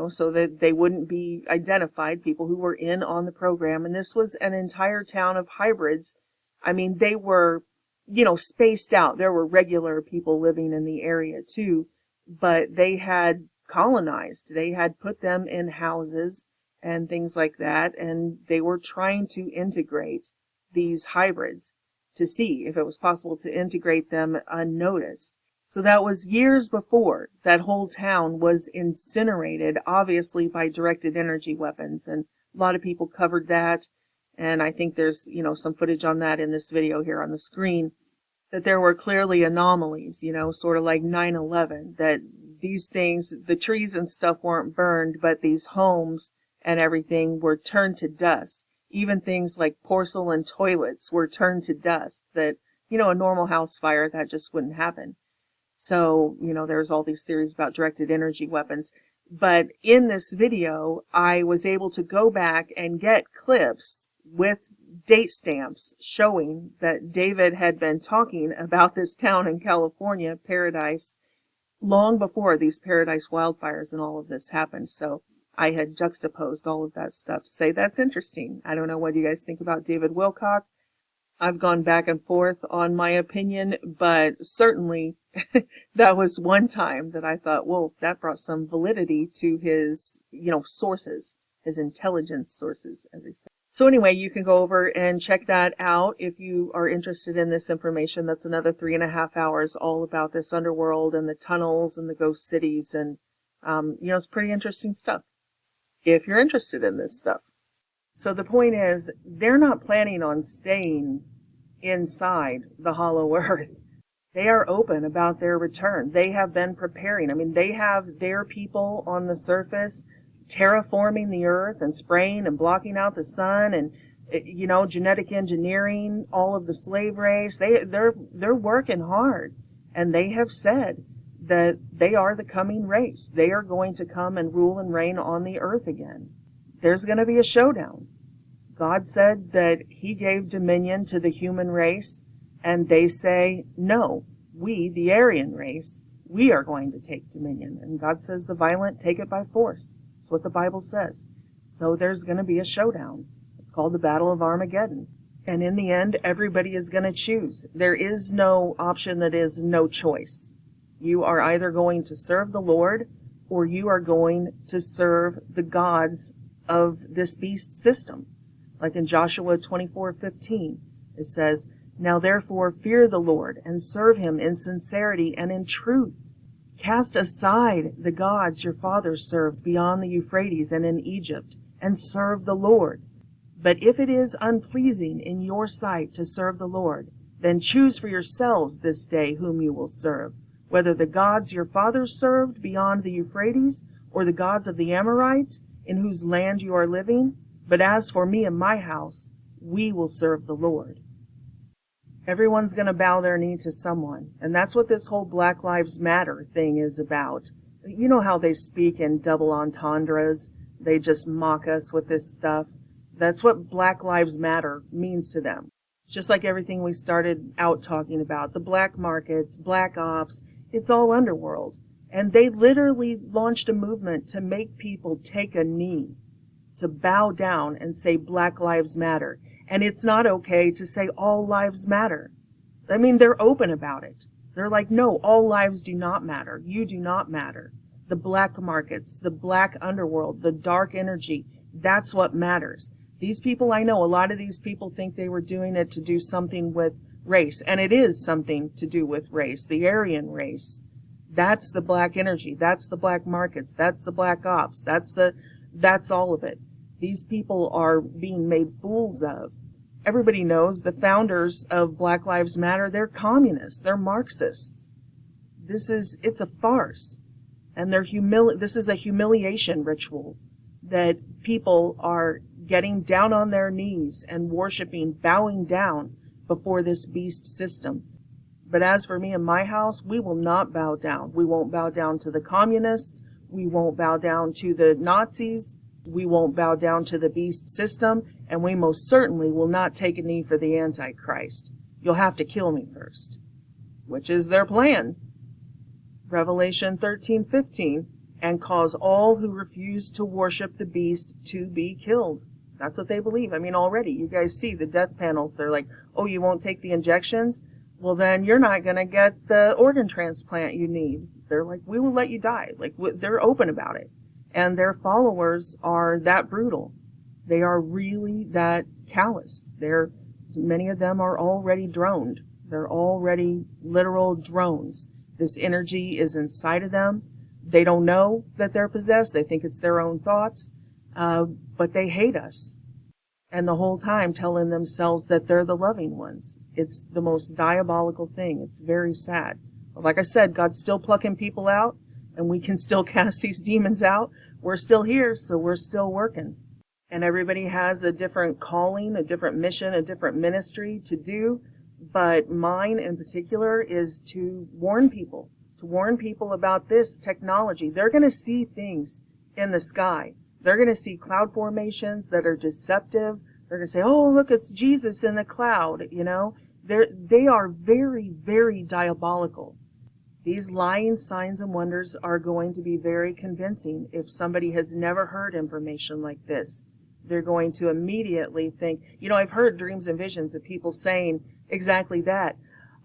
so that they wouldn't be identified, people who were in on the program. And this was an entire town of hybrids. They were, spaced out. There were regular people living in the area too, but they had colonized. They had put them in houses and things like that, and they were trying to integrate these hybrids to see if it was possible to integrate them unnoticed. So that was years before that whole town was incinerated, obviously by directed energy weapons. And a lot of people covered that. And I think there's, some footage on that in this video here on the screen, that there were clearly anomalies, sort of like 9/11, that these things, the trees and stuff weren't burned, but these homes and everything were turned to dust. Even things like porcelain toilets were turned to dust, that, a normal house fire, that just wouldn't happen. So, there's all these theories about directed energy weapons. But in this video, I was able to go back and get clips with date stamps showing that David had been talking about this town in California, Paradise, long before these Paradise wildfires and all of this happened. So I had juxtaposed all of that stuff to say that's interesting. I don't know what you guys think about David Wilcock. I've gone back and forth on my opinion, but certainly that was one time that I thought, well, that brought some validity to his, sources, his intelligence sources, as they say. So anyway, you can go over and check that out if you are interested in this information. That's another 3.5 hours all about this underworld and the tunnels and the ghost cities. And, it's pretty interesting stuff if you're interested in this stuff. So the point is, they're not planning on staying inside the hollow earth. They are open about their return. They have been preparing. I mean, they have their people on the surface terraforming the earth and spraying and blocking out the sun and, genetic engineering all of the slave race. They're working hard, and they have said that they are the coming race. They are going to come and rule and reign on the earth again. There's going to be a showdown. God said that he gave dominion to the human race, and they say, no, we, the Aryan race, we are going to take dominion. And God says the violent take it by force. That's what the Bible says. So there's going to be a showdown. It's called the Battle of Armageddon. And in the end, everybody is going to choose. There is no option that is no choice. You are either going to serve the Lord, or you are going to serve the gods of this beast system. Like in Joshua 24:15, it says, now therefore fear the Lord and serve him in sincerity and in truth. Cast aside the gods your fathers served beyond the Euphrates and in Egypt, and serve the Lord. But if it is unpleasing in your sight to serve the Lord, then choose for yourselves this day whom you will serve, whether the gods your fathers served beyond the Euphrates, or the gods of the Amorites, in whose land you are living. But as for me and my house, we will serve the Lord. Everyone's going to bow their knee to someone. And that's what this whole Black Lives Matter thing is about. You know how they speak in double entendres? They just mock us with this stuff. That's what Black Lives Matter means to them. It's just like everything we started out talking about. The black markets, black ops, it's all underworld. And they literally launched a movement to make people take a knee, to bow down and say Black Lives Matter. And it's not okay to say all lives matter. I mean, they're open about it. They're like, no, all lives do not matter. You do not matter. The black markets, the black underworld, the dark energy, that's what matters. These people, I know, a lot of these people think they were doing it to do something with race. And it is something to do with race, the Aryan race. That's the black energy. That's the black markets. That's the black ops. That's all of it. These people are being made fools of. Everybody knows the founders of Black Lives Matter, they're communists, they're Marxists. It's a farce. And this is a humiliation ritual that people are getting down on their knees and worshiping, bowing down before this beast system. But as for me and my house, we will not bow down. We won't bow down to the communists. We won't bow down to the Nazis. We won't bow down to the beast system, and we most certainly will not take a knee for the Antichrist. You'll have to kill me first, which is their plan. Revelation 13:15, and cause all who refuse to worship the beast to be killed. That's what they believe. I mean, already, you guys see the death panels. They're like, oh, you won't take the injections? Well, then you're not going to get the organ transplant you need. They're like, we will let you die. Like, they're open about it. And their followers are that brutal. They are really that calloused. Many of them are already droned. They're already literal drones. This energy is inside of them. They don't know that they're possessed. They think it's their own thoughts. But they hate us. And the whole time telling themselves that they're the loving ones. It's the most diabolical thing. It's very sad. But like I said, God's still plucking people out, and we can still cast these demons out. We're still here, so we're still working. And everybody has a different calling, a different mission, a different ministry to do. But mine in particular is to warn people about this technology. They're going to see things in the sky. They're going to see cloud formations that are deceptive. They're going to say, oh, look, it's Jesus in the cloud, They are very, very diabolical. These lying signs and wonders are going to be very convincing. If somebody has never heard information like this, they're going to immediately think, I've heard dreams and visions of people saying exactly that.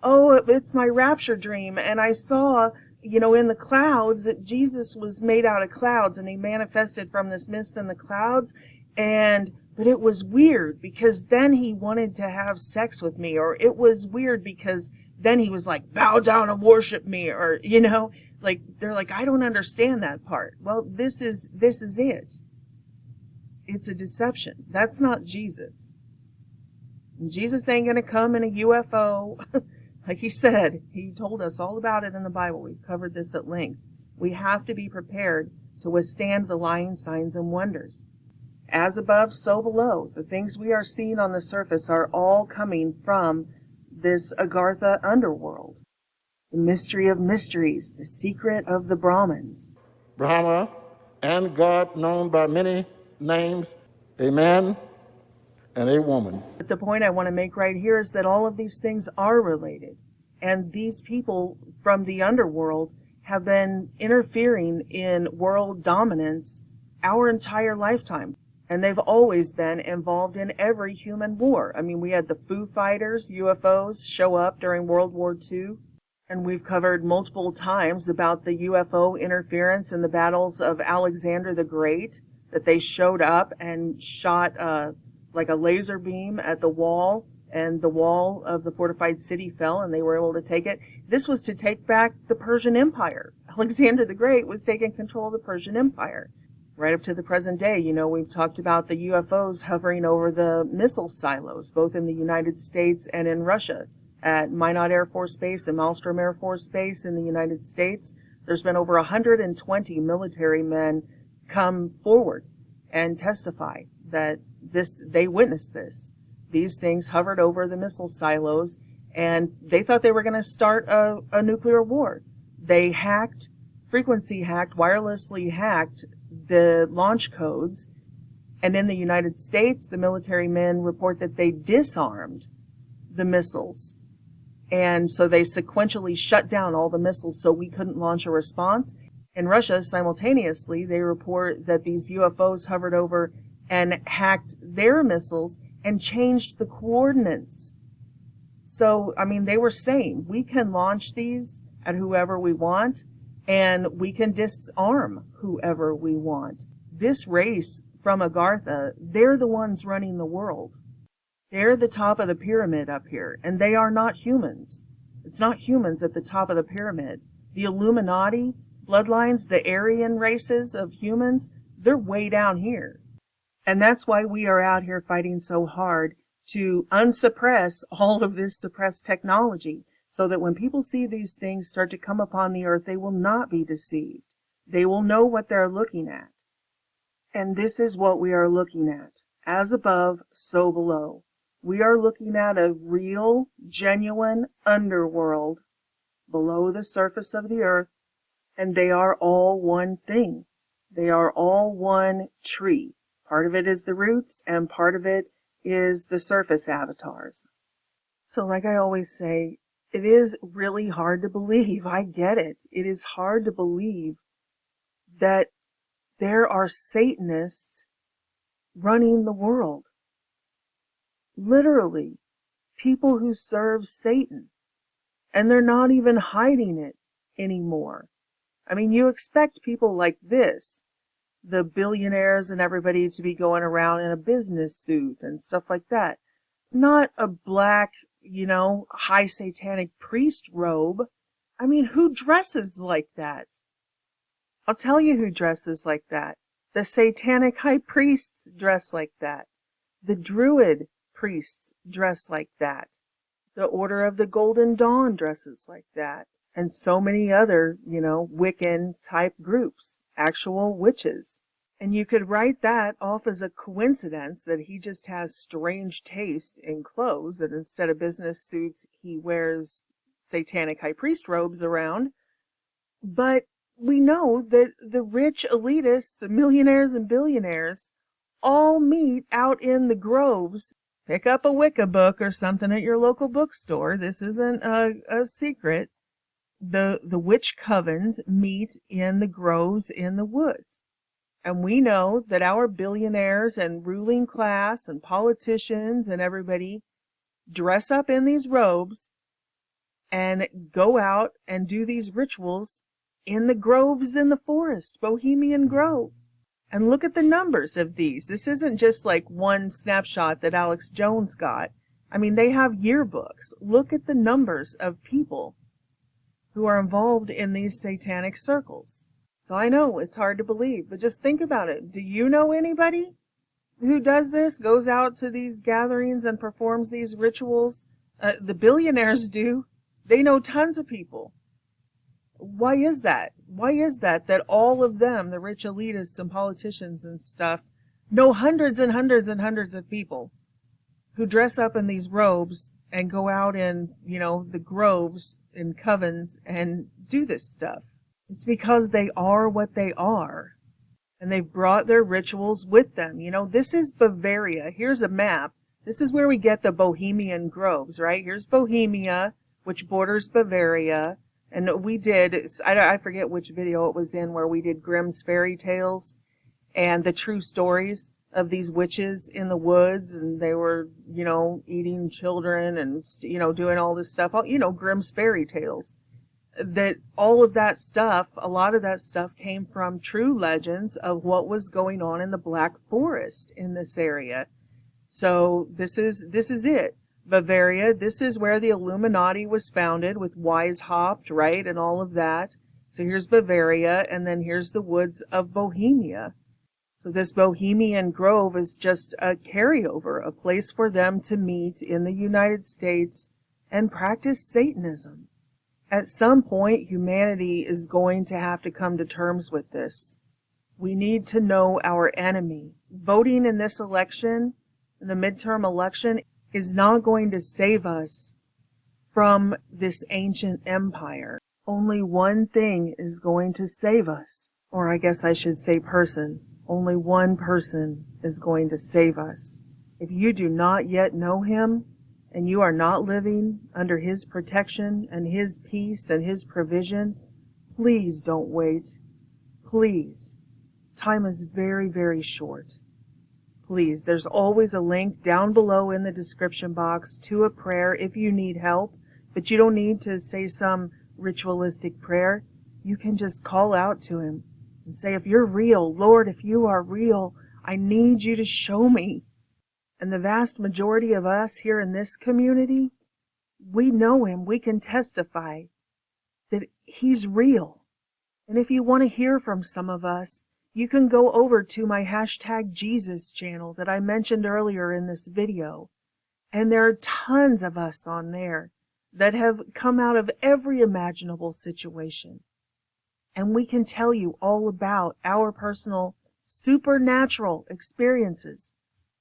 Oh, it's my rapture dream, and I saw, in the clouds that Jesus was made out of clouds, and he manifested from this mist in the clouds, but it was weird because then he wanted to have sex with me, or it was weird because then he was like, bow down and worship me, or, they're like, I don't understand that part. Well, this is it. It's a deception. That's not Jesus. Jesus ain't going to come in a UFO. Like he said, he told us all about it in the Bible. We've covered this at length. We have to be prepared to withstand the lying signs and wonders. As above, so below. The things we are seeing on the surface are all coming from this Agartha underworld. The mystery of mysteries, the secret of the Brahmins. Brahma and God known by many names, a man and a woman. But the point I want to make right here is that all of these things are related. And these people from the underworld have been interfering in world dominance our entire lifetime. And they've always been involved in every human war. I mean, we had the Foo Fighters, UFOs, show up during World War II. And we've covered multiple times about the UFO interference in the battles of Alexander the Great, that they showed up and shot like a laser beam at the wall, and the wall of the fortified city fell, and they were able to take it. This was to take back the Persian Empire. Alexander the Great was taking control of the Persian Empire. Right up to the present day, we've talked about the UFOs hovering over the missile silos, both in the United States and in Russia, at Minot Air Force Base and Malmstrom Air Force Base in the United States. There's been over 120 military men come forward and testify that they witnessed this. These things hovered over the missile silos, and they thought they were going to start a nuclear war. They frequency hacked, wirelessly hacked the launch codes, and in the United States, the military men report that they disarmed the missiles. And so they sequentially shut down all the missiles so we couldn't launch a response. In Russia, simultaneously, they report that these UFOs hovered over and hacked their missiles and changed the coordinates. So, they were saying, we can launch these at whoever we want, and we can disarm whoever we want. This race from Agartha, they're the ones running the world. They're the top of the pyramid up here, and they are not humans. It's not humans at the top of the pyramid. The Illuminati, bloodlines, the Aryan races of humans, they're way down here. And that's why we are out here fighting so hard to unsuppress all of this suppressed technology, so that when people see these things start to come upon the earth, they will not be deceived. They will know what they're looking at. And this is what we are looking at. As above, so below. We are looking at a real, genuine underworld below the surface of the earth, and they are all one thing. They are all one tree. Part of it is the roots, and part of it is the surface avatars. So like I always say, it is really hard to believe. I get it. It is hard to believe that there are Satanists running the world. Literally, people who serve Satan. And they're not even hiding it anymore. You expect people like this, the billionaires and everybody, to be going around in a business suit and stuff like that. Not a black, high satanic priest robe. Who dresses like that? I'll tell you who dresses like that. The satanic high priests dress like that. The druid priests dress like that. The Order of the Golden Dawn dresses like that. And so many other, Wiccan type groups, actual witches. And you could write that off as a coincidence that he just has strange taste in clothes, that instead of business suits, he wears satanic high priest robes around. But we know that the rich elitists, the millionaires and billionaires, all meet out in the groves. Pick up a Wicca book or something at your local bookstore. This isn't a secret. the witch covens meet in the groves in the woods. And we know that our billionaires and ruling class and politicians and everybody dress up in these robes and go out and do these rituals in the groves in the forest, Bohemian Grove. And look at the numbers of these. This isn't just like one snapshot that Alex Jones got. I mean, they have yearbooks. Look at the numbers of people who are involved in these satanic circles. So I know it's hard to believe, but just think about it. Do you know anybody who does this, goes out to these gatherings and performs these rituals? The billionaires do. They know tons of people. Why is that? Why is that all of them, the rich elitists and politicians and stuff, know hundreds and hundreds and hundreds of people who dress up in these robes and go out in, the groves and covens and do this stuff? It's because they are what they are. And they've brought their rituals with them. This is Bavaria. Here's a map. This is where we get the Bohemian Groves, right? Here's Bohemia, which borders Bavaria. And we did, I forget which video it was in, where we did Grimm's fairy tales and the true stories of these witches in the woods. And they were, eating children and, doing all this stuff. Grimm's fairy tales. That all of that stuff, a lot of that stuff came from true legends of what was going on in the Black Forest in this area. So this is it. Bavaria, this is where the Illuminati was founded with Weishaupt, right, and all of that. So here's Bavaria, and then here's the woods of Bohemia. So this Bohemian Grove is just a carryover, a place for them to meet in the United States and practice Satanism. At some point, humanity is going to have to come to terms with this. We need to know our enemy. Voting in this election, in the midterm election, is not going to save us from this ancient empire. Only one thing is going to save us. Or I guess I should say person. Only one person is going to save us. If you do not yet know him, and you are not living under his protection and his peace and his provision, please don't wait. Please. Time is very, very short. Please, there's always a link down below in the description box to a prayer if you need help, but you don't need to say some ritualistic prayer. You can just call out to him and say, if you're real, Lord, if you are real, I need you to show me. And the vast majority of us here in this community, we know him. We can testify that he's real. And if you want to hear from some of us, you can go over to my #Jesus channel that I mentioned earlier in this video. And there are tons of us on there that have come out of every imaginable situation. And we can tell you all about our personal supernatural experiences.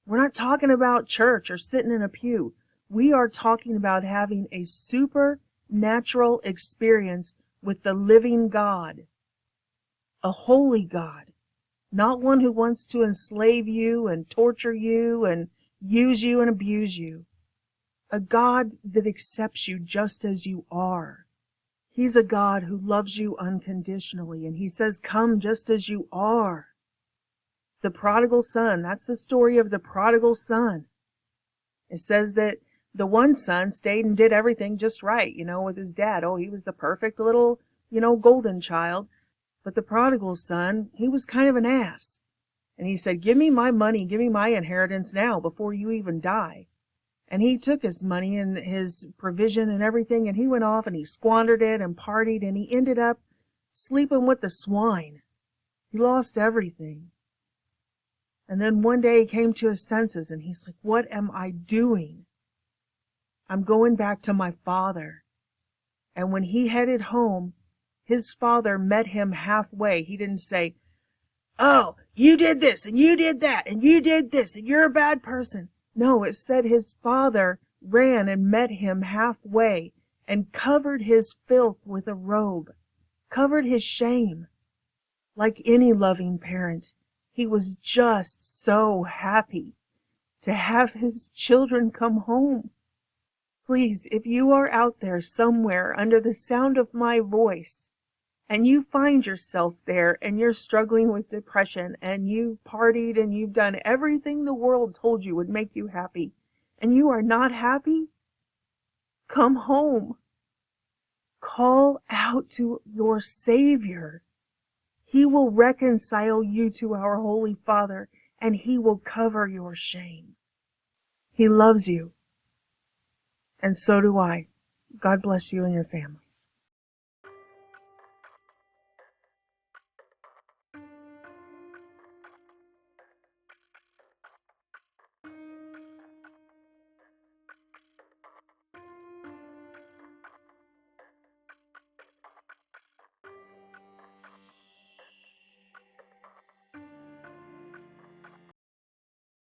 We're not talking about church or sitting in a pew. We are talking about having a supernatural experience with the living God, a holy God, not one who wants to enslave you and torture you and use you and abuse you. A God that accepts you just as you are. He's a God who loves you unconditionally, and he says, come just as you are. The prodigal son, that's the story of the prodigal son. It says that the one son stayed and did everything just right, with his dad. Oh, he was the perfect little, golden child. But the prodigal son, he was kind of an ass. And he said, give me my money, give me my inheritance now before you even die. And he took his money and his provision and everything, and he went off and he squandered it and partied, and he ended up sleeping with the swine. He lost everything. And then one day he came to his senses and he's like, what am I doing? I'm going back to my father. And when he headed home, his father met him halfway. He didn't say, oh, you did this and you did that and you did this and you're a bad person. No, it said his father ran and met him halfway and covered his filth with a robe, covered his shame. Like any loving parent, he was just so happy to have his children come home. Please, if you are out there somewhere under the sound of my voice, and you find yourself there and you're struggling with depression and you've partied and you've done everything the world told you would make you happy, and you are not happy, come home. Call out to your Savior. He will reconcile you to our Holy Father, and He will cover your shame. He loves you. And so do I. God bless you and your families.